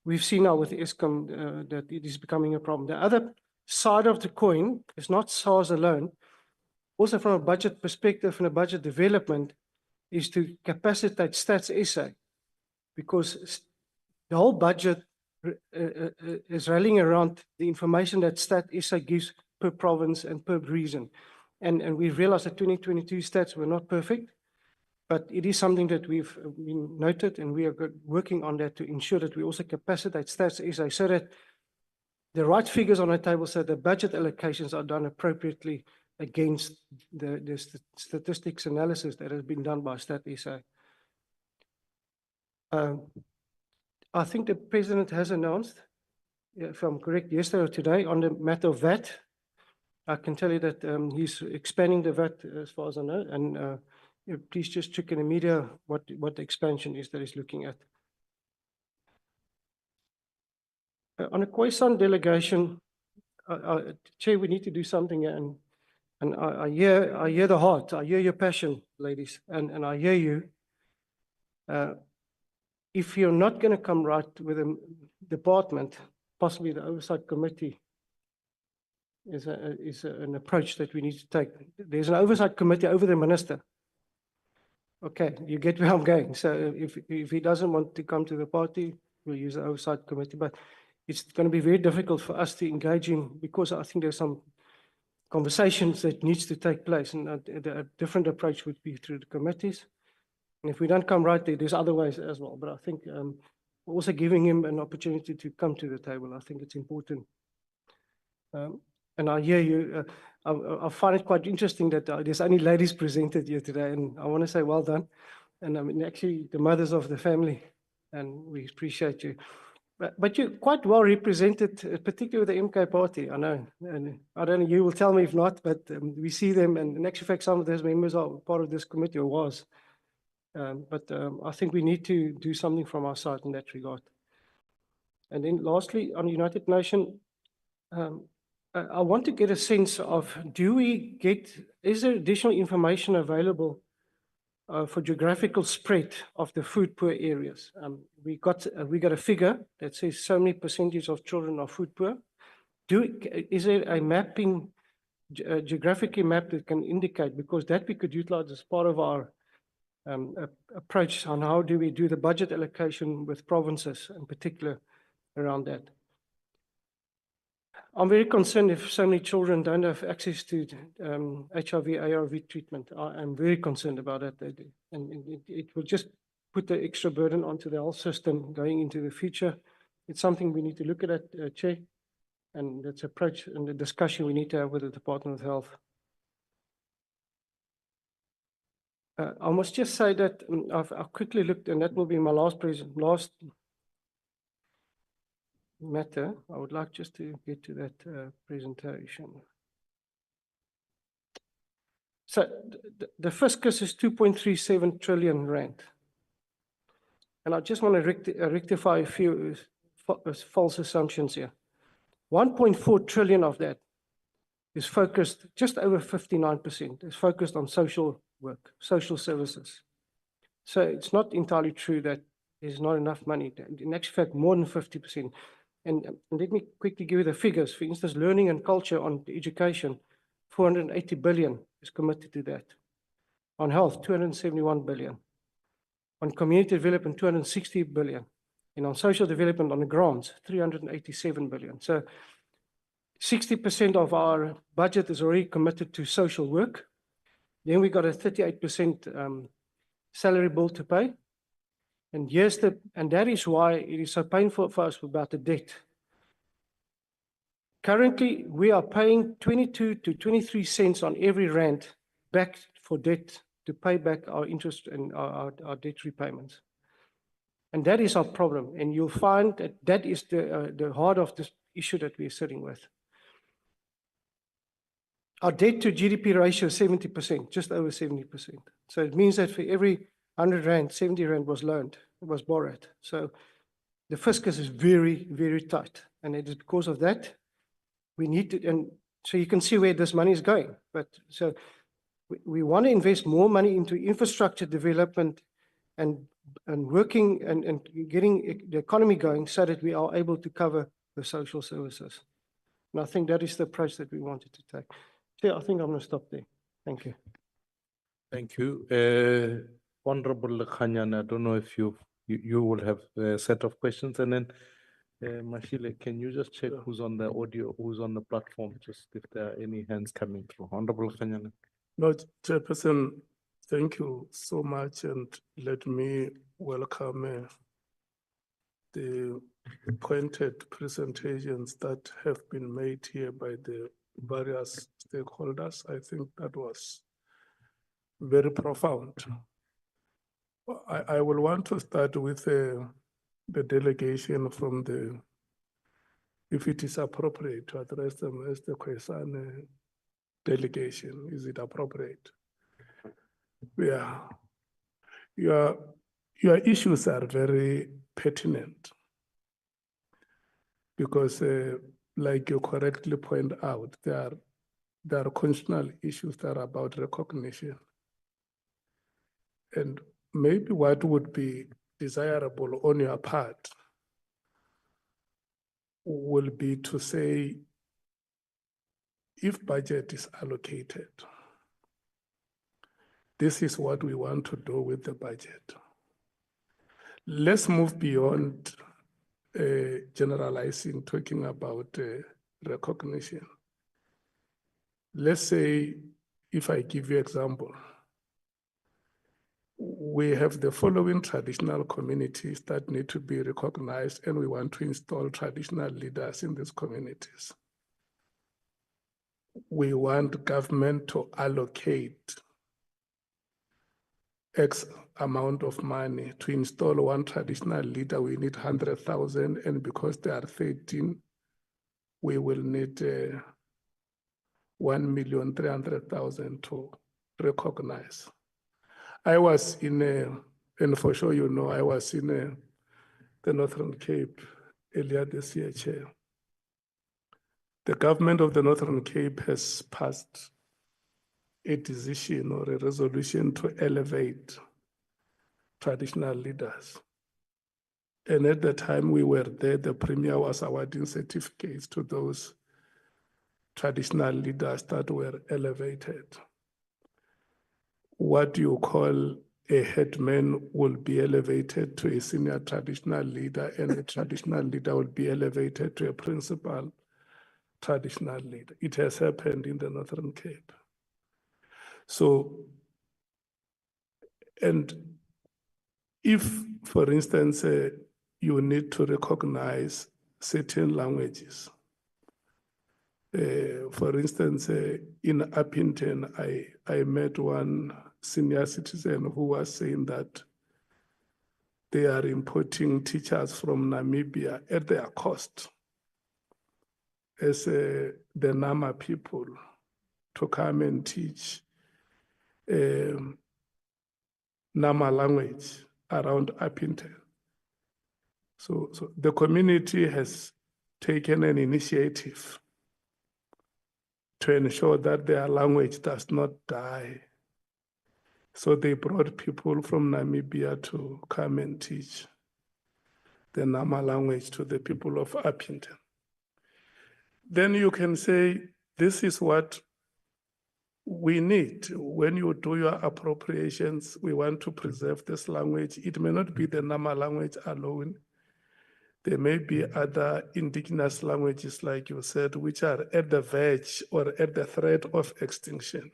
we've seen now with Eskom that it is becoming a problem. The other side of the coin is not SARS alone. Also from a budget perspective and a budget development is to capacitate Stats SA, because the whole budget is rallying around the information that Stats SA gives per province and per region. And we realized that 2022 stats were not perfect, but it is something that we've been noted, and we are working on that to ensure that we also capacitate Stats SA so that the right figures on the table, so the budget allocations are done appropriately against the statistics analysis that has been done by Stats SA. I think the president has announced, if I'm correct, yesterday or today, on the matter of VAT. I can tell you that he's expanding the VAT as far as I know, and please just check in the media what the expansion is that he's looking at. On a Khoisan delegation, Chair, we need to do something, and I hear the heart, I hear your passion, ladies, and I hear you. If you're not going to come right with a department, possibly the oversight committee is an approach that we need to take. There's an oversight committee over the minister. Okay, you get where I'm going. So if he doesn't want to come to the party, we'll use the oversight committee. But it's going to be very difficult for us to engage in, because I think there's some conversations that needs to take place, and a different approach would be through the committees. And if we don't come right there, there's other ways as well. But I think also giving him an opportunity to come to the table, I think it's important. And I hear you. I find it quite interesting that there's only ladies presented here today, and I want to say well done. And I mean, actually, the mothers of the family, and we appreciate you. But you're quite well represented, particularly with the MK party, I know. And I don't know, you will tell me if not, but we see them, and in actual fact, some of those members are part of this committee, or was. But I think we need to do something from our side in that regard. And then lastly, on United Nations, I want to get a sense of, is there additional information available for geographical spread of the food poor areas? We got a figure that says so many percentage of children are food poor. Is there a mapping, geographically mapped, that can indicate, because that we could utilize as part of our approach on how do we do the budget allocation with provinces in particular around that. I'm very concerned if so many children don't have access to HIV, ARV treatment. I'm very concerned about that. And it will just put the extra burden onto the health system going into the future. It's something we need to look at, Chair, and that's approach and the discussion we need to have with the Department of Health. I must just say that I've quickly looked, and that will be my last matter. I would like just to get to that presentation. So the fiscus is 2.37 trillion rand. And I just want to rectify a few false assumptions here. 1.4 trillion of that is focused, just over 59% is focused on social work, social services. So it's not entirely true that there's not enough money. In actual fact, more than 50%. And let me quickly give you the figures. For instance, learning and culture on education, 480 billion is committed to that. On health, 271 billion. On community development, 260 billion. And on social development, on the grants, 387 billion. So 60% of our budget is already committed to social work. Then we got a 38% salary bill to pay. And that is why it is so painful for us about the debt. Currently, we are paying 22 to 23 cents on every rand back for debt to pay back our interest and our debt repayments. And that is our problem. And you'll find that that is the heart of this issue that we're sitting with. Our debt to GDP ratio is 70%, just over 70%. So it means that for every 100 rand, 70 rand was loaned, it was borrowed. So the fiscus is very, very tight. And it is because of that, we need to, and so you can see where this money is going. But so we want to invest more money into infrastructure development and working and getting the economy going so that we are able to cover the social services. And I think that is the approach that we wanted to take. So I think I'm going to stop there. Thank you. Thank you. Honorable Lekhanyan, I don't know if you will have a set of questions, and then Mashile, can you just check who's on the audio, who's on the platform, just if there are any hands coming through. Honorable Lekhanyan. No, Chairperson, thank you so much, and let me welcome the pointed presentations that have been made here by the various stakeholders. I think that was very profound. I will want to start with the delegation from the, if it is appropriate to address them as the Khoisan delegation. Is it appropriate? Yeah. Your issues are very pertinent because, like you correctly point out, there are constitutional issues that are about recognition. And maybe what would be desirable on your part will be to say, if budget is allocated, this is what we want to do with the budget. Let's move beyond generalizing, talking about recognition. Let's say, if I give you an example, we have the following traditional communities that need to be recognized, and we want to install traditional leaders in these communities. We want government to allocate X amount of money. To install one traditional leader, we need 100,000, and because there are 13, we will need 1,300,000 to recognize. I was and for sure you know, I was in the Northern Cape earlier this year, Chair. The government of the Northern Cape has passed a decision or a resolution to elevate traditional leaders. And at the time we were there, the Premier was awarding certificates to those traditional leaders that were elevated. What you call a headman will be elevated to a senior traditional leader, and a traditional leader will be elevated to a principal traditional leader. It has happened in the Northern Cape. So, and if, for instance, you need to recognize certain languages, for instance, in Appington, I met one senior citizen who was saying that they are importing teachers from Namibia at their cost as the Nama people to come and teach Nama language around Appington. So the community has taken an initiative to ensure that their language does not die. So they brought people from Namibia to come and teach the Nama language to the people of Appington. Then you can say, this is what we need. When you do your appropriations, we want to preserve this language. It may not be the Nama language alone. There may be other indigenous languages, like you said, which are at the verge or at the threat of extinction.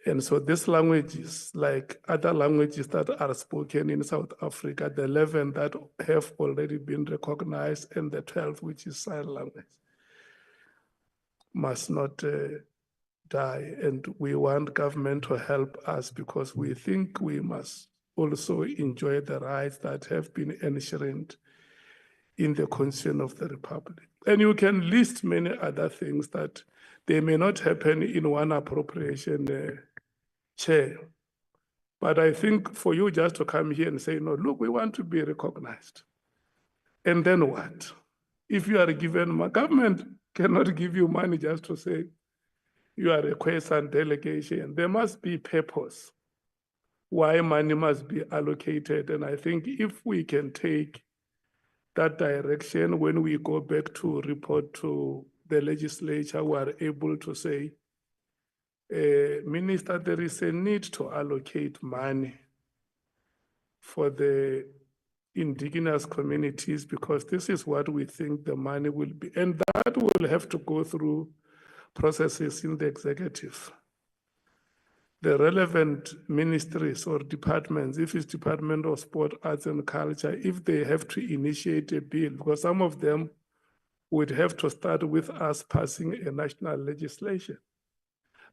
And so this language is like other languages that are spoken in South Africa, the 11 that have already been recognized and the 12, which is sign language, must not die. And we want government to help us because we think we must also enjoy the rights that have been enshrined in the Constitution of the Republic. And you can list many other things that they may not happen in one appropriation chair. But I think for you just to come here and say, no, look, we want to be recognized. And then what? If you are given, government cannot give you money just to say you are a Khoisan delegation. There must be purpose why money must be allocated. And I think if we can take that direction when we go back to report to the legislature, we are able to say, Minister, there is a need to allocate money for the indigenous communities because this is what we think the money will be. And that will have to go through processes in the executive. The relevant ministries or departments, if it's Department of Sport, Arts and Culture, if they have to initiate a bill, because some of them would have to start with us passing a national legislation.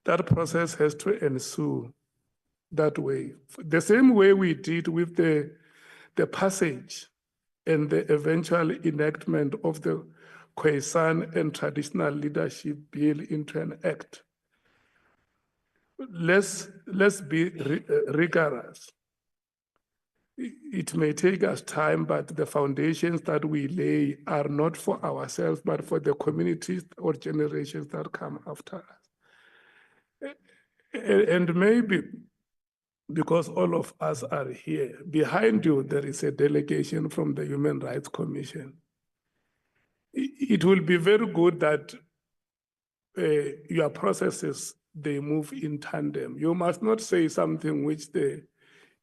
That process has to ensue that way. The same way we did with the passage and the eventual enactment of the Khoisan and Traditional Leadership Bill into an act. Let's be rigorous. It may take us time, but the foundations that we lay are not for ourselves, but for the communities or generations that come after us. And maybe because all of us are here, behind you there is a delegation from the Human Rights Commission. It will be very good that your processes, they move in tandem. You must not say something which the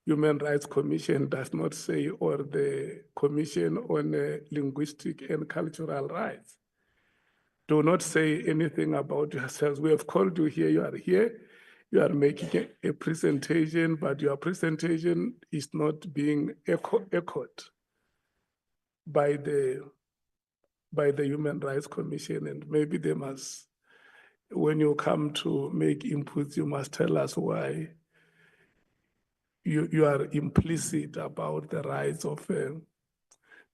Human Rights Commission does not say, or the Commission on Linguistic and Cultural Rights. Do not say anything about yourselves. We have called you here, you are here. You are making a presentation, but your presentation is not being echoed by the Human Rights Commission. And maybe they must, when you come to make inputs, you must tell us why you are implicit about the rights of the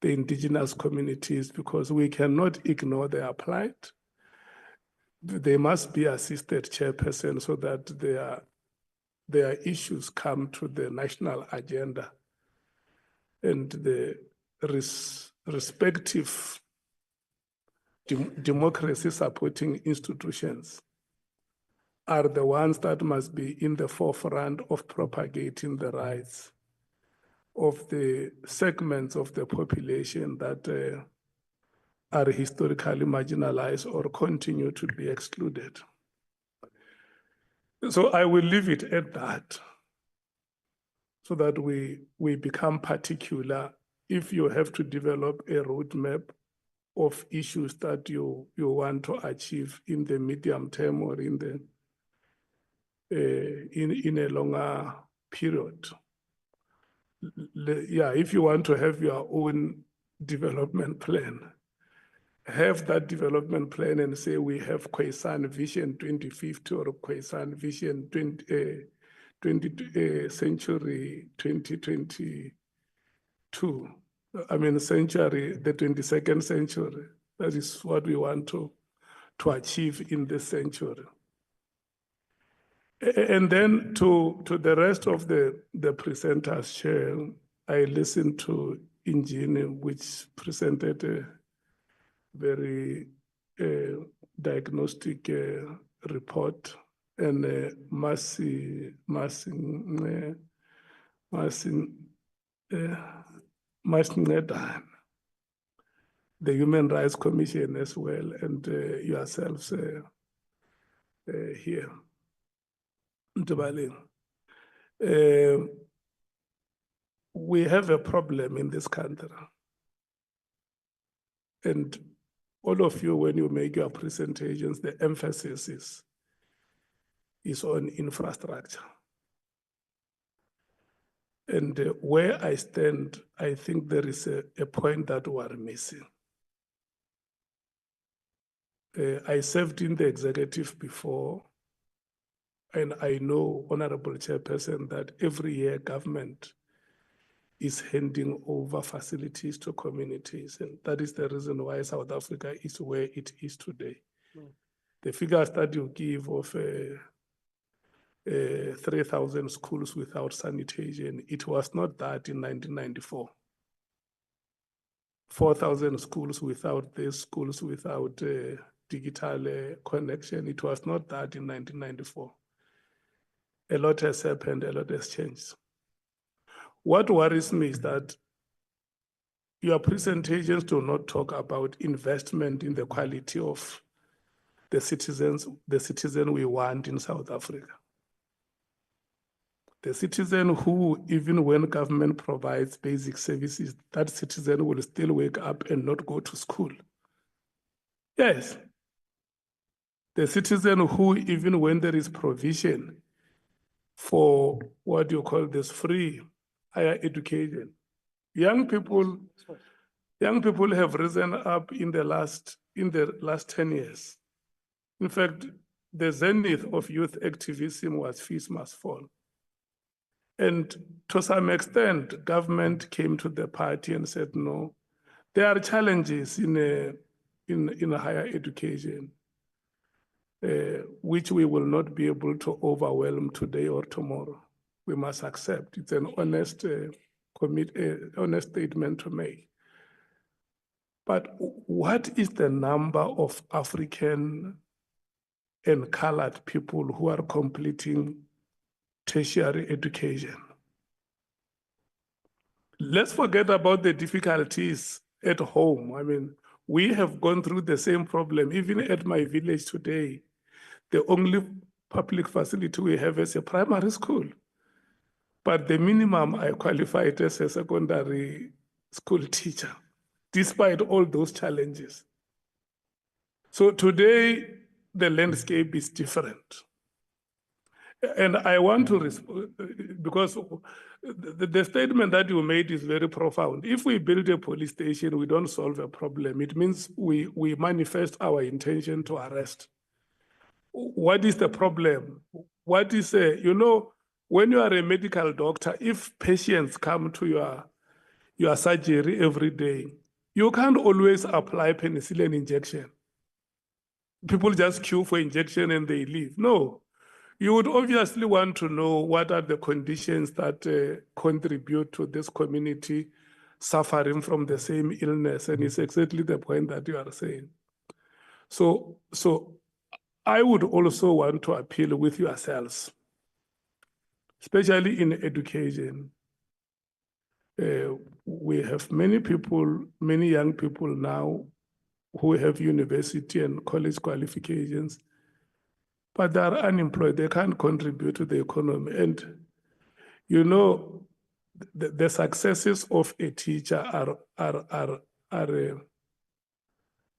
indigenous communities, because we cannot ignore their plight. They must be assisted, chairperson, so that their issues come to the national agenda, and the respective democracy supporting institutions are the ones that must be in the forefront of propagating the rights of the segments of the population that are historically marginalized or continue to be excluded. So I will leave it at that, so that we become particular. If you have to develop a roadmap of issues that you want to achieve in the medium term or in a longer period. Yeah, if you want to have your own development plan, have that development plan and say we have Khoisan Vision 2050 or Khoisan Vision 20th century 2022. I mean, century, the 22nd century. That is what we want to achieve in this century. And then to the rest of the presenters, Chair, I listened to Ingenie, which presented very diagnostic report and Masincedane, the Human Rights Commission as well, and yourselves here. Ntobaleng. We have a problem in this country. And all of you, when you make your presentations, the emphasis is on infrastructure. And where I stand, I think there is a point that we are missing. I served in the executive before, and I know, Honorable Chairperson, that every year government is handing over facilities to communities, and that is the reason why South Africa is where it is today. The figures that you give of 3,000 schools without sanitation, it was not that in 1994. 4,000 schools without this, schools without digital connection, it was not that in 1994. A lot has happened, a lot has changed. What worries me is that your presentations do not talk about investment in the quality of the citizen we want in South Africa. The citizen who, even when government provides basic services, that citizen will still wake up and not go to school. Yes. The citizen who, even when there is provision for what you call this free higher education, young people have risen up in the last 10 years. In fact, the zenith of youth activism was fees must fall. And to some extent, government came to the party and said, no, there are challenges in higher education, which we will not be able to overwhelm today or tomorrow. We must accept. It's an honest statement to make. But what is the number of African and colored people who are completing tertiary education? Let's forget about the difficulties at home. I mean, we have gone through the same problem. Even at my village today, the only public facility we have is a primary school. But the minimum I qualified as a secondary school teacher, despite all those challenges. So today, the landscape is different. And I want to respond, because the statement that you made is very profound. If we build a police station, we don't solve a problem. It means we manifest our intention to arrest. What is the problem? What is, when you are a medical doctor, if patients come to your surgery every day, you can't always apply penicillin injection. People just queue for injection and they leave. No. You would obviously want to know what are the conditions that contribute to this community suffering from the same illness, and it's exactly the point that you are saying. So I would also want to appeal with yourselves, especially in education. We have many young people now who have university and college qualifications, but they are unemployed. They can't contribute to the economy. And the successes of a teacher are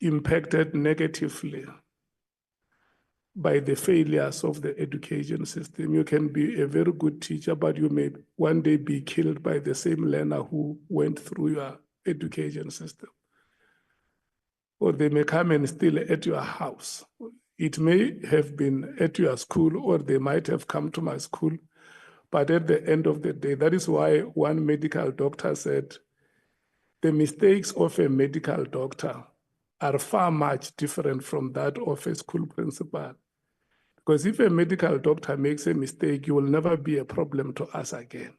impacted negatively by the failures of the education system. You can be a very good teacher, but you may one day be killed by the same learner who went through your education system. Or they may come and steal at your house. It may have been at your school, or they might have come to my school. But at the end of the day, that is why one medical doctor said, the mistakes of a medical doctor are far much different from that of a school principal. Because if a medical doctor makes a mistake, you will never be a problem to us again.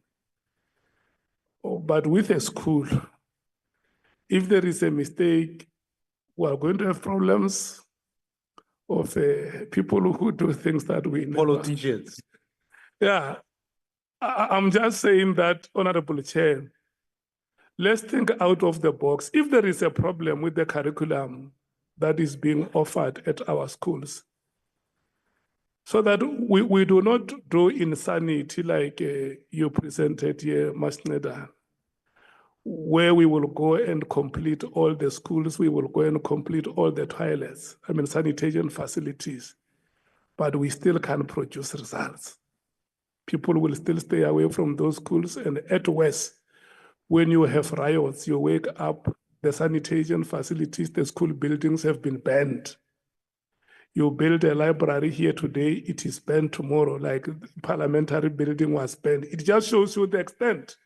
But with a school, if there is a mistake, we are going to have problems of people who do things that we never. Politicians. Yeah, I'm just saying that, Honorable Chair, let's think out of the box. If there is a problem with the curriculum that is being offered at our schools, so that we do not do insanity like you presented here, Masneda, where we will go and complete all the schools, we will go and complete all the toilets, sanitation facilities, but we still can't produce results. People will still stay away from those schools, and at worst, when you have riots, you wake up, the sanitation facilities, the school buildings have been banned. You build a library here today, it is banned tomorrow, like the parliamentary building was banned. It just shows you the extent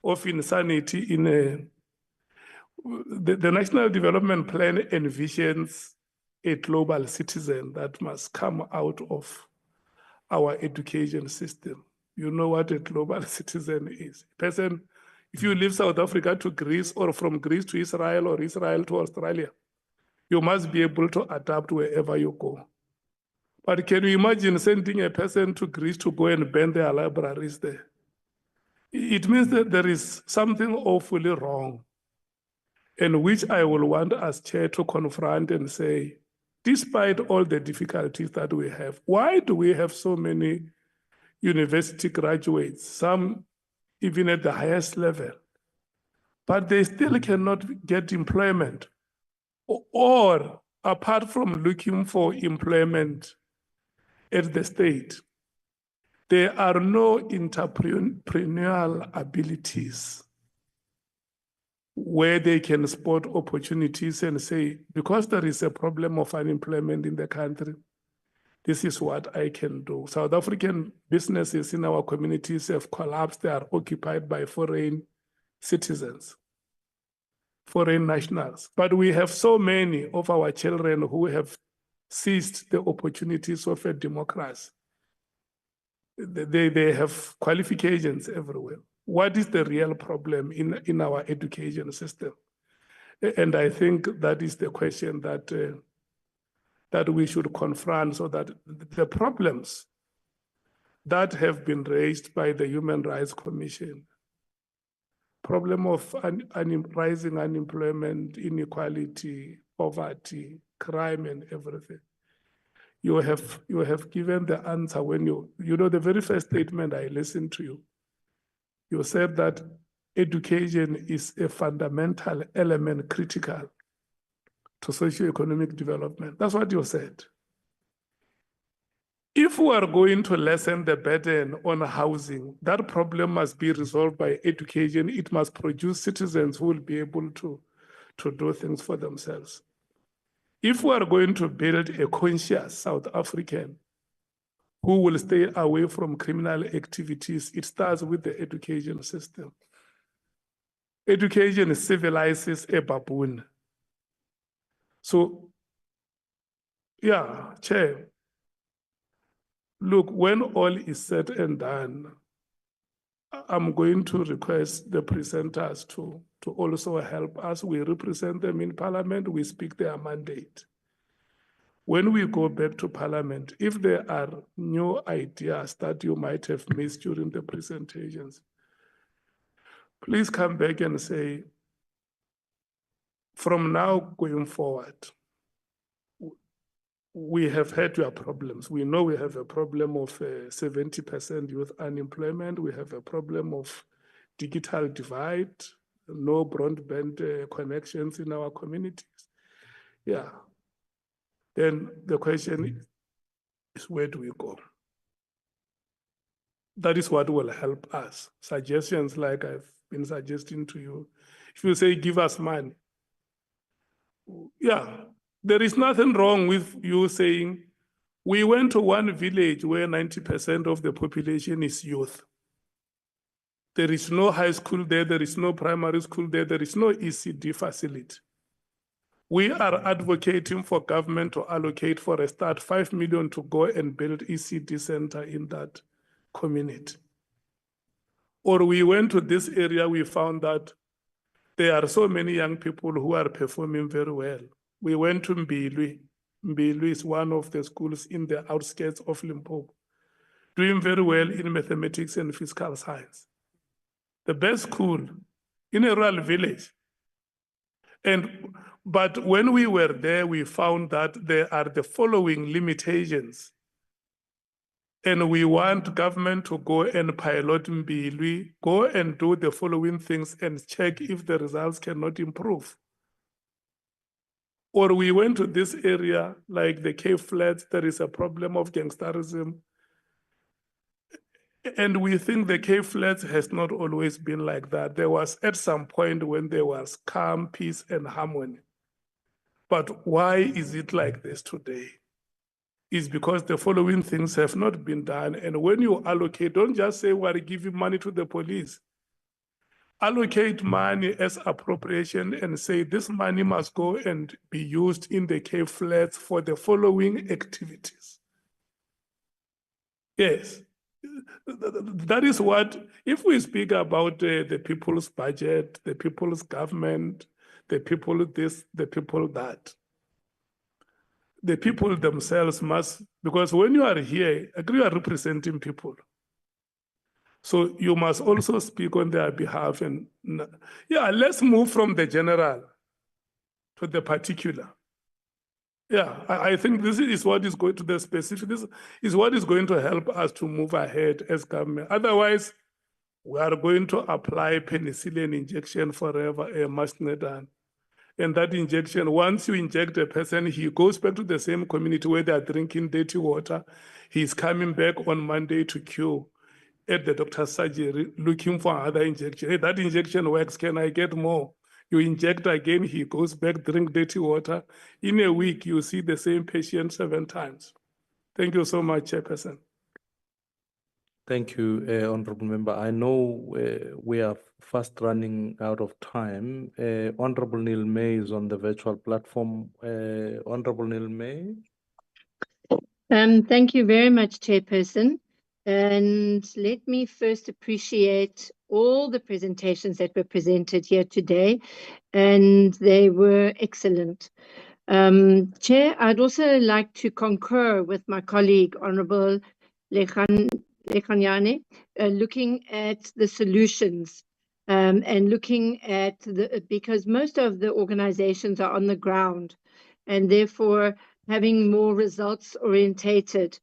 of insanity in the National Development Plan envisions a global citizen that must come out of our education system. You know what a global citizen is. Person, if you leave South Africa to Greece, or from Greece to Israel, or Israel to Australia, you must be able to adapt wherever you go. But can you imagine sending a person to Greece to go and ban their libraries there? It means that there is something awfully wrong, and which I will want as chair to confront and say, despite all the difficulties that we have, why do we have so many university graduates, some even at the highest level, but they still cannot get employment? Or apart from looking for employment at the state, there are no entrepreneurial abilities where they can spot opportunities and say, because there is a problem of unemployment in the country, this is what I can do. South African businesses in our communities have collapsed. They are occupied by foreign citizens, foreign nationals. But we have so many of our children who have seized the opportunities of a democracy. They have qualifications everywhere. What is the real problem in our education system? And I think that is the question that we should confront, so that the problems that have been raised by the Human Rights Commission, problem of rising unemployment, inequality, poverty, crime, and everything. You have given the answer when you know the very first statement I listened to you. You said that education is a fundamental element critical to socio-economic development. That's what you said. If we are going to lessen the burden on housing, that problem must be resolved by education. It must produce citizens who will be able to do things for themselves. If we are going to build a conscious South African who will stay away from criminal activities, it starts with the education system. Education civilizes a baboon. So, yeah, Chair, look, when all is said and done, I'm going to request the presenters to also help us. We represent them in Parliament, we speak their mandate. When we go back to Parliament, if there are new ideas that you might have missed during the presentations, please come back and say, from now going forward, we have had your problems. We know we have a problem of 70% youth unemployment. We have a problem of digital divide, no broadband connections in our communities. Yeah. Then the question is, where do we go? That is what will help us. Suggestions like I've been suggesting to you. If you say, give us money, yeah, there is nothing wrong with you saying, we went to one village where 90% of the population is youth. There is no high school there, there is no primary school there, there is no ECD facility. We are advocating for government to allocate for a start 5 million to go and build ECD center in that community. Or we went to this area, we found that there are so many young people who are performing very well. we went to Mbilwi. Mbilwi is one of the schools in the outskirts of Limpopo, doing very well in mathematics and physical science. The best school in a rural village. But when we were there, we found that there are the following limitations. And we want government to go and pilot Mbilwi, go and do the following things and check if the results cannot improve. Or we went to this area, like the Cape Flats, there is a problem of gangsterism. And we think the Cape Flats has not always been like that. There was at some point when there was calm, peace, and harmony. But why is it like this today? Is because the following things have not been done. And when you allocate, don't just say we're giving money to the police. Allocate money as appropriation and say this money must go and be used in the Cape Flats for the following activities. Yes, that is what, if we speak about the people's budget, the people's government, the people this, the people that, the people themselves must, because when you are here, you are representing people. So you must also speak on their behalf. And yeah, let's move from the general to the particular. Yeah, I think this is what is going to the specific, this is what is going to help us to move ahead as government. Otherwise, we are going to apply penicillin injection forever, and that injection, once you inject a person, he goes back to the same community where they are drinking dirty water. He's coming back on Monday to queue at the doctor's surgery looking for another injection. Hey, that injection works, can I get more? You inject again, he goes back, drink dirty water. In a week, you see the same patient 7 times. Thank you so much, Chairperson. Thank you, Honorable Member. I know we are fast running out of time. Honorable Neil May is on the virtual platform. Honorable Neil May. Thank you very much, Chairperson. And let me first appreciate all the presentations that were presented here today, and they were excellent. Chair, I'd also like to concur with my colleague, Honorable Lekanyane, looking at the solutions and looking at because most of the organizations are on the ground and therefore having more results orientated.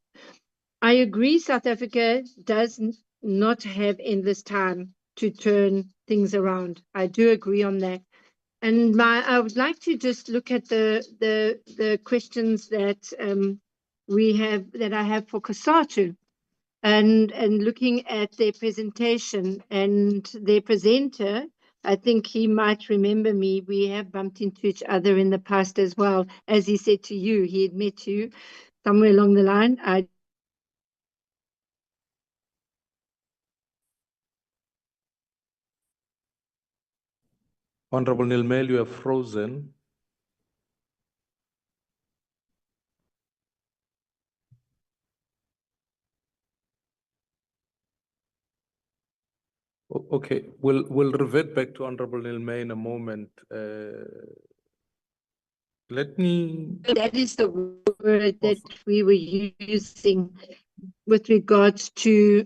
I agree South Africa does not have endless time to turn things around. I do agree on that. And I would like to just look at the questions that I have for COSATU, and looking at their presentation and their presenter. I think he might remember me. We have bumped into each other in the past as well. As he said to you, he had met you somewhere along the line. Honorable Neil May, you are frozen. Okay, we'll revert back to Honorable Neil May in a moment. Let me. That is the word that we were using with regards to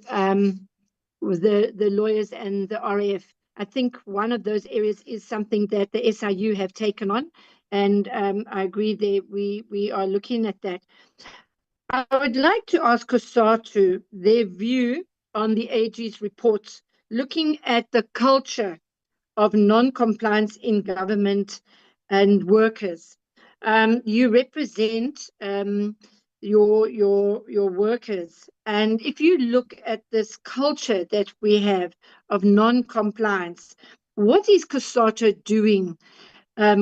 the lawyers and the RAF. I think one of those areas is something that the SIU have taken on, and I agree that we are looking at that. I would like to ask COSATU their view on the AG's reports, looking at the culture of non-compliance in government and workers. You represent your workers, and if you look at this culture that we have of non-compliance, what is COSATU doing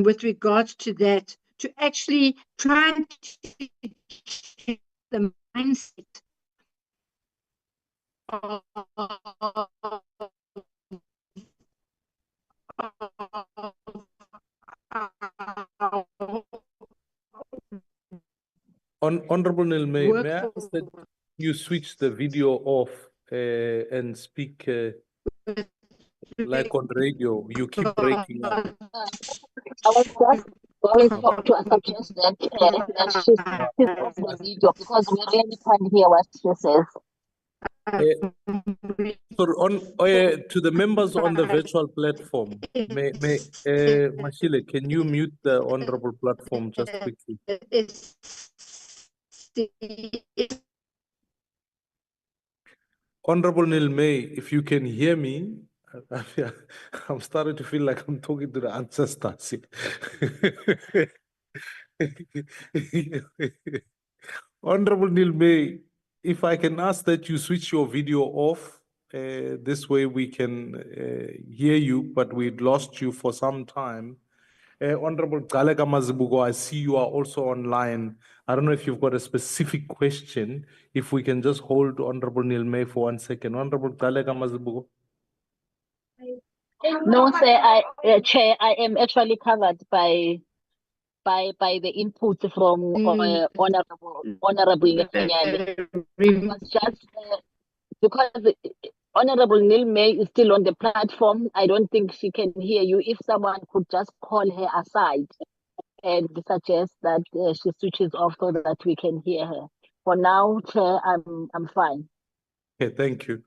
with regards to that, to actually try and change the mindset of Honorable Neil May, may I ask that you switch the video off and speak like on radio? You keep breaking up. going to suggest that she switches off the video because we really can't hear what she says. So to the members on the virtual platform, Mashile, can you mute the honorable platform just quickly? Honorable Nilmay, if you can hear me, I'm starting to feel like I'm talking to the ancestors. Honorable Nilmay, if I can ask that you switch your video off, this way we can hear you, but we'd lost you for some time. Honorable Galega Mazibugo, I see you are also online. I don't know if you've got a specific question. If we can just hold Honorable Nilmay for 1 second. Honorable Galega Mazibugo. No, sir, Chair, I am actually covered by the input from Honorable Lekanyane. It was just because Honorable Nilmay is still on the platform. I don't think she can hear you. If someone could just call her aside and suggest that she switches off so that we can hear her. For now, Chair, I'm fine. Okay, thank you.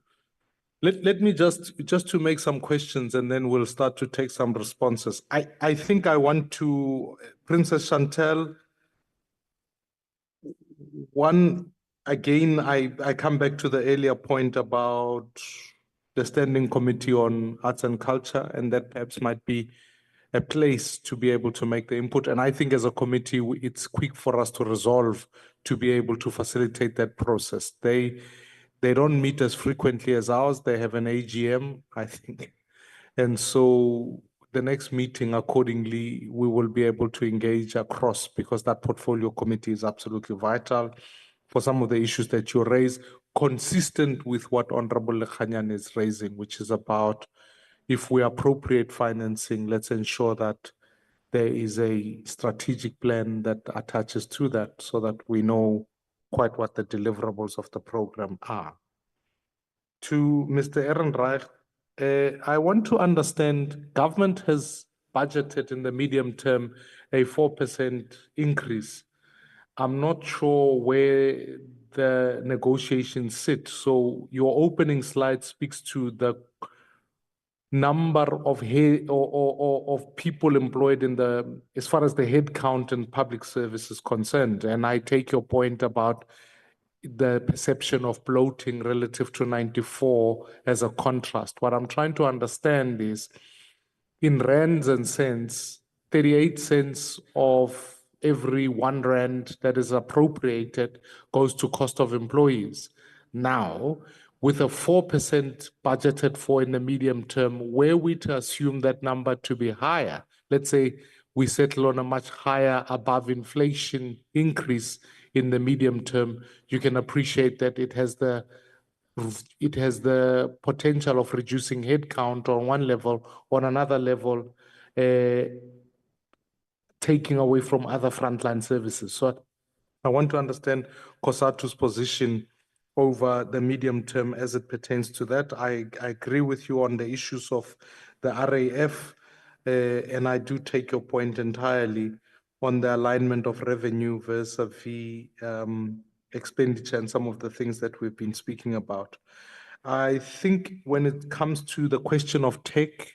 Let me just to make some questions and then we'll start to take some responses. I think I want to, Princess Chantel, I come back to the earlier point about the Standing Committee on Arts and Culture, and that perhaps might be a place to be able to make the input. And I think as a committee, it's quick for us to resolve to be able to facilitate that process. They don't meet as frequently as ours. They have an AGM, I think. And so the next meeting, accordingly, we will be able to engage across because that portfolio committee is absolutely vital for some of the issues that you raise, consistent with what Honorable Lekhanyan is raising, which is about if we appropriate financing, let's ensure that there is a strategic plan that attaches to that so that we know quite what the deliverables of the program are. To Mr. Ehrenreich, I want to understand, government has budgeted in the medium term a 4% increase. I'm not sure where the negotiations sit. So your opening slide speaks to the number of of people employed in the, as far as the head count in public service is concerned. And I take your point about the perception of bloating relative to 94 as a contrast. What I'm trying to understand is, in rands and cents, 38 cents of every 1 rand that is appropriated goes to cost of employees. Now, with a 4% budgeted for in the medium term, were we to assume that number to be higher, let's say we settle on a much higher above inflation increase in the medium term, you can appreciate that it has the potential of reducing headcount on one level, on another level, taking away from other frontline services. So I want to understand COSATU's position over the medium term as it pertains to that. I agree with you on the issues of the RAF, and I do take your point entirely on the alignment of revenue versus expenditure and some of the things that we've been speaking about. I think when it comes to the question of tech,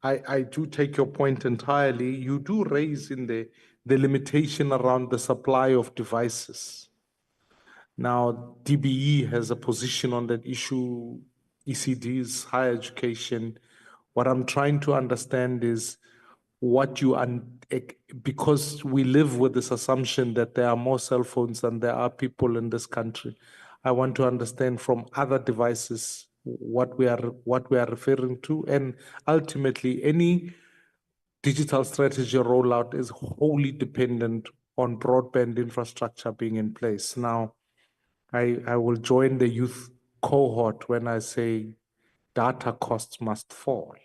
I do take your point entirely. You do raise in the limitation around the supply of devices. Now, DBE has a position on that issue, ECDs, higher education. What I'm trying to understand is what you, because we live with this assumption that there are more cell phones than there are people in this country. I want to understand from other devices what we are referring to, and ultimately any digital strategy rollout is wholly dependent on broadband infrastructure being in place. Now, I will join the youth cohort when I say data costs must fall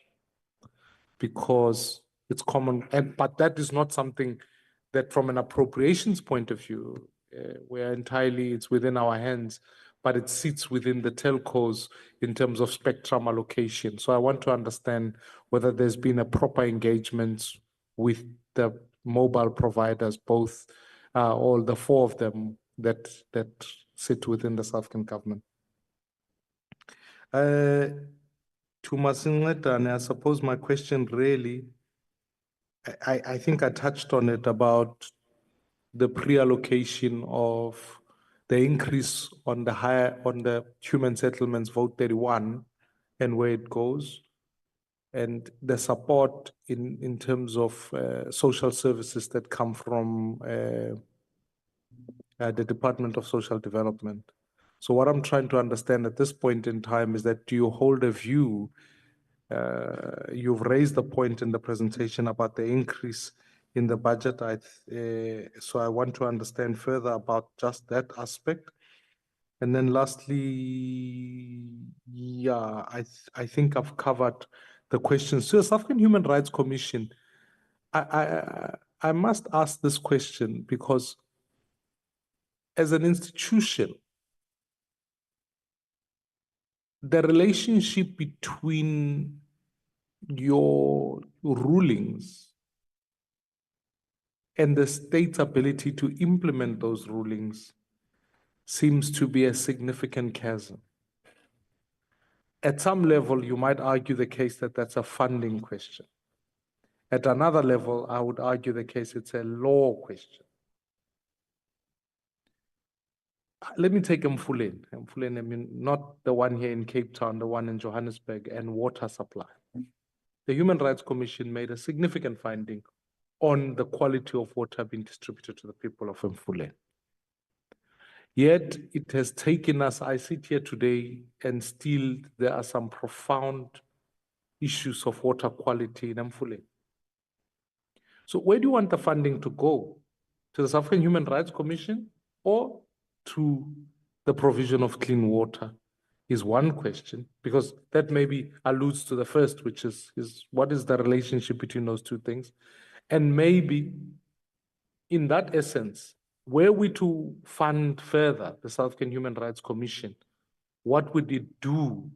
because it's common, but that is not something that from an appropriations point of view, where entirely it's within our hands, but it sits within the telcos in terms of spectrum allocation. So I want to understand whether there's been a proper engagement with the mobile providers, both, all the four of them that sit within the South African government. To Masingletane, I suppose my question really, I think I touched on it about the pre-allocation of the increase on the human settlements vote 31 and where it goes, and the support in terms of social services that come from the Department of Social Development. So what I'm trying to understand at this point in time is that, do you hold a view? You've raised the point in the presentation about the increase in the budget. So I want to understand further about just that aspect. And then lastly, yeah, I think I've covered the questions. So the South African Human Rights Commission, I must ask this question because as an institution, the relationship between your rulings and the state's ability to implement those rulings seems to be a significant chasm. At some level, you might argue the case that that's a funding question. At another level, I would argue the case it's a law question. Let me take Mfuleni. Mfuleni, I mean, not the one here in Cape Town, the one in Johannesburg, and water supply. The Human Rights Commission made a significant finding on the quality of water being distributed to the people of Mfuleni. Yet it has taken us, I sit here today, and still there are some profound issues of water quality in Mfuleni. So where do you want the funding to go? To the South African Human Rights Commission or to the provision of clean water is one question, because that maybe alludes to the first, which is what is the relationship between those two things? And maybe in that essence, were we to fund further the South African Human Rights Commission, what would it do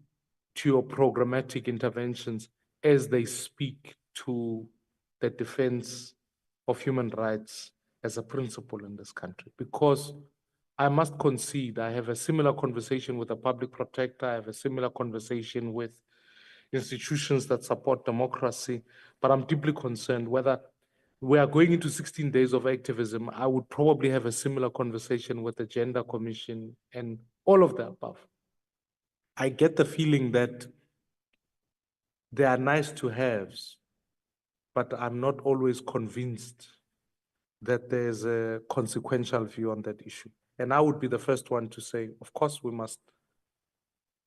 to your programmatic interventions as they speak to the defense of human rights as a principle in this country? Because I must concede, I have a similar conversation with a public protector, I have a similar conversation with institutions that support democracy, but I'm deeply concerned whether we are going into 16 days of activism. I would probably have a similar conversation with the Gender Commission and all of the above. I get the feeling that they are nice to haves, but I'm not always convinced that there's a consequential view on that issue. And I would be the first one to say, of course, we must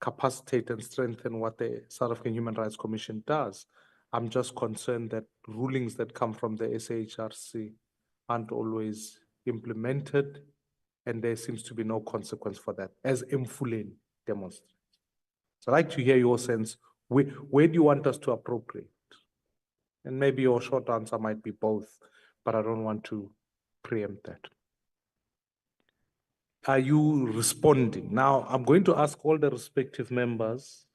capacitate and strengthen what the South African Human Rights Commission does. I'm just concerned that rulings that come from the SAHRC aren't always implemented, and there seems to be no consequence for that, as Mfuleni demonstrates. So I'd like to hear your sense. Where do you want us to appropriate? And maybe your short answer might be both, but I don't want to preempt that. Are you responding? Now, I'm going to ask all the respective members.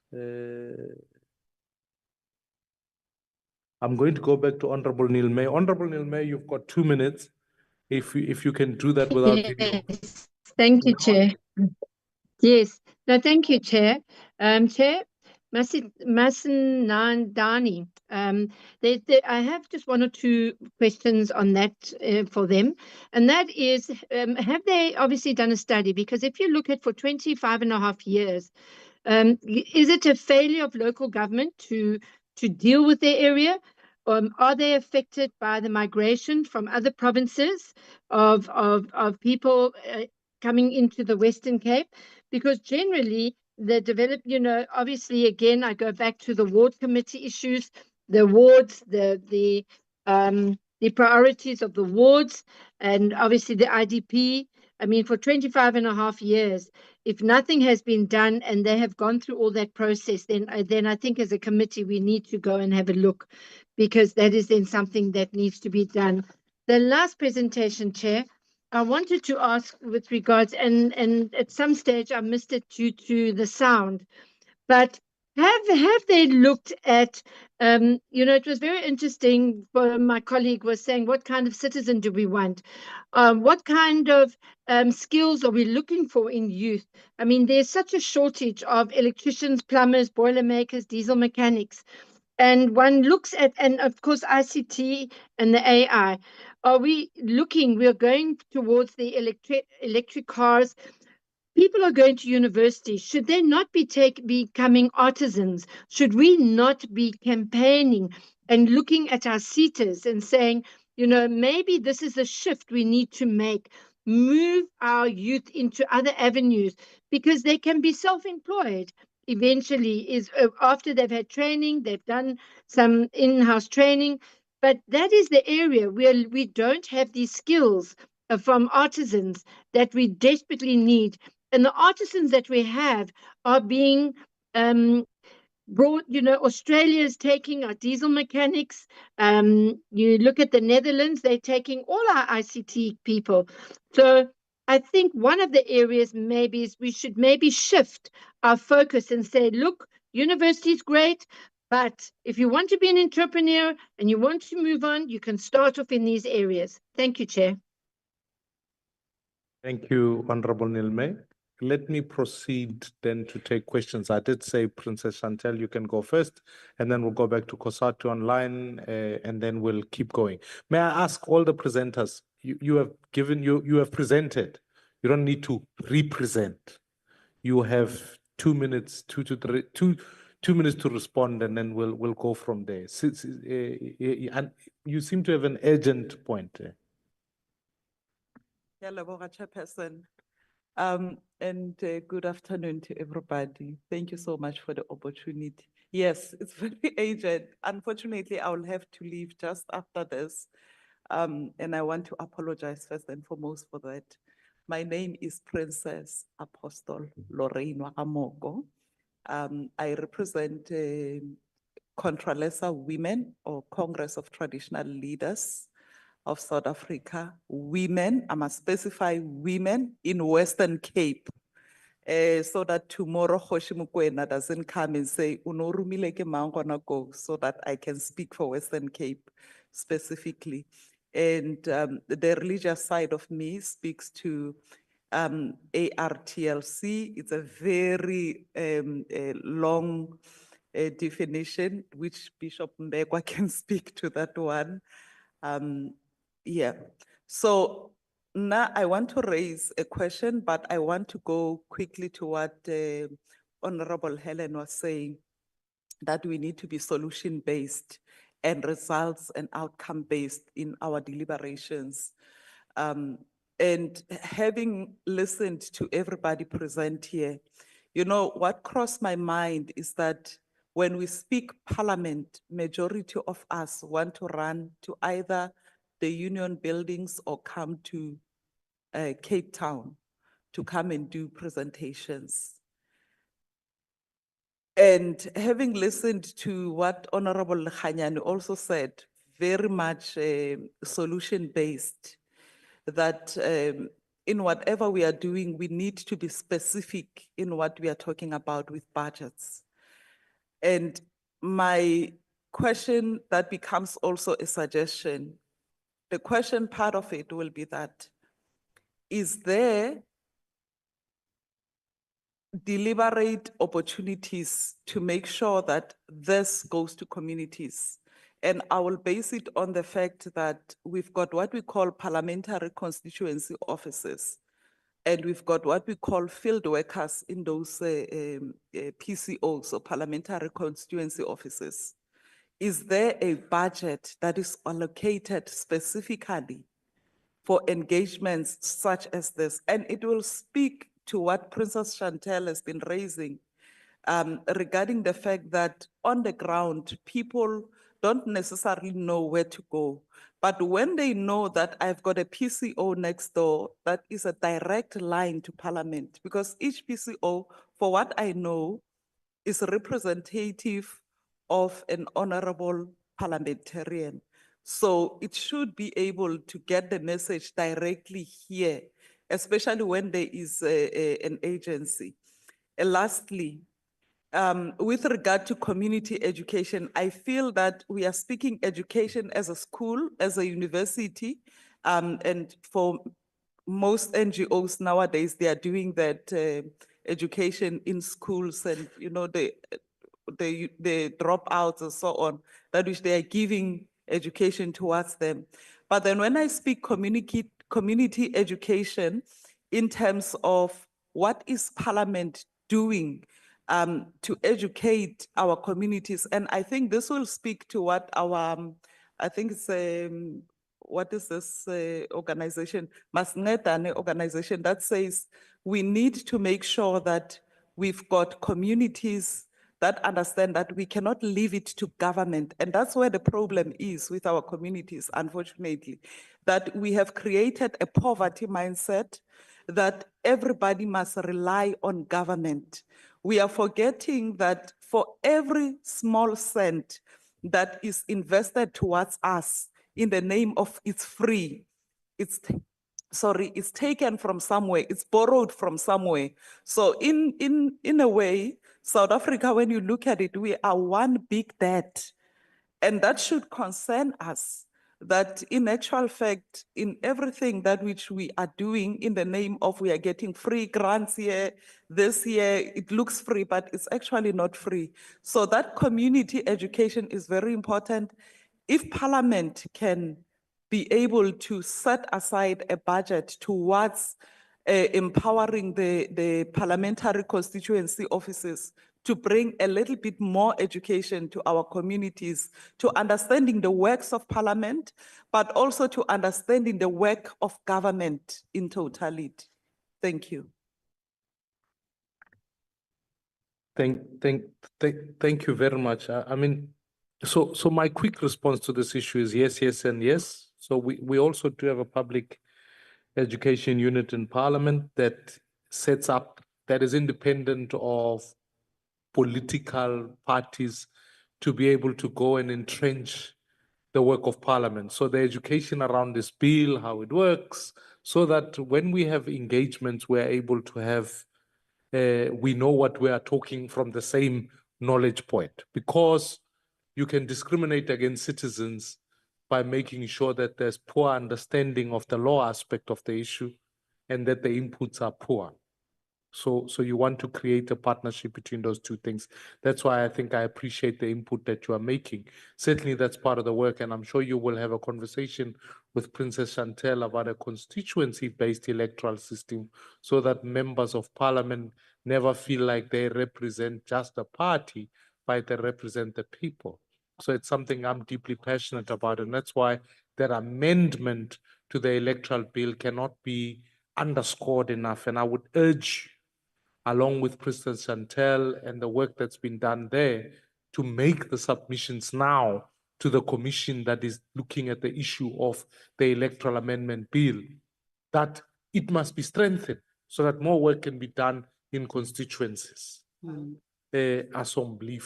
I'm going to go back to Honorable Neil May. Honorable Neil May, you've got 2 minutes. If you can do that without video. Yes, thank you, Chair. Yes, no, thank you, Chair. Chair, Masinandani, I have just 1 or 2 questions on that for them. And that is, have they obviously done a study? Because if you look at for 25.5 years, is it a failure of local government to deal with their area? Are they affected by the migration from other provinces of people coming into the Western Cape? Because generally the obviously, again, I go back to the ward committee issues, the wards, the priorities of the wards, and obviously the IDP. I mean, for 25.5 years, if nothing has been done and they have gone through all that process, then I think as a committee, we need to go and have a look, because that is then something that needs to be done. The last presentation, Chair, I wanted to ask with regards, and at some stage I missed it due to the sound, but Have they looked at, it was very interesting, my colleague was saying, what kind of citizen do we want? What kind of skills are we looking for in youth? I mean, there's such a shortage of electricians, plumbers, boilermakers, diesel mechanics. And one looks at, and of course, ICT and the AI. We're going towards the electric cars. People are going to university. Should they not be becoming artisans? Should we not be campaigning and looking at our seaters and saying, maybe this is a shift we need to make, move our youth into other avenues because they can be self-employed eventually after they've had training, they've done some in-house training, but that is the area where we don't have these skills from artisans that we desperately need. And the artisans that we have are being brought, Australia is taking our diesel mechanics. You look at the Netherlands, they're taking all our ICT people. So I think one of the areas maybe is we should maybe shift our focus and say, look, university is great, but if you want to be an entrepreneur and you want to move on, you can start off in these areas. Thank you, Chair. Thank you, Honorable Nilme. Let me proceed then to take questions. I did say, Princess Chantel, you can go first, and then we'll go back to Kosatu online, and then we'll keep going. May I ask all the presenters, you have presented. You don't need to represent. You have 2 minutes, 2 minutes to respond, and then we'll go from there. And you seem to have an urgent point. Leboga, Chairperson. And good afternoon to everybody. Thank you so much for the opportunity. Yes, it's very urgent. Unfortunately, I will have to leave just after this. And I want to apologize first and foremost for that. My name is Princess Apostle Lorraine Wakamoko. I represent Contralesa Women, or Congress of Traditional Leaders of South Africa. Women, I must specify women in Western Cape, so that tomorrow Kgoshi Mokoena doesn't come and say, "Unorumile ke mang gona go," so that I can speak for Western Cape specifically. And the religious side of me speaks to ARTLC. It's a very long definition, which Bishop Mbekwa can speak to that one. Yeah, so now I want to raise a question, but I want to go quickly to what Honorable Helen was saying, that we need to be solution-based and results and outcome-based in our deliberations. And having listened to everybody present here, what crossed my mind is that when we speak parliament, majority of us want to run to either the union buildings or come to Cape Town to come and do presentations. And having listened to what Honorable Khanyani also said, very much solution-based, that in whatever we are doing, we need to be specific in what we are talking about with budgets. And my question that becomes also a suggestion, the question part of it will be that, is there deliberate opportunities to make sure that this goes to communities? And I will base it on the fact that we've got what we call parliamentary constituency offices, and we've got what we call field workers in those PCOs, or parliamentary constituency offices. Is there a budget that is allocated specifically for engagements such as this? And it will speak to what Princess Chantel has been raising regarding the fact that on the ground, people don't necessarily know where to go. But when they know that I've got a PCO next door, that is a direct line to Parliament, because each PCO, for what I know, is representative of an honorable parliamentarian. So it should be able to get the message directly here, especially when there is an agency. And lastly, with regard to community education, I feel that we are speaking education as a school, as a university, and for most NGOs nowadays, they are doing that education in schools and, you know, the dropouts and so on, that which they are giving education towards them. But then when I speak community education in terms of what is Parliament doing to educate our communities, and I think this will speak to what our, I think it's what is this organization, Masnetane organization, that says we need to make sure that we've got communities that understand that we cannot leave it to government. And that's where the problem is with our communities, unfortunately, that we have created a poverty mindset that everybody must rely on government. We are forgetting that for every small cent that is invested towards us in the name of it's free, it's taken from somewhere, it's borrowed from somewhere. So in a way, South Africa, when you look at it, we are one big debt. And that should concern us, that in actual fact, in everything that which we are doing in the name of we are getting free grants here, this year, it looks free, but it's actually not free. So that community education is very important. If Parliament can be able to set aside a budget towards empowering the parliamentary constituency offices to bring a little bit more education to our communities, to understanding the works of Parliament, but also to understanding the work of government in totality. Thank you. Thank you very much. I mean, so my quick response to this issue is yes, yes, and yes. So we also do have a public education unit in Parliament that sets up, that is independent of political parties, to be able to go and entrench the work of Parliament. So the education around this bill, how it works, so that when we have engagements, we're able to have, we know what we are talking from the same knowledge point, because you can discriminate against citizens by making sure that there's poor understanding of the law aspect of the issue and that the inputs are poor. So you want to create a partnership between those two things. That's why I think I appreciate the input that you are making. Certainly that's part of the work, and I'm sure you will have a conversation with Princess Chantel about a constituency-based electoral system so that members of Parliament never feel like they represent just a party, but they represent the people. So it's something I'm deeply passionate about, and that's why that amendment to the electoral bill cannot be underscored enough. And I would urge, along with Princess Chantel and the work that's been done there, to make the submissions now to the commission that is looking at the issue of the electoral amendment bill, that it must be strengthened so that more work can be done in constituencies. Assembly,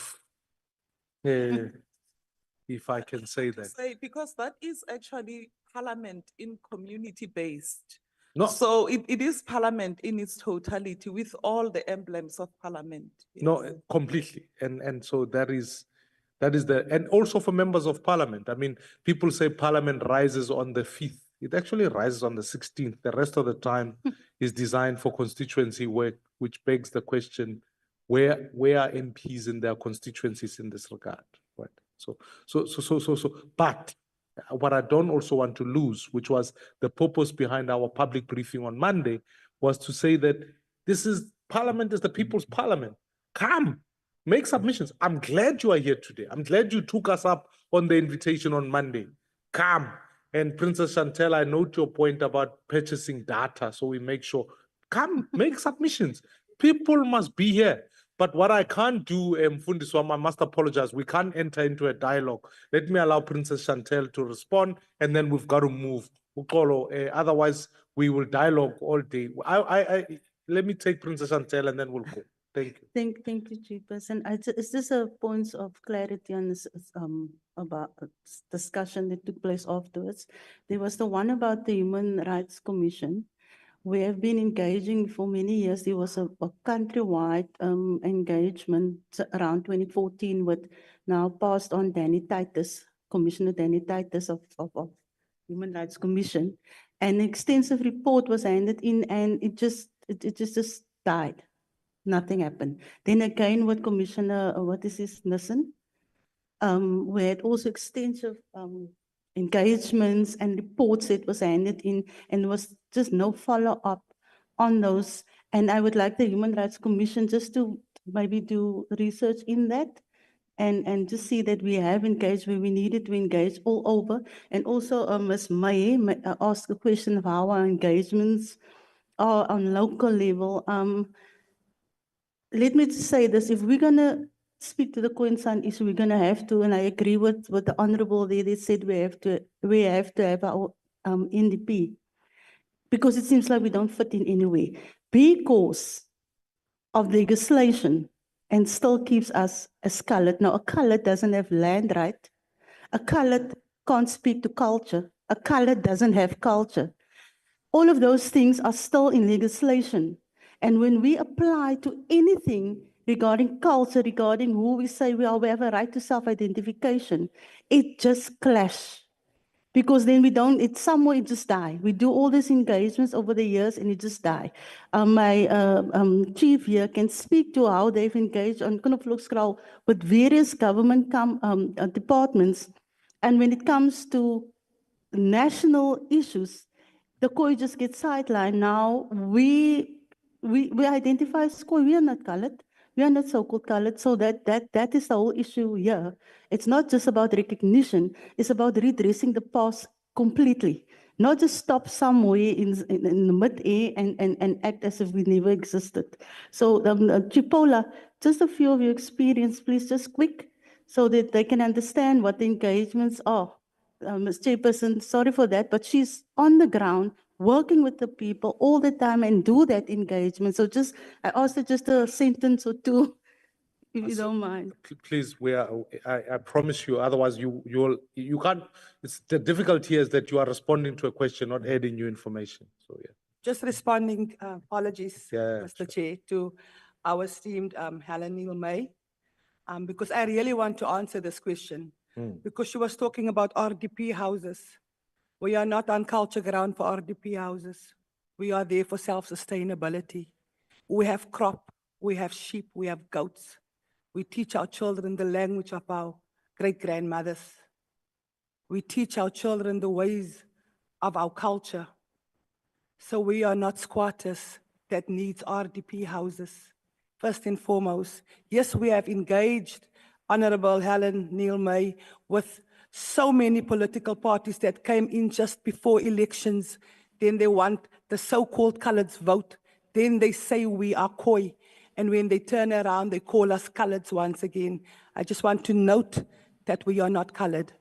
if I can say that. Because that is actually Parliament in community-based. No. So it is Parliament in its totality with all the emblems of Parliament. Yes. No, completely. And so that is and also for members of Parliament. I mean, people say Parliament rises on the 5th. It actually rises on the 16th. The rest of the time is designed for constituency work, which begs the question, where are MPs in their constituencies in this regard? Right. But what I don't also want to lose, which was the purpose behind our public briefing on Monday, was to say that Parliament is the people's parliament. Come, make submissions. I'm glad you are here today. I'm glad you took us up on the invitation on Monday. Come. And Princess Chantel, I note your point about purchasing data, so we make sure. Come, make submissions. People must be here. But what I can't do, Mfundiswam, I must apologize. We can't enter into a dialogue. Let me allow Princess Chantel to respond, and then we've got to move. Otherwise, we will dialogue all day. Let me take Princess Chantel, and then we'll go. Thank you. Thank you, Chairperson. Is this a point of clarity on this about discussion that took place afterwards? There was the one about the Human Rights Commission, We have been engaging for many years. There was a countrywide engagement around 2014 with now passed on Danny Titus, Commissioner Danny Titus of Human Rights Commission. An extensive report was handed in and it just died. Nothing happened. Then again with Commissioner, what is his, Nissen? We had also extensive engagements and reports that was handed in and was just no follow-up on those. And I would like the Human Rights Commission just to maybe do research in that and just see that we have engaged where we needed to engage all over. And also Ms. May asked a question of how our engagements are on local level. Let me just say this, if we're gonna speak to the Khoisan issue, we're gonna have to, and I agree with what the Honorable there, they said we have to have our NDP, because it seems like we don't fit in anywhere, because of legislation, and still keeps us as colored. Now, a colored doesn't have land right. A colored can't speak to culture. A colored doesn't have culture. All of those things are still in legislation. And when we apply to anything regarding culture, regarding who we say we are, we have a right to self-identification, it just clashes. Because then we don't, it's somewhere it just die. We do all these engagements over the years and it just die. My chief here can speak to how they've engaged on Knoflokskraal with various government departments. And when it comes to national issues, the Khoi just gets sidelined. Now we identify as Khoi, we are not colored. We are not so-called colored, so that is the whole issue here. It's not just about recognition, it's about redressing the past completely. Not just stop somewhere in the mid-air and act as if we never existed. So Chipola, just a few of your experience, please, just quick, so that they can understand what the engagements are. Ms. Chairperson, sorry for that, but she's on the ground, working with the people all the time and do that engagement. So just, I asked her just a sentence or two, if you don't mind. Please, I promise you, otherwise you can't, it's the difficulty is that you are responding to a question, not adding new information. So yeah. Just responding, apologies, Yeah, Mr. Chair, to our esteemed Helen Neil May, because I really want to answer this question, because she was talking about RDP houses. We are not on culture ground for RDP houses. We are there for self-sustainability. We have crop, we have sheep, we have goats. We teach our children the language of our great-grandmothers. We teach our children the ways of our culture. So we are not squatters that needs RDP houses. First and foremost, yes, we have engaged Honorable Helen Neil May with so many political parties that came in just before elections. Then they want the so-called coloreds vote. Then they say we are Khoi. And when they turn around, they call us coloreds once again. I just want to note that we are not colored.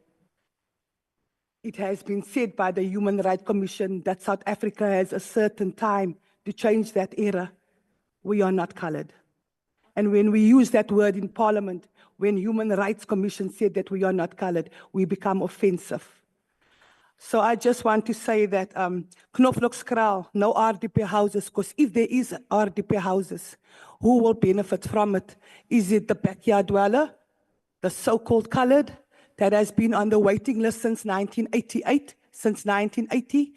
It has been said by the Human Rights Commission that South Africa has a certain time to change that era. We are not colored. And when we use that word in Parliament, when Human Rights Commission said that we are not colored, we become offensive. So I just want to say that Knoflokskraal, no RDP houses, because if there is RDP houses, who will benefit from it? Is it the backyard dweller, the so-called colored, that has been on the waiting list since 1988, since 1980?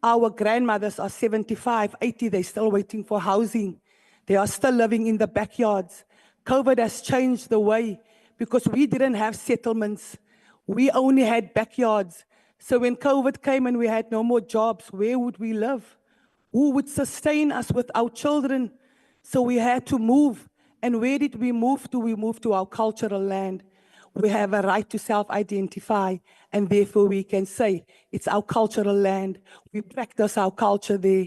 Our grandmothers are 75, 80, they're still waiting for housing. They are still living in the backyards. COVID has changed the way because we didn't have settlements. We only had backyards. So when COVID came and we had no more jobs, where would we live? Who would sustain us with our children? So we had to move. And where did we move to? We moved to our cultural land. We have a right to self-identify, and therefore we can say it's our cultural land. We practice our culture there.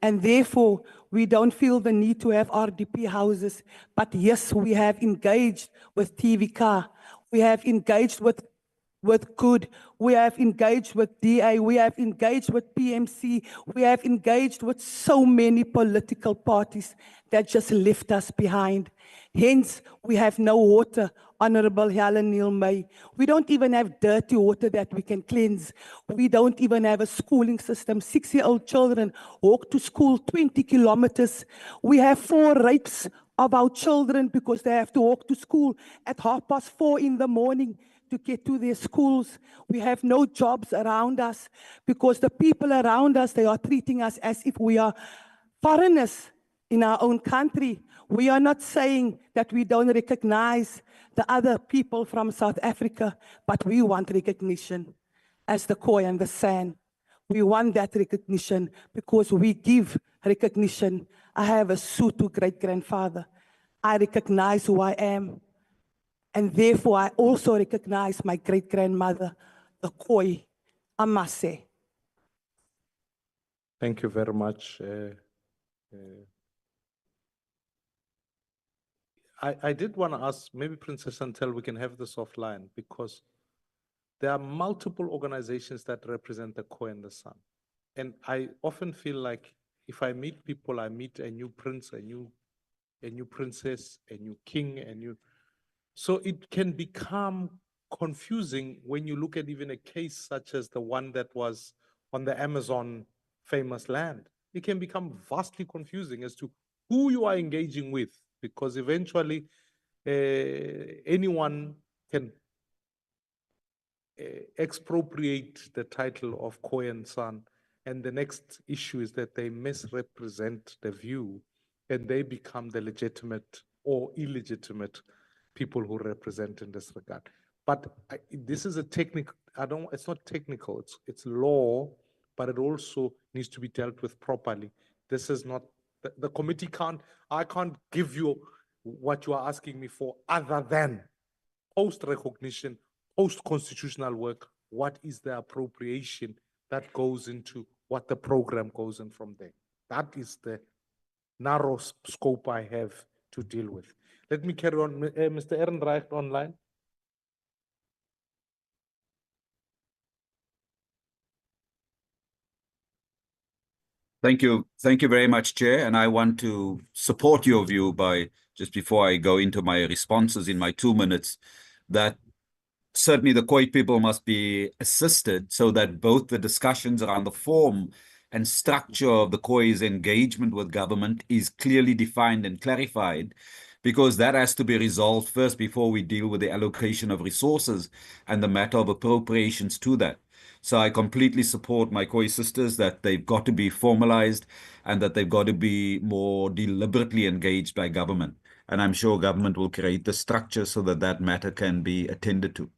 And therefore, we don't feel the need to have RDP houses. But yes, we have engaged with TVK. We have engaged with with good. We have engaged with DA, we have engaged with PMC, we have engaged with so many political parties that just left us behind. Hence, we have no water, Honorable Helen Neil May. We don't even have dirty water that we can cleanse. We don't even have a schooling system. 6-year-old children walk to school 20 kilometers. We have 4 rapes of our children because they have to walk to school at 4:30 in the morning to get to their schools. We have no jobs around us because the people around us, they are treating us as if we are foreigners in our own country. We are not saying that we don't recognize the other people from South Africa, but we want recognition as the Khoi and the San. We want that recognition because we give recognition. I have a Sotho great-grandfather. I recognize who I am. And therefore, I also recognize my great-grandmother, the Khoi, I must say. Thank you very much. I did want to ask, maybe Princess Chantel, we can have this offline because there are multiple organizations that represent the Khoi and the San. And I often feel like if I meet people, I meet a new prince, a new princess, a new king, so it can become confusing when you look at even a case such as the one that was on the Amazon famous land. It can become vastly confusing as to who you are engaging with, because eventually anyone can expropriate the title of Khoi and San. And the next issue is that they misrepresent the view and they become the legitimate or illegitimate people who represent in this regard. But this is a technical, it's not technical, it's law, but it also needs to be dealt with properly. This is not, the committee I can't give you what you are asking me for other than post-recognition, post-constitutional work. What is the appropriation that goes into what the program goes in from there? That is the narrow scope I have to deal with. Let me carry on. Mr. Ehrenreich online. Thank you. Thank you very much, Chair. And I want to support your view by, just before I go into my responses in my 2 minutes, that certainly the Khoi people must be assisted so that both the discussions around the form and structure of the Khoi's engagement with government is clearly defined and clarified, because that has to be resolved first before we deal with the allocation of resources and the matter of appropriations to that. So I completely support my Khoi sisters that they've got to be formalized and that they've got to be more deliberately engaged by government. And I'm sure government will create the structure so that that matter can be attended to.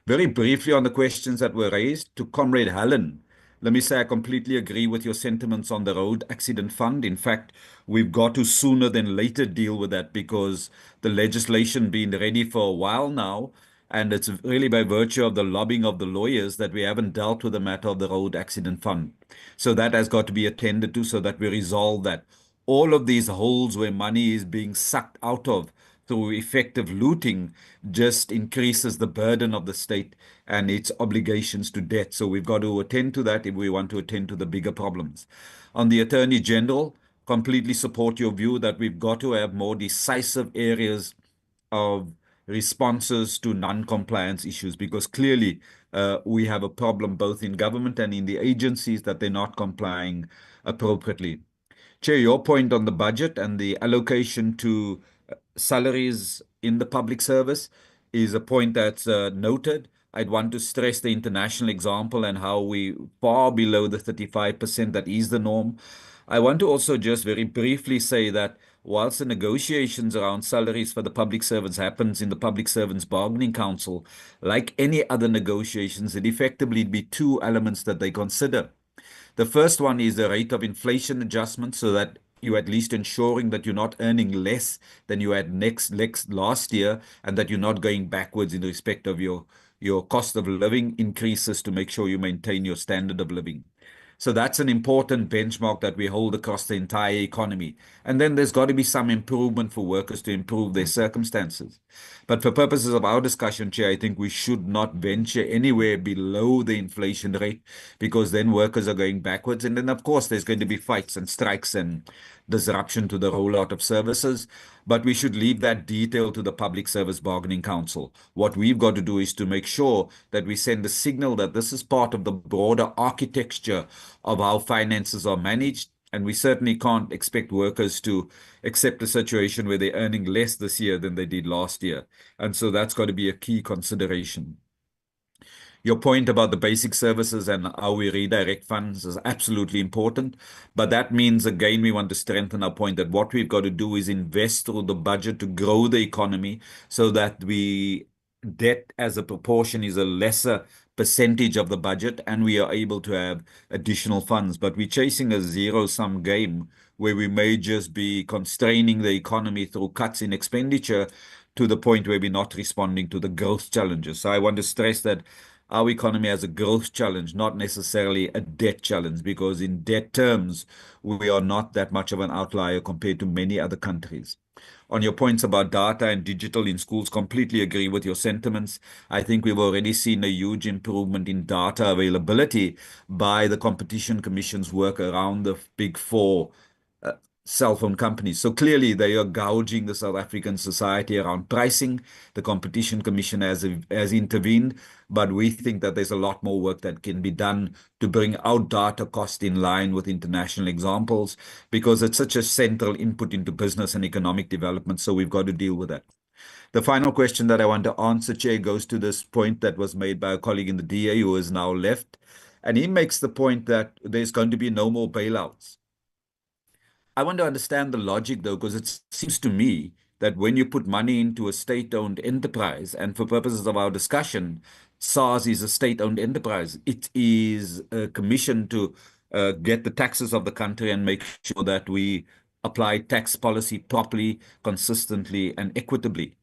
Very briefly on the questions that were raised, to Comrade Helen, let me say I completely agree with your sentiments on the road accident fund. In fact, we've got to sooner than later deal with that because the legislation been ready for a while now, and it's really by virtue of the lobbying of the lawyers that we haven't dealt with the matter of the road accident fund. So that has got to be attended to so that we resolve that. All of these holes where money is being sucked out of through effective looting just increases the burden of the state and its obligations to debt. So we've got to attend to that if we want to attend to the bigger problems. On the Attorney General, completely support your view that we've got to have more decisive areas of responses to non-compliance issues, because clearly we have a problem both in government and in the agencies that they're not complying appropriately. Chair, your point on the budget and the allocation to salaries in the public service is a point that's noted. I'd want to stress the international example and how we far below the 35% that is the norm. I want to also just very briefly say that whilst the negotiations around salaries for the public servants happens in the Public Servants Bargaining Council, like any other negotiations, it effectively be 2 elements that they consider. The first one is the rate of inflation adjustment, so that you at least ensuring that you're not earning less than you had last year, and that you're not going backwards in respect of your cost of living increases to make sure you maintain your standard of living. So that's an important benchmark that we hold across the entire economy. And then there's got to be some improvement for workers to improve their circumstances. But for purposes of our discussion, Chair, I think we should not venture anywhere below the inflation rate, because then workers are going backwards. And then, of course, there's going to be fights and strikes and disruption to the rollout of services. But we should leave that detail to the Public Service Bargaining Council. What we've got to do is to make sure that we send a signal that this is part of the broader architecture of how finances are managed. And we certainly can't expect workers to accept a situation where they're earning less this year than they did last year. And so that's got to be a key consideration. Your point about the basic services and how we redirect funds is absolutely important. But that means, again, we want to strengthen our point that what we've got to do is invest through the budget to grow the economy so that debt as a proportion is a lesser percentage of the budget and we are able to have additional funds. But we're chasing a zero-sum game where we may just be constraining the economy through cuts in expenditure to the point where we're not responding to the growth challenges. So I want to stress that our economy has a growth challenge, not necessarily a debt challenge, because in debt terms, we are not that much of an outlier compared to many other countries. On your points about data and digital in schools, completely agree with your sentiments. I think we've already seen a huge improvement in data availability by the Competition Commission's work around the big four cell phone companies. So clearly they are gouging the South African society around pricing. The Competition Commission has intervened, but we think that there's a lot more work that can be done to bring our data cost in line with international examples, because it's such a central input into business and economic development. So we've got to deal with that. The final question that I want to answer, Chair, goes to this point that was made by a colleague in the DA who has now left. And he makes the point that there's going to be no more bailouts. I want to understand the logic, though, because it seems to me that when you put money into a state-owned enterprise, and for purposes of our discussion, SARS is a state-owned enterprise. It is commissioned to get the taxes of the country and make sure that we apply tax policy properly, consistently, and equitably.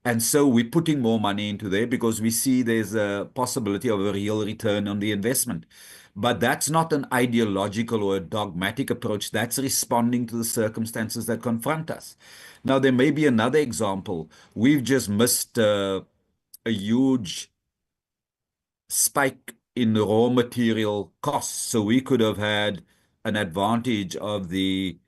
And so we're putting more money into there because we see there's a possibility of a real return on the investment. But that's not an ideological or a dogmatic approach. That's responding to the circumstances that confront us. Now, there may be another example. We've just missed a huge spike in raw material costs. So we could have had an advantage of the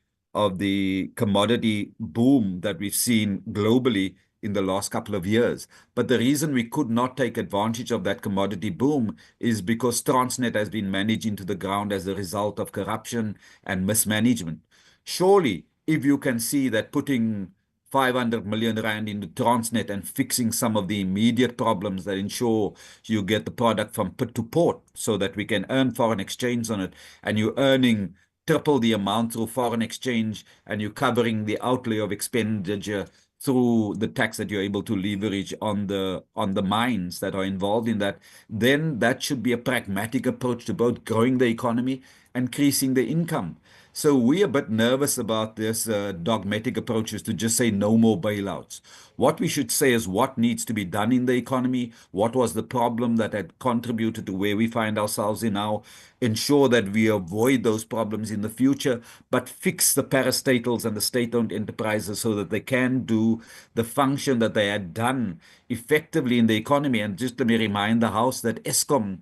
commodity boom that we've seen globally in the last couple of years. But the reason we could not take advantage of that commodity boom is because Transnet has been managed into the ground as a result of corruption and mismanagement. Surely, if you can see that putting 500 million rand into Transnet and fixing some of the immediate problems that ensure you get the product from pit to port so that we can earn foreign exchange on it, and you're earning triple the amount through foreign exchange, and you're covering the outlay of expenditure through the tax that you're able to leverage on the mines that are involved in that, then that should be a pragmatic approach to both growing the economy and increasing the income. So we're a bit nervous about this dogmatic approaches to just say no more bailouts. What we should say is what needs to be done in the economy, what was the problem that had contributed to where we find ourselves in now, ensure that we avoid those problems in the future, but fix the parastatals and the state-owned enterprises so that they can do the function that they had done effectively in the economy. And just let me remind the House that Eskom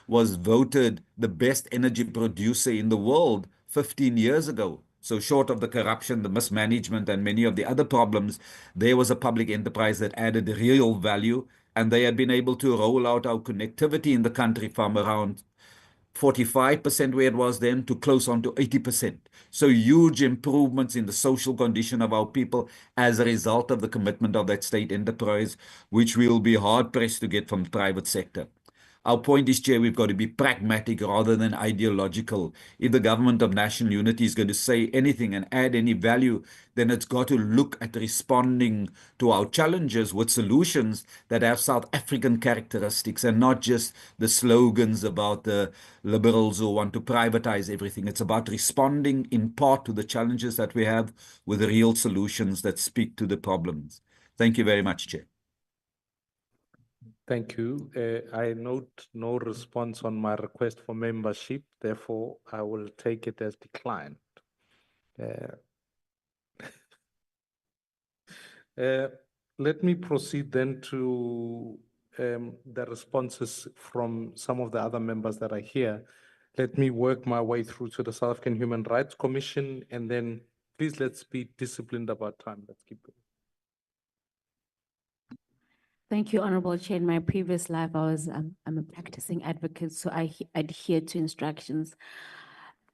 was voted the best energy producer in the world 15 years ago. So short of the corruption, the mismanagement, and many of the other problems, there was a public enterprise that added real value, and they had been able to roll out our connectivity in the country from around 45% where it was then to close on to 80%. So huge improvements in the social condition of our people as a result of the commitment of that state enterprise, which we'll be hard pressed to get from the private sector. Our point is, Chair, we've got to be pragmatic rather than ideological. If the government of national unity is going to say anything and add any value, then it's got to look at responding to our challenges with solutions that have South African characteristics and not just the slogans about the liberals who want to privatize everything. It's about responding in part to the challenges that we have with real solutions that speak to the problems. Thank you very much, Chair. Thank you. I note no response on my request for membership, therefore I will take it as declined. Uh, Let me proceed then to the responses from some of the other members that are here. Let me work my way through to the South African Human Rights Commission, and then please let's be disciplined about time. Let's keep it. Thank you, Honorable Chair. In my previous life, I'm a practicing advocate, so I adhere to instructions.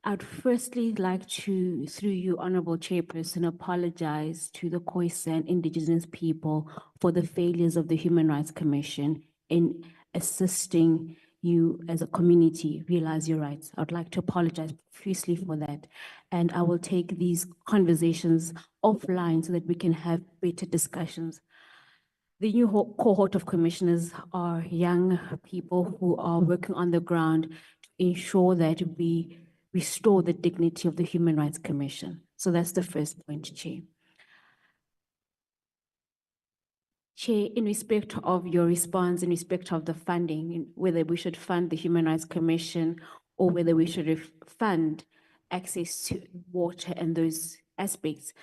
I'd firstly like to, through you, Honorable Chairperson, apologize to the Khoisan and indigenous people for the failures of the Human Rights Commission in assisting you as a community realize your rights. I'd like to apologize profusely for that. And I will take these conversations offline so that we can have better discussions. The new cohort of commissioners are young people who are working on the ground to ensure that we restore the dignity of the Human Rights Commission. So that's the first point, Chair. Chair, in respect of your response, in respect of the funding, whether we should fund the Human Rights Commission or whether we should fund access to water and those aspects,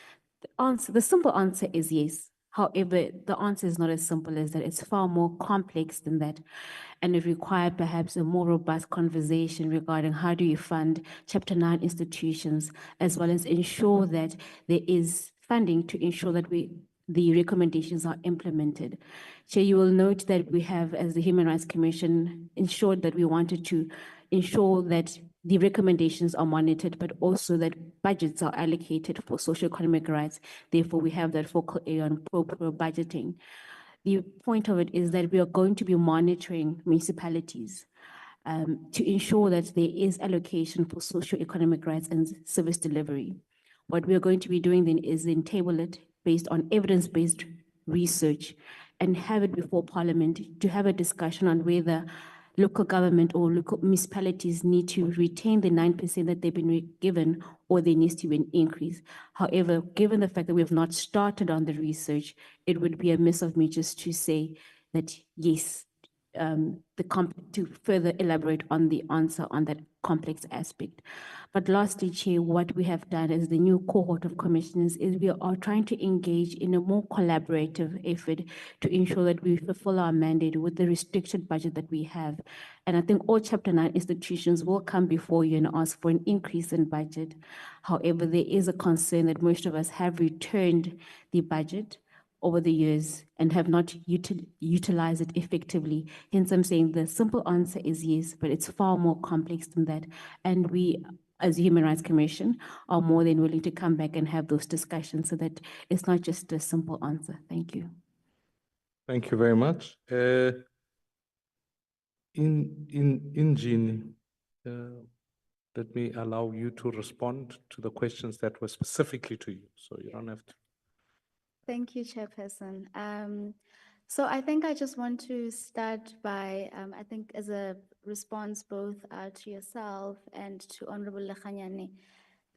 the simple answer is yes. However, the answer is not as simple as that. It's far more complex than that. And it requires perhaps a more robust conversation regarding how do you fund Chapter 9 institutions, as well as ensure that there is funding to ensure that the recommendations are implemented. Chair, you will note that we have, as the Human Rights Commission, ensured that we wanted to ensure that the recommendations are monitored, but also that budgets are allocated for socio-economic rights. Therefore, we have that focal area on pro budgeting. The point of it is that we are going to be monitoring municipalities to ensure that there is allocation for socio-economic rights and service delivery. What we are going to be doing then is then table it based on evidence-based research and have it before Parliament to have a discussion on whether local government or local municipalities need to retain the 9% that they've been given, or there needs to be an increase. However, given the fact that we have not started on the research, it would be amiss of me just to say that yes, to further elaborate on the answer on that complex aspect. But lastly, Chair, what we have done as the new cohort of commissioners is we are trying to engage in a more collaborative effort to ensure that we fulfill our mandate with the restricted budget that we have. And I think all Chapter 9 institutions will come before you and ask for an increase in budget. However, there is a concern that most of us have returned the budget over the years and have not utilized it effectively. Hence, I'm saying the simple answer is yes, but it's far more complex than that. And we, as the Human Rights Commission, are more than willing to come back and have those discussions so that it's not just a simple answer. Thank you. Thank you very much. Jean, let me allow you to respond to the questions that were specifically to you, so you don't have to. Thank you, Chairperson. So I think I just want to start by, I think as a response both to yourself and to Honorable Lekhanyane,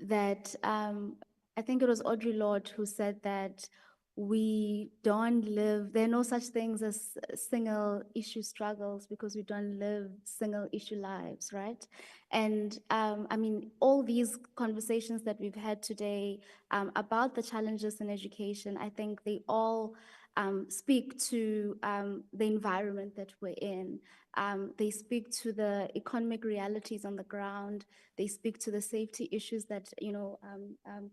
that I think it was Audre Lorde who said that we don't live, there are no such things as single issue struggles because we don't live single issue lives, right? And I mean, all these conversations that we've had today about the challenges in education, I think they all speak to the environment that we're in. They speak to the economic realities on the ground. They speak to the safety issues that, you know,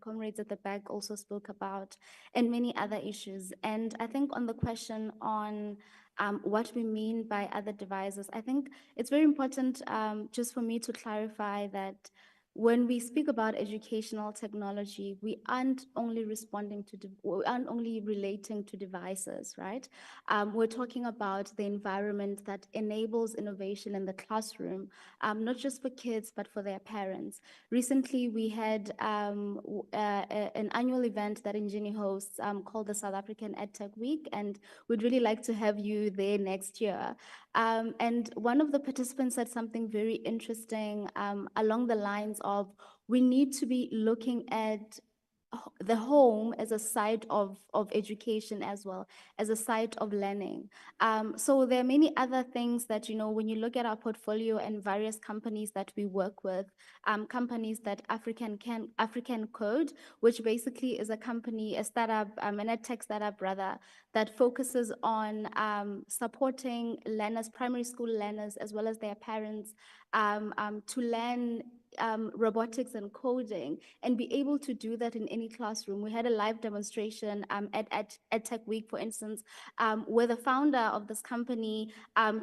comrades at the back also spoke about, and many other issues. And I think on the question on what we mean by other devices, I think it's very important just for me to clarify that when we speak about educational technology, we aren't only we aren't only relating to devices, right? We're talking about the environment that enables innovation in the classroom, not just for kids, but for their parents. Recently, we had an annual event that Ingenie hosts called the South African EdTech Week, and we'd really like to have you there next year. And one of the participants said something very interesting along the lines of we need to be looking at the home as a site of education as well, as a site of learning. So there are many other things that, you know, when you look at our portfolio and various companies that we work with, companies that African Code, which basically is a company, a startup, an edtech startup rather, that focuses on supporting learners, primary school learners, as well as their parents, to learn robotics and coding and be able to do that in any classroom. We had a live demonstration at EdTech Week, for instance, where the founder of this company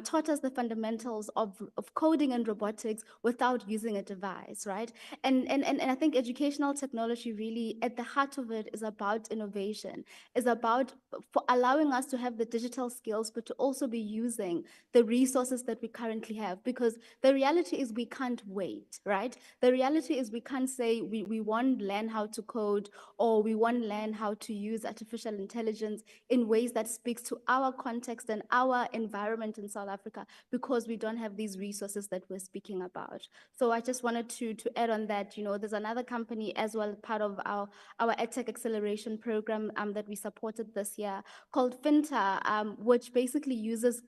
taught us the fundamentals of coding and robotics without using a device, right? And I think educational technology really, at the heart of it, is about innovation, is about for allowing us to have the digital skills, but to also be using the resources that we currently have, because the reality is we can't wait, right? The reality is we can't say we want to learn how to code, or we want to learn how to use artificial intelligence in ways that speaks to our context and our environment in South Africa, because we don't have these resources that we're speaking about. So I just wanted to add on that, you know, there's another company as well, part of our EdTech Acceleration program that we supported this year, called Finta, which basically uses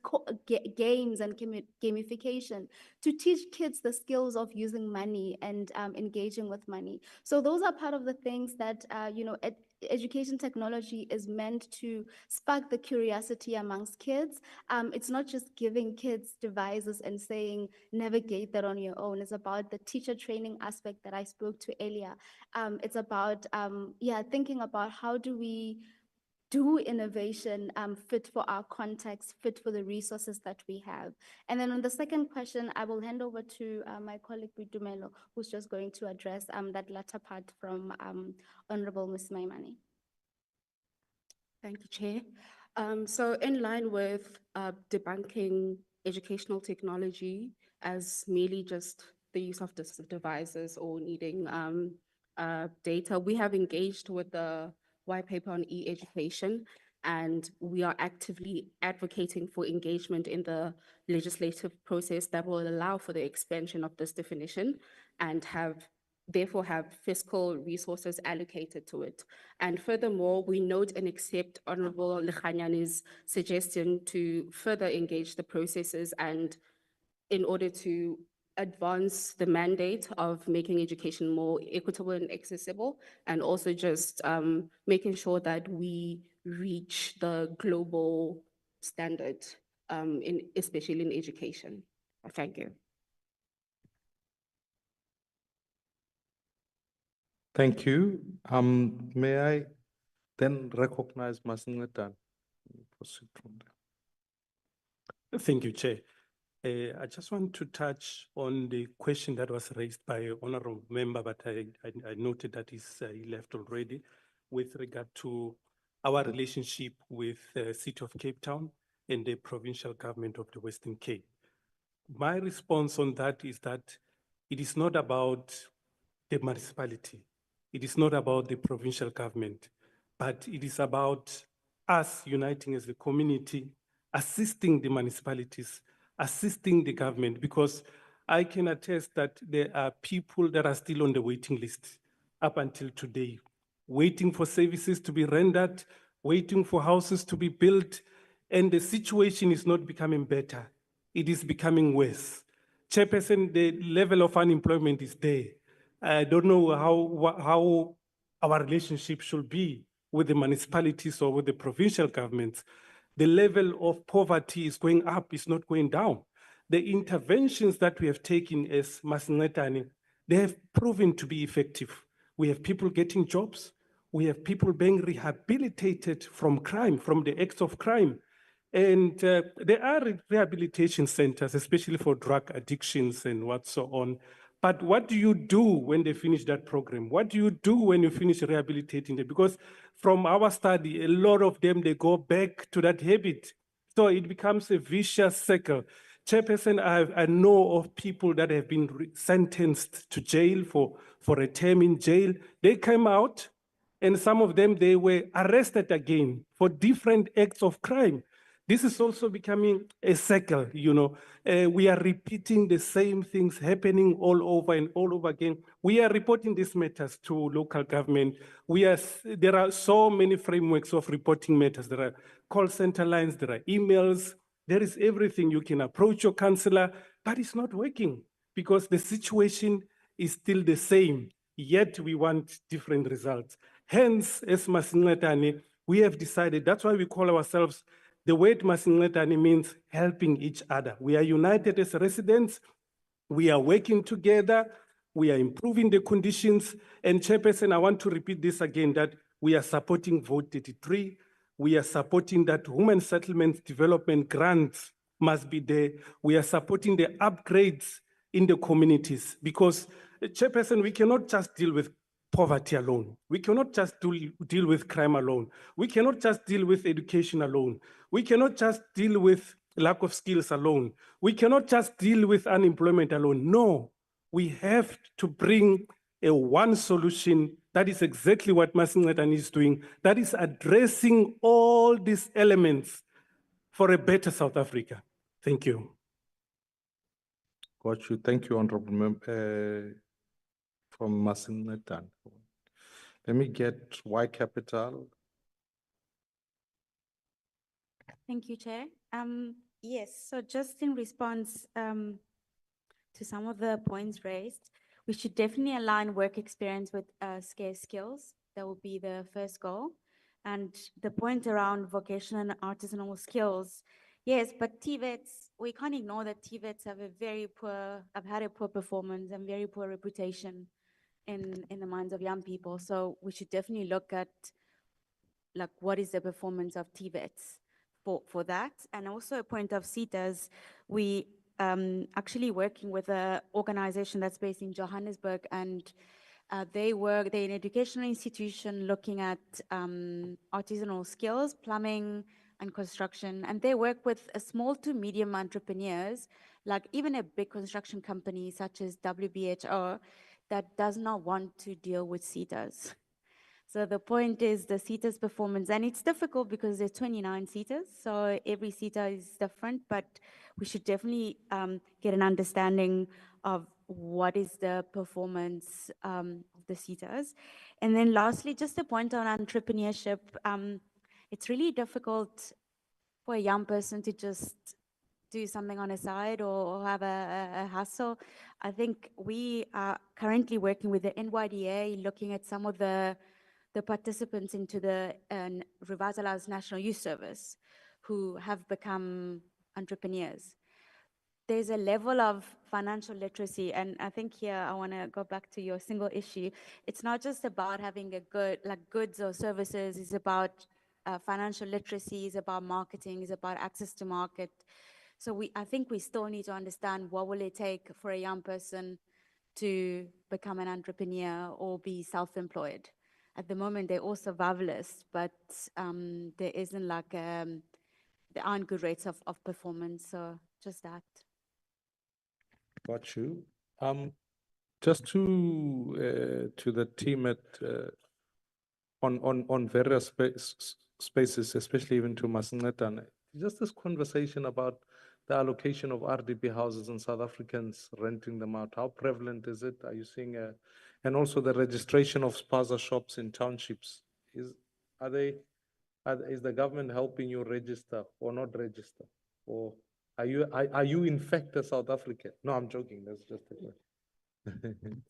games and gamification to teach kids the skills of using money and engaging with money. So those are part of the things that, you know, education technology is meant to spark the curiosity amongst kids. It's not just giving kids devices and saying, navigate that on your own. It's about the teacher training aspect that I spoke to earlier. It's about, thinking about how do we do innovation fit for our context, fit for the resources that we have. And then on the second question, I will hand over to my colleague Dumelo, who's just going to address that latter part from Honorable Ms. Maimane. Thank you, Chair. So in line with debunking educational technology as merely just the use of devices or needing data, we have engaged with the white paper on e-education, and we are actively advocating for engagement in the legislative process that will allow for the expansion of this definition and therefore have fiscal resources allocated to it. And furthermore, we note and accept Honorable Lekhanyane's suggestion to further engage the processes and in order to advance the mandate of making education more equitable and accessible, and also just making sure that we reach the global standard, especially in education. Thank you. Thank you. May I then recognize Masingetan? Proceed from there. Thank you, Chair. I just want to touch on the question that was raised by honorable member, but I noted that he left already, with regard to our relationship with the City of Cape Town and the provincial government of the Western Cape. My response on that is that it is not about the municipality. It is not about the provincial government, but it is about us uniting as a community, assisting the municipalities, assisting the government, because I can attest that there are people that are still on the waiting list up until today, waiting for services to be rendered, waiting for houses to be built, and the situation is not becoming better. It is becoming worse. Chairperson, the level of unemployment is there. I don't know how our relationship should be with the municipalities or with the provincial governments. The level of poverty is going up, it's not going down. The interventions that we have taken as Masingetane, they have proven to be effective. We have people getting jobs. We have people being rehabilitated from crime, from the acts of crime. And there are rehabilitation centers, especially for drug addictions and what so on. But what do you do when they finish that program? What do you do when you finish rehabilitating them? Because from our study, a lot of them, they go back to that habit. So it becomes a vicious cycle. Chairperson, I know of people that have been sentenced to jail for a term in jail. They came out, and some of them, they were arrested again for different acts of crime. This is also becoming a cycle, you know. We are repeating the same things happening all over and all over again. We are reporting these matters to local government. There are so many frameworks of reporting matters. There are call center lines, there are emails, there is everything. You can approach your councillor, but it's not working because the situation is still the same, yet we want different results. Hence, as Masingletane, we have decided, that's why we call ourselves, the word Masingletane means helping each other. We are united as residents, we are working together, we are improving the conditions, and Chairperson, I want to repeat this again, that we are supporting Vote 33, we are supporting that women settlement development grants must be there, we are supporting the upgrades in the communities, because Chairperson, we cannot just deal with poverty alone. We cannot just deal with crime alone. We cannot just deal with education alone. We cannot just deal with lack of skills alone. We cannot just deal with unemployment alone. No, we have to bring a one solution. That is exactly what Masingletane is doing. That is addressing all these elements for a better South Africa. Thank you. Got you. Thank you, Honorable Member from Masingletane. Let me get Y Capital. Thank you, Chair. Yes, so just in response to some of the points raised, we should definitely align work experience with scarce skills. That will be the first goal. And the point around vocational and artisanal skills, yes, but TVETs, we can't ignore that TVETs have had a poor performance and very poor reputation in the minds of young people. So we should definitely look at like what is the performance of TVETs for that. And also a point of CETAs, we actually working with an organization that's based in Johannesburg, and they're an educational institution looking at artisanal skills, plumbing and construction, and they work with a small to medium entrepreneurs, like even a big construction company such as WBHR that does not want to deal with CETAs. So the point is the CETA's performance, and it's difficult because there's 29 CETAs, so every CETA is different, but we should definitely get an understanding of what is the performance of the CETAs. And then lastly, just a point on entrepreneurship. It's really difficult for a young person to just do something on a side or have a hustle. I think we are currently working with the NYDA, looking at some of the participants into the revitalized National Youth Service who have become entrepreneurs. There's a level of financial literacy, and I think here I want to go back to your single issue. It's not just about having a good, like goods or services, it's about financial literacy, it's about marketing, it's about access to market. So I think we still need to understand what will it take for a young person to become an entrepreneur or be self-employed. At the moment, they're all survivalists, but there isn't like, there aren't good rates of performance, so just that. Got you. Just to the team at on various spaces, especially even to Masingletane, just this conversation about the allocation of RDP houses and South Africans renting them out. How prevalent is it? Are you seeing and also the registration of spaza shops in townships? Is the government helping you register or not register? Or are you in fact a South African? No, I'm joking. That's just a question.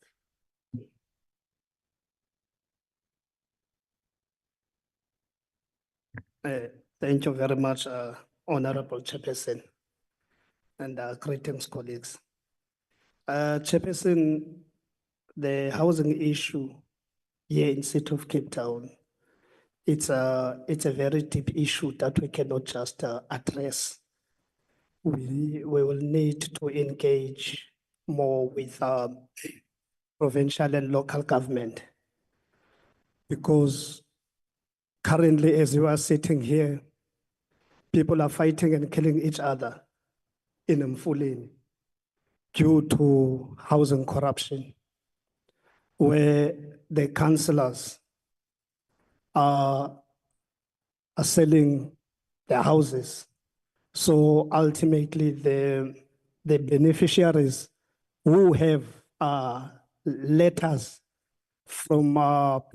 Thank you very much, Honorable Chairperson, and greetings, colleagues. Chairperson, the housing issue here in City of Cape Town, it's a very deep issue that we cannot just address. We will need to engage more with provincial and local government, because currently, as you are sitting here, people are fighting and killing each other in Mfuleni due to housing corruption, where the councillors are selling their houses So ultimately, the beneficiaries who have letters from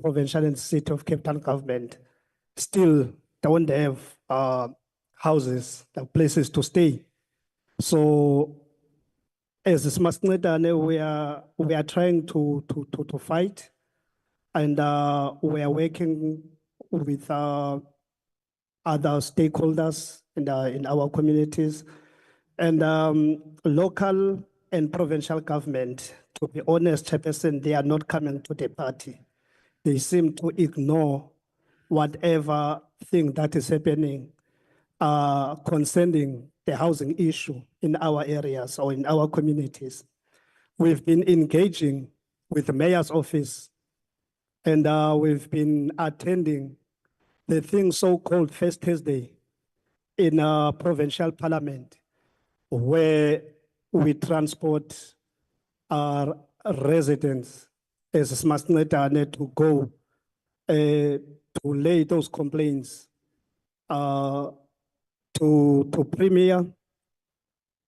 provincial and state of Cape Town government still don't have houses, places to stay. So as Smasnedane, we are trying to fight, and we are working with other stakeholders in our communities, and local and provincial government. To be honest, Chairperson, they are not coming to the party. They seem to ignore whatever thing that is happening concerning the housing issue in our areas or in our communities. We've been engaging with the mayor's office, and we've been attending the thing so-called First Thursday in provincial parliament, where we transport our residents as Smasnetane to go to lay those complaints to Premier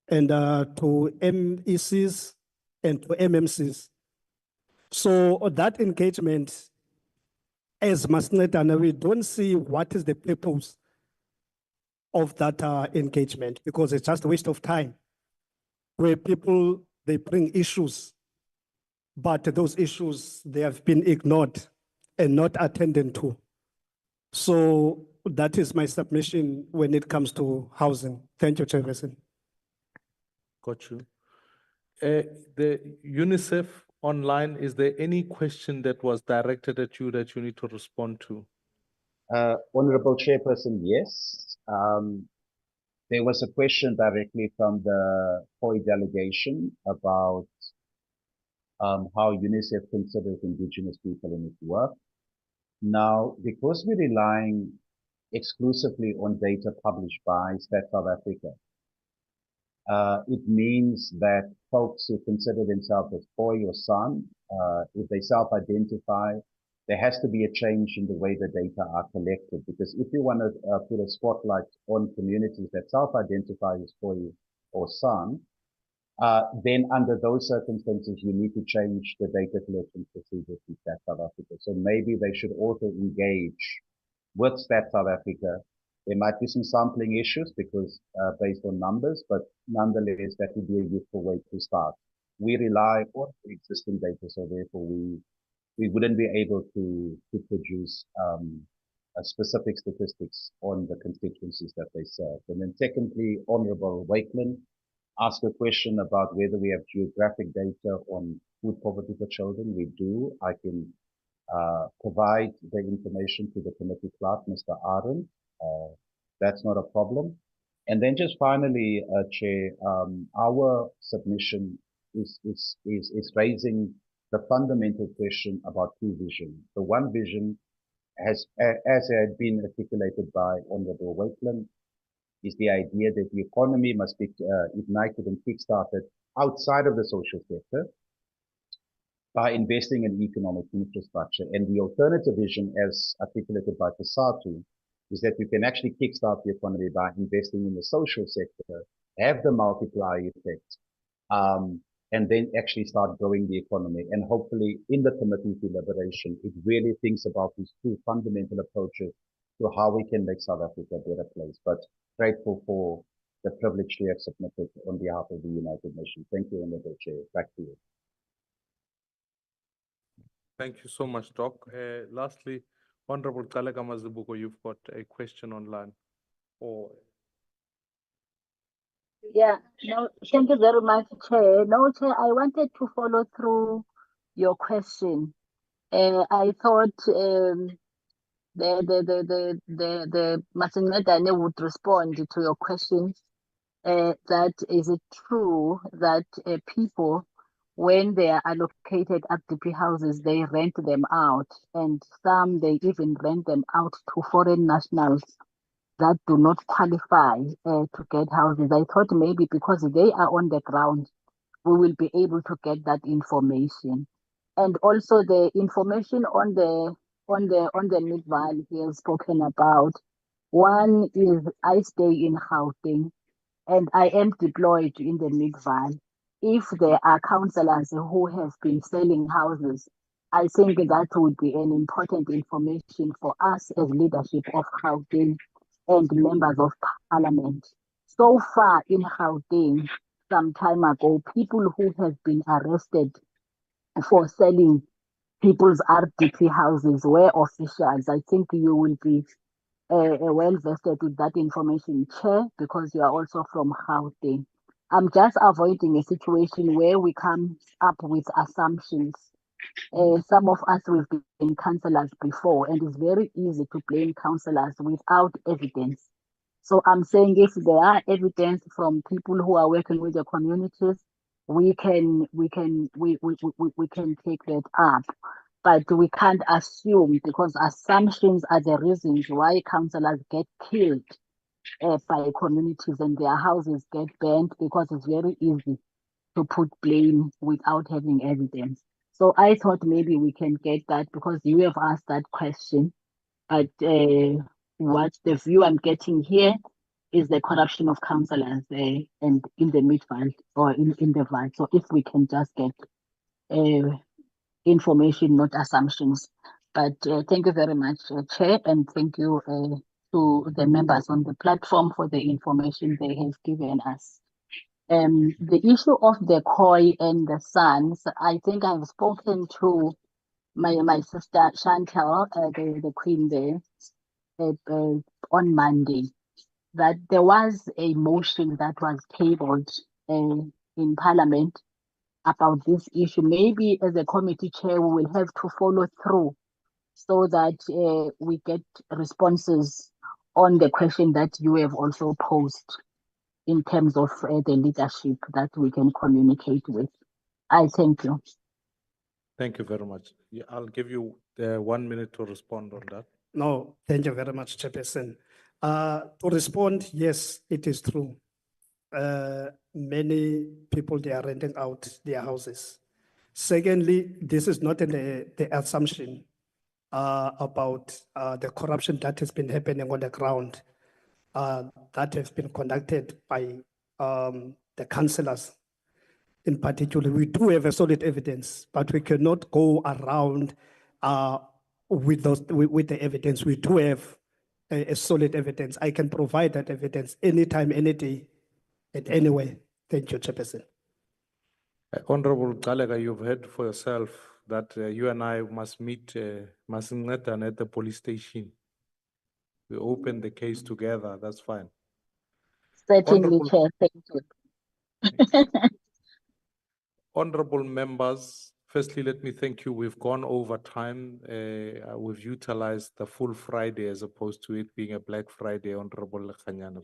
and to MECs and to MMCs. So that engagement, as Masnetana, we don't see what is the purpose of that engagement, because it's just a waste of time, where people, they bring issues, but those issues, they have been ignored and not attended to. So that is my submission when it comes to housing. Thank you, Chairperson. Got you. The UNICEF online, is there any question that was directed at you that you need to respond to? Honorable Chairperson, yes. There was a question directly from the POI delegation about how UNICEF considers Indigenous people in its work. Now, because we're relying exclusively on data published by Stat South Africa, it means that folks who consider themselves as POI or SAN, if they self-identify, there has to be a change in the way the data are collected. Because if you want to put a spotlight on communities that self-identify as POI or SAN, then under those circumstances, you need to change the data collection procedures in Stat South Africa. So maybe they should also engage with Stat South Africa. There might be some sampling issues because based on numbers, but nonetheless, that would be a useful way to start. We rely on existing data, so therefore we wouldn't be able to produce specific statistics on the constituencies that they serve. And then secondly, Honorable Wakeland asked a question about whether we have geographic data on food poverty for children. We do. I can provide the information to the committee clerk, Mr. Aaron. That's not a problem. And then just finally, Chair, our submission is raising the fundamental question about two visions. The one vision, as had been articulated by Honorable Wakeland, is the idea that the economy must be ignited and kickstarted outside of the social sector by investing in economic infrastructure. And the alternative vision, as articulated by Kasatu, is that you can actually kickstart the economy by investing in the social sector, have the multiplier effect, and then actually start growing the economy. And hopefully in the committee deliberation, it really thinks about these two fundamental approaches to how we can make South Africa a better place. But grateful for the privilege to have submitted on behalf of the United Nations. Thank you, Honorable Chair. Back to you. Thank you so much, Doc. Lastly, Honorable Kalega Mazibuko, you've got a question online. Yeah, no, thank you very much, Chair. No, Chair, I wanted to follow through your question. I thought the Masinedane would respond to your question. That is it true that people, when they are allocated RDP houses, they rent them out, and some they even rent them out to foreign nationals that do not qualify to get houses. I thought maybe because they are on the ground, we will be able to get that information. And also the information on the Mid-Valley he has spoken about. One is I stay in Gauteng. and I am deployed in the Mid-Valley. If there are councillors who have been selling houses, I think that would be an important information for us as leadership of Gauteng and members of parliament. So far in Gauteng, some time ago, people who have been arrested for selling people's RDP houses were officials. I think you will be well vested with that information, Chair, because you are also from Gauteng. I'm just avoiding a situation where we come up with assumptions. Some of us have been councillors before, and it's very easy to blame councillors without evidence. So I'm saying if there are evidence from people who are working with the communities, we can take that up. But we can't assume, because assumptions are the reasons why councillors get killed by communities and their houses get burnt, because it's very easy to put blame without having evidence. So I thought maybe we can get that, because you have asked that question. But what the view I'm getting here is the corruption of councillors and in the Mid-Valley or in the Valley. So if we can just get information, not assumptions. But thank you very much, Chair, and thank you to the members on the platform for the information they have given us. The issue of the Koi and the Sons, I think I've spoken to my sister Chantel, the Queen there, on Monday, that there was a motion that was tabled in Parliament about this issue. Maybe as a committee chair, we will have to follow through so that we get responses on the question that you have also posed in terms of the leadership that we can communicate with. I thank you. Thank you very much. Yeah, I'll give you 1 minute to respond on that. No, thank you very much, Chairperson. To respond, yes, it is true. Many people, they are renting out their houses. Secondly, this is not the assumption about the corruption that has been happening on the ground that has been conducted by the councillors. In particular, we do have a solid evidence, but we cannot go around with the evidence. We do have a solid evidence. I can provide that evidence anytime, any day, and anywhere. Thank you, Chairperson. Honorable Galega, you've heard for yourself that you and I must meet Masingnetan at the police station. We open the case together, that's fine. Certainly, Honorable- Chair, thank you. Honorable members, firstly, let me thank you. We've gone over time. We've utilized the full Friday as opposed to it being a Black Friday, Honorable Lekhanyana,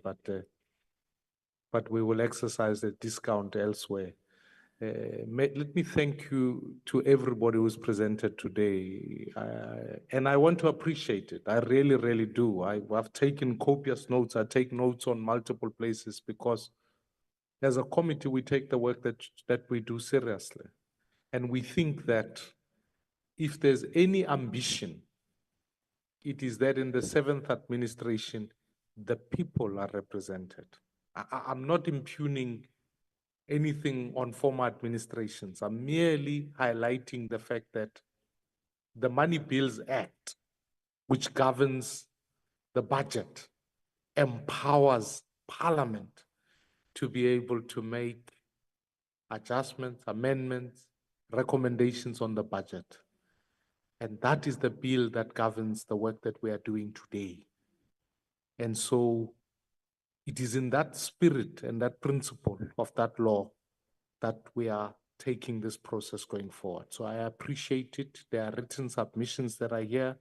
but we will exercise the discount elsewhere. Let me thank you to everybody who's presented today. And I want to appreciate it. I really, really do. I've taken copious notes. I take notes on multiple places because as a committee, we take the work that we do seriously. And we think that if there's any ambition, it is that in the 7th administration, the people are represented. I'm not impugning anything on former administrations. I'm merely highlighting the fact that the Money Bills Act, which governs the budget, empowers Parliament to be able to make adjustments, amendments, recommendations on the budget. And that is the bill that governs the work that we are doing today. And so it is in that spirit and that principle of that law that we are taking this process going forward. So I appreciate it. There are written submissions that are here.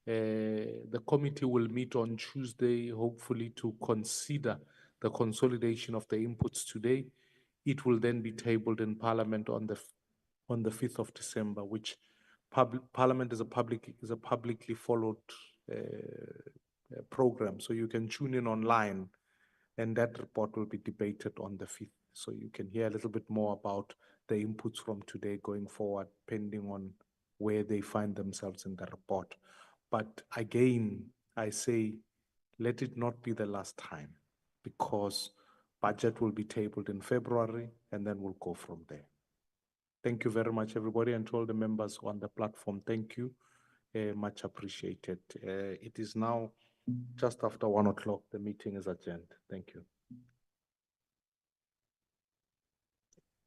The committee will meet on Tuesday, hopefully to consider the consolidation of the inputs today. It will then be tabled in Parliament on the 5th of December, which Parliament is a publicly followed program. So you can tune in online and that report will be debated on the 5th. So you can hear a little bit more about the inputs from today going forward, depending on where they find themselves in the report. But again, I say, let it not be the last time, because Budget will be tabled in February, and then we'll go from there. Thank you very much, everybody, and to all the members on the platform. Thank you. Much appreciated. It is now just after 1 o'clock. The meeting is adjourned. Thank you.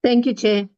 Thank you, Chair.